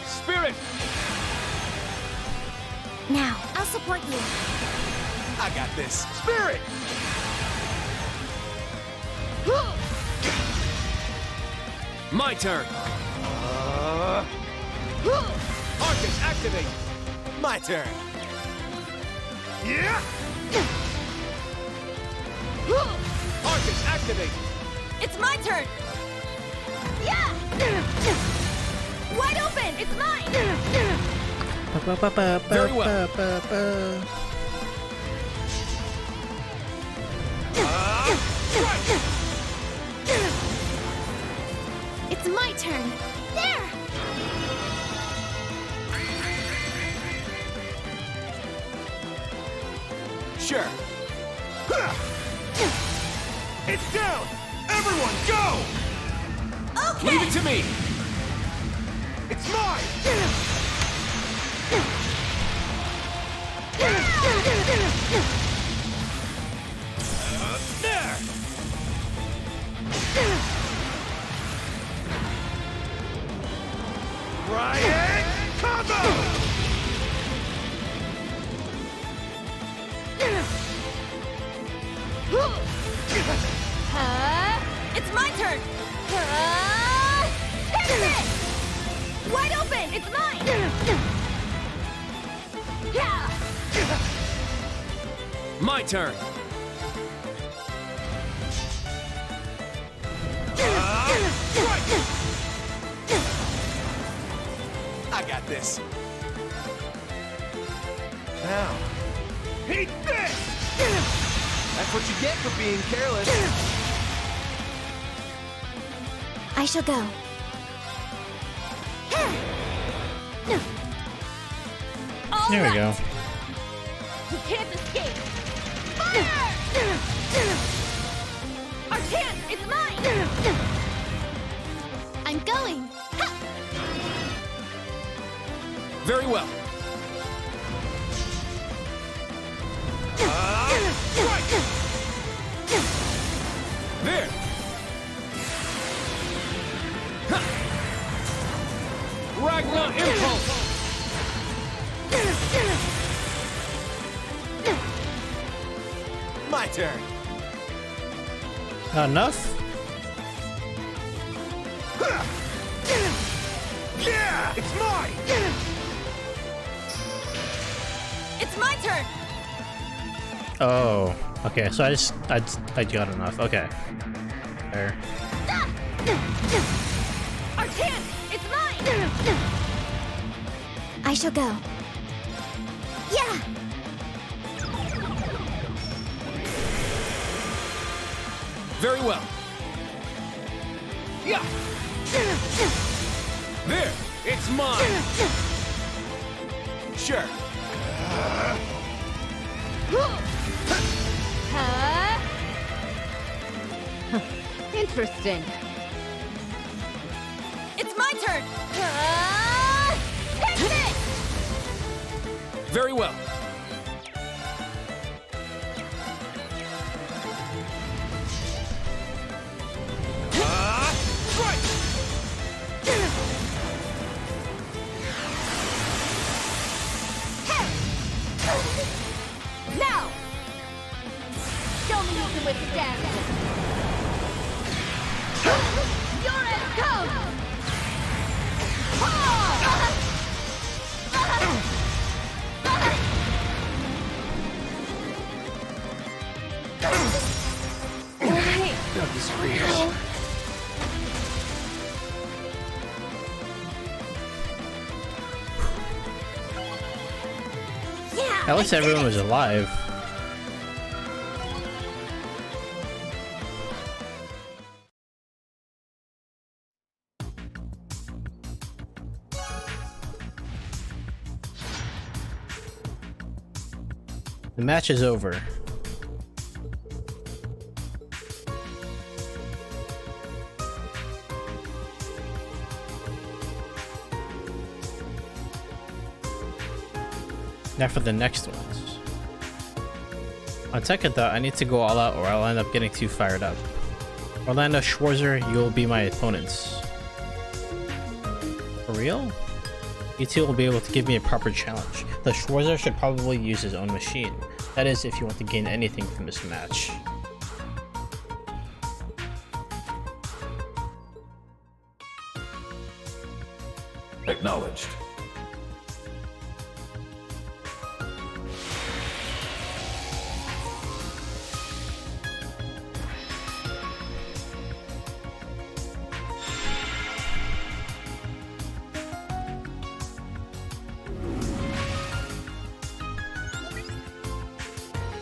Spirit! Now, I'll support you. I got this. Spirit! My turn. Arcus, activate! My turn. Yeah! Arcus, activate! It's my turn! Yeah! Wide open! It's mine! Very well. It's my turn. There! Sure. It's down! Everyone, go! Okay! Leave it to me! It's mine! There! Riot combo! It's my turn! That's it! Wide open! It's mine! Yeah! My turn! I got this. Now, eat this! That's what you get for being careless. I shall go. All There we right. go. You can't escape! Fire! Our chance! It's mine! I'm going. Very well. There! Ragna Impulse! My turn. Enough? Yeah! It's mine! It's my turn! Oh, okay. So I got enough. Okay. There. Our chance! It's mine! I shall go. Yeah! Very well. Yeah! There! It's mine! Sure. Interesting. It's my turn! Fix it! Very well. Right! Now! Show me you can withstand it! Your end comes! That was real. At least everyone was alive. The match is over. Now for the next ones. On second thought, I need to go all out or I'll end up getting too fired up. Orlando, Schwarzer, you'll be my opponents. For real? You two will be able to give me a proper challenge. The Schwarzer should probably use his own machine. That is, if you want to gain anything from this match. Acknowledged.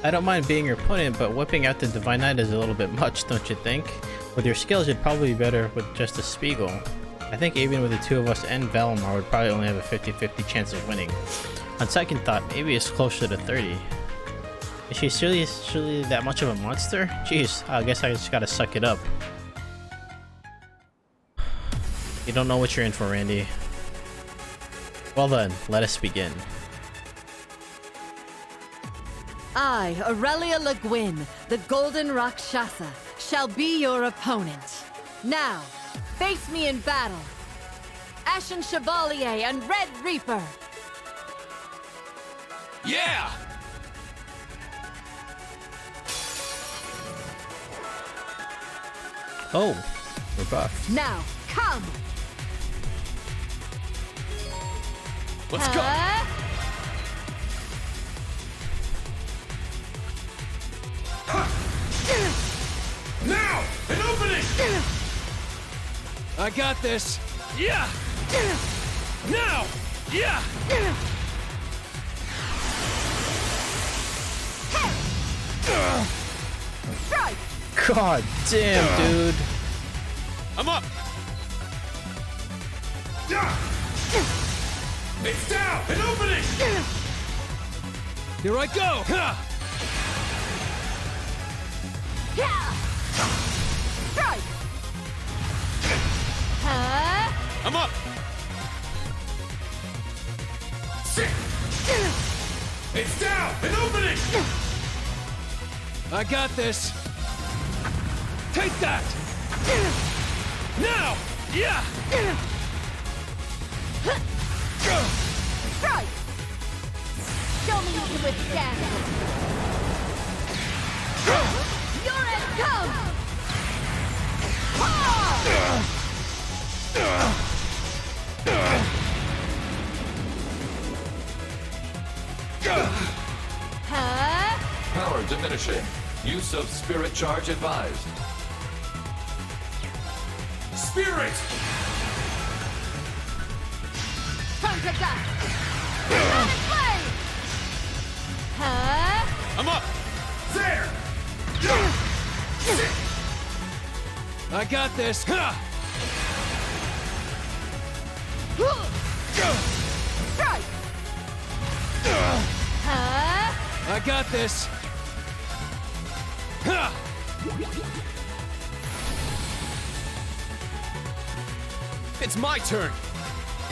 I don't mind being your opponent, but whipping out the Divine Knight is a little bit much, don't you think? With your skills, you'd probably be better with just a Spiegel. I think even with the two of us and Valimar would probably only have a 50-50 chance of winning. On second thought, maybe it's closer to 30. Is she seriously that much of a monster? Jeez, I guess I just gotta suck it up. You don't know what you're in for, Randy. Well then, let us begin. I, Aurelia Le Guin, the Golden Rakshasa, shall be your opponent. Now, face me in battle. Ashen Chevalier and Red Reaper. Yeah! Oh, we're buffed. Now, come! Let's go! Now! An opening! I got this! Yeah! Now! Yeah! God damn, dude. I'm up! It's down! An opening! Here I go! Strike! I'm up! It's down! An opening! I got this! Take that! Now! Yeah! Strike! Show me you can withstand it! Your end comes! Power diminishing. Use of spirit charge advised. Spirit! Time to die! Let it play! I'm up! There! I got this! Strike! I got this! It's my turn!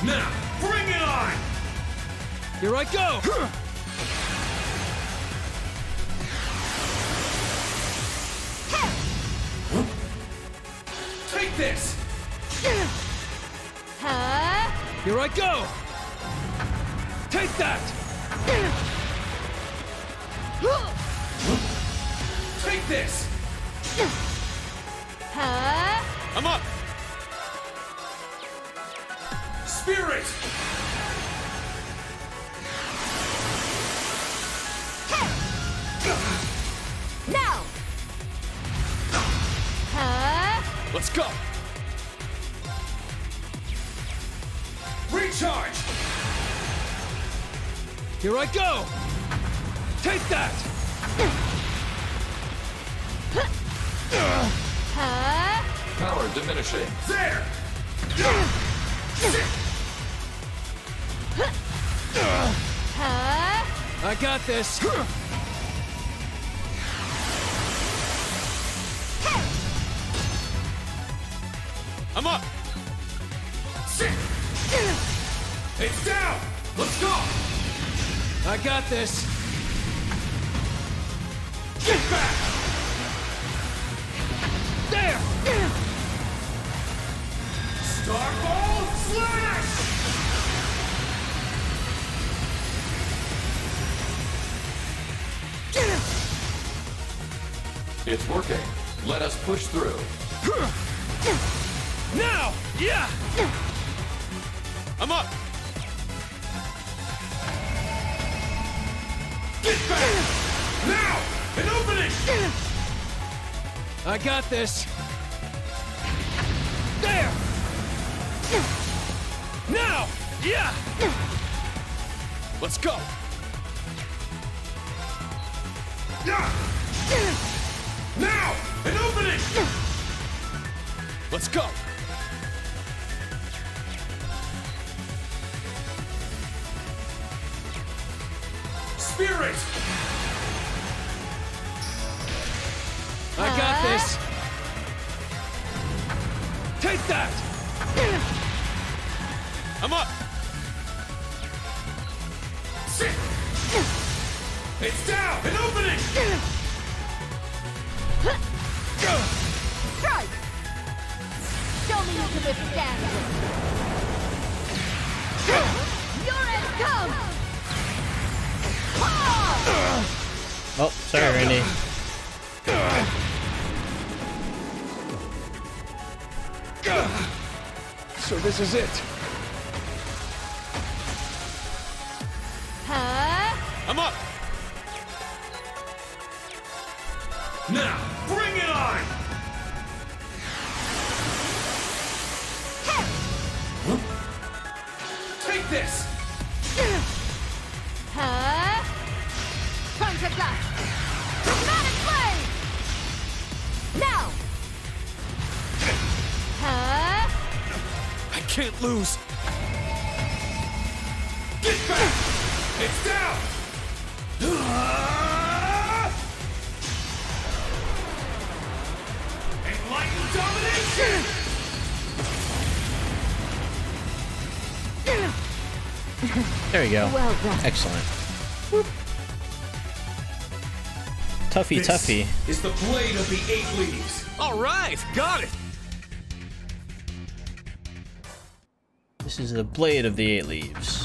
Now, bring it on! Here I go! Take this! Here I go! Take that! Take this! I'm up! Spirit! Now! Let's go! Recharge! Here I go! Take that! Power diminishing. There! I got this! I'm up! It's down! Let's go! I got this! Get back! There! Starball Slash! It's working. Let us push through. Now! Yeah! I'm up! Get back! Now! An opening! I got this! There! Now! Yeah! Let's go! Now! An opening! Let's go! Spirit! I got this! Take that! I'm up! Sit! It's down! An opening! Strike! Show me you can withstand this! Your end comes! Oh, sorry, Randy. So this is it. I'm up! Now, bring it on! Take this! Time to dust! Dramatic blade! Now! I can't lose! Get back! It's down! Enlightened domination! There we go. Well done. Excellent. Tuffy, Tuffy. Is the blade of the 8 leaves. All right, got it. This is the blade of the 8 leaves.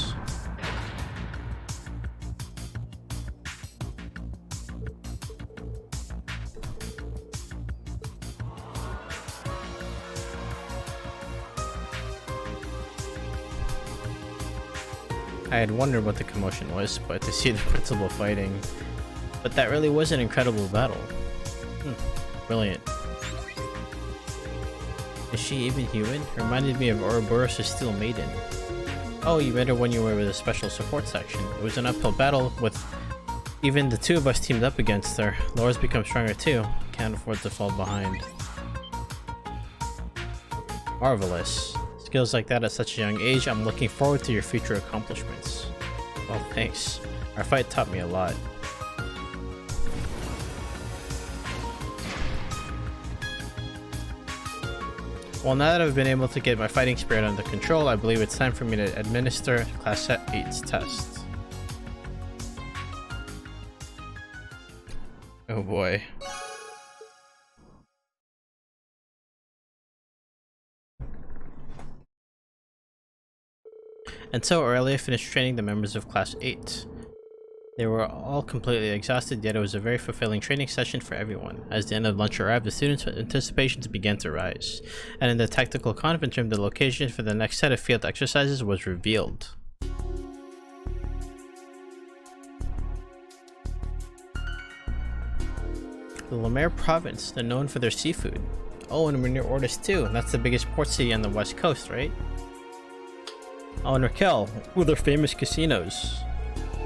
I had wondered what the commotion was, but to see the principal fighting. But that really was an incredible battle. Brilliant. Is she even human? Reminded me of Ouroboros' Steel Maiden. Oh, you met her when you were with a special support section. It was an uphill battle with even the two of us teamed up against her. Laura's become stronger too. Can't afford to fall behind. Marvelous. Skills like that at such a young age, I'm looking forward to your future accomplishments. Well, thanks. Our fight taught me a lot. Well, now that I've been able to get my fighting spirit under control, I believe it's time for me to administer Class 8's test. Oh boy. And so early I finished training the members of Class 8. They were all completely exhausted, yet it was a very fulfilling training session for everyone. As the end of lunch arrived, the students' anticipations began to rise, and in the tactical conference room, the location for the next set of field exercises was revealed. The Lemaire province, they're known for their seafood. Oh, and we're near Ortis too. That's the biggest port city on the west coast, right? Oh, and Raquel, ooh, they're famous casinos.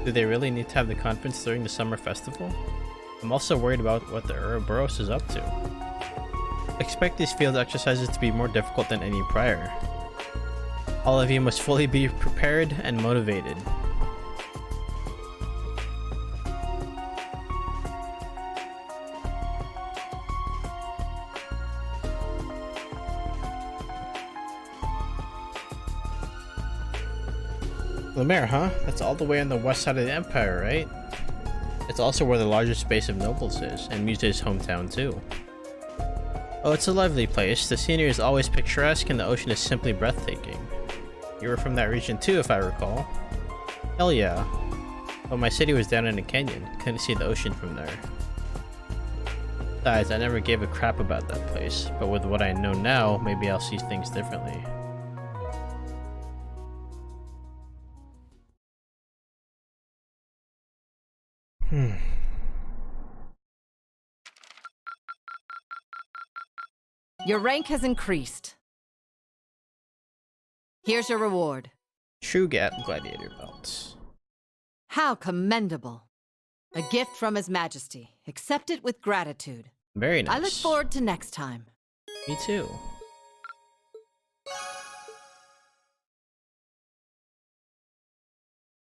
Do they really need to have the conference during the summer festival? I'm also worried about what the Ouroboros is up to. Expect these field exercises to be more difficult than any prior. All of you must fully be prepared and motivated. Lemaire, huh? That's all the way on the west side of the Empire, right? It's also where the largest base of nobles is, and Muse's hometown too. Oh, it's a lovely place. The scenery is always picturesque and the ocean is simply breathtaking. You were from that region too, if I recall. Hell yeah. But my city was down in a canyon. Couldn't see the ocean from there. Besides, I never gave a crap about that place, but with what I know now, maybe I'll see things differently. Your rank has increased. Here's your reward. True gladiator belts. How commendable. A gift from His Majesty. Accept it with gratitude. Very nice. I look forward to next time. Me too.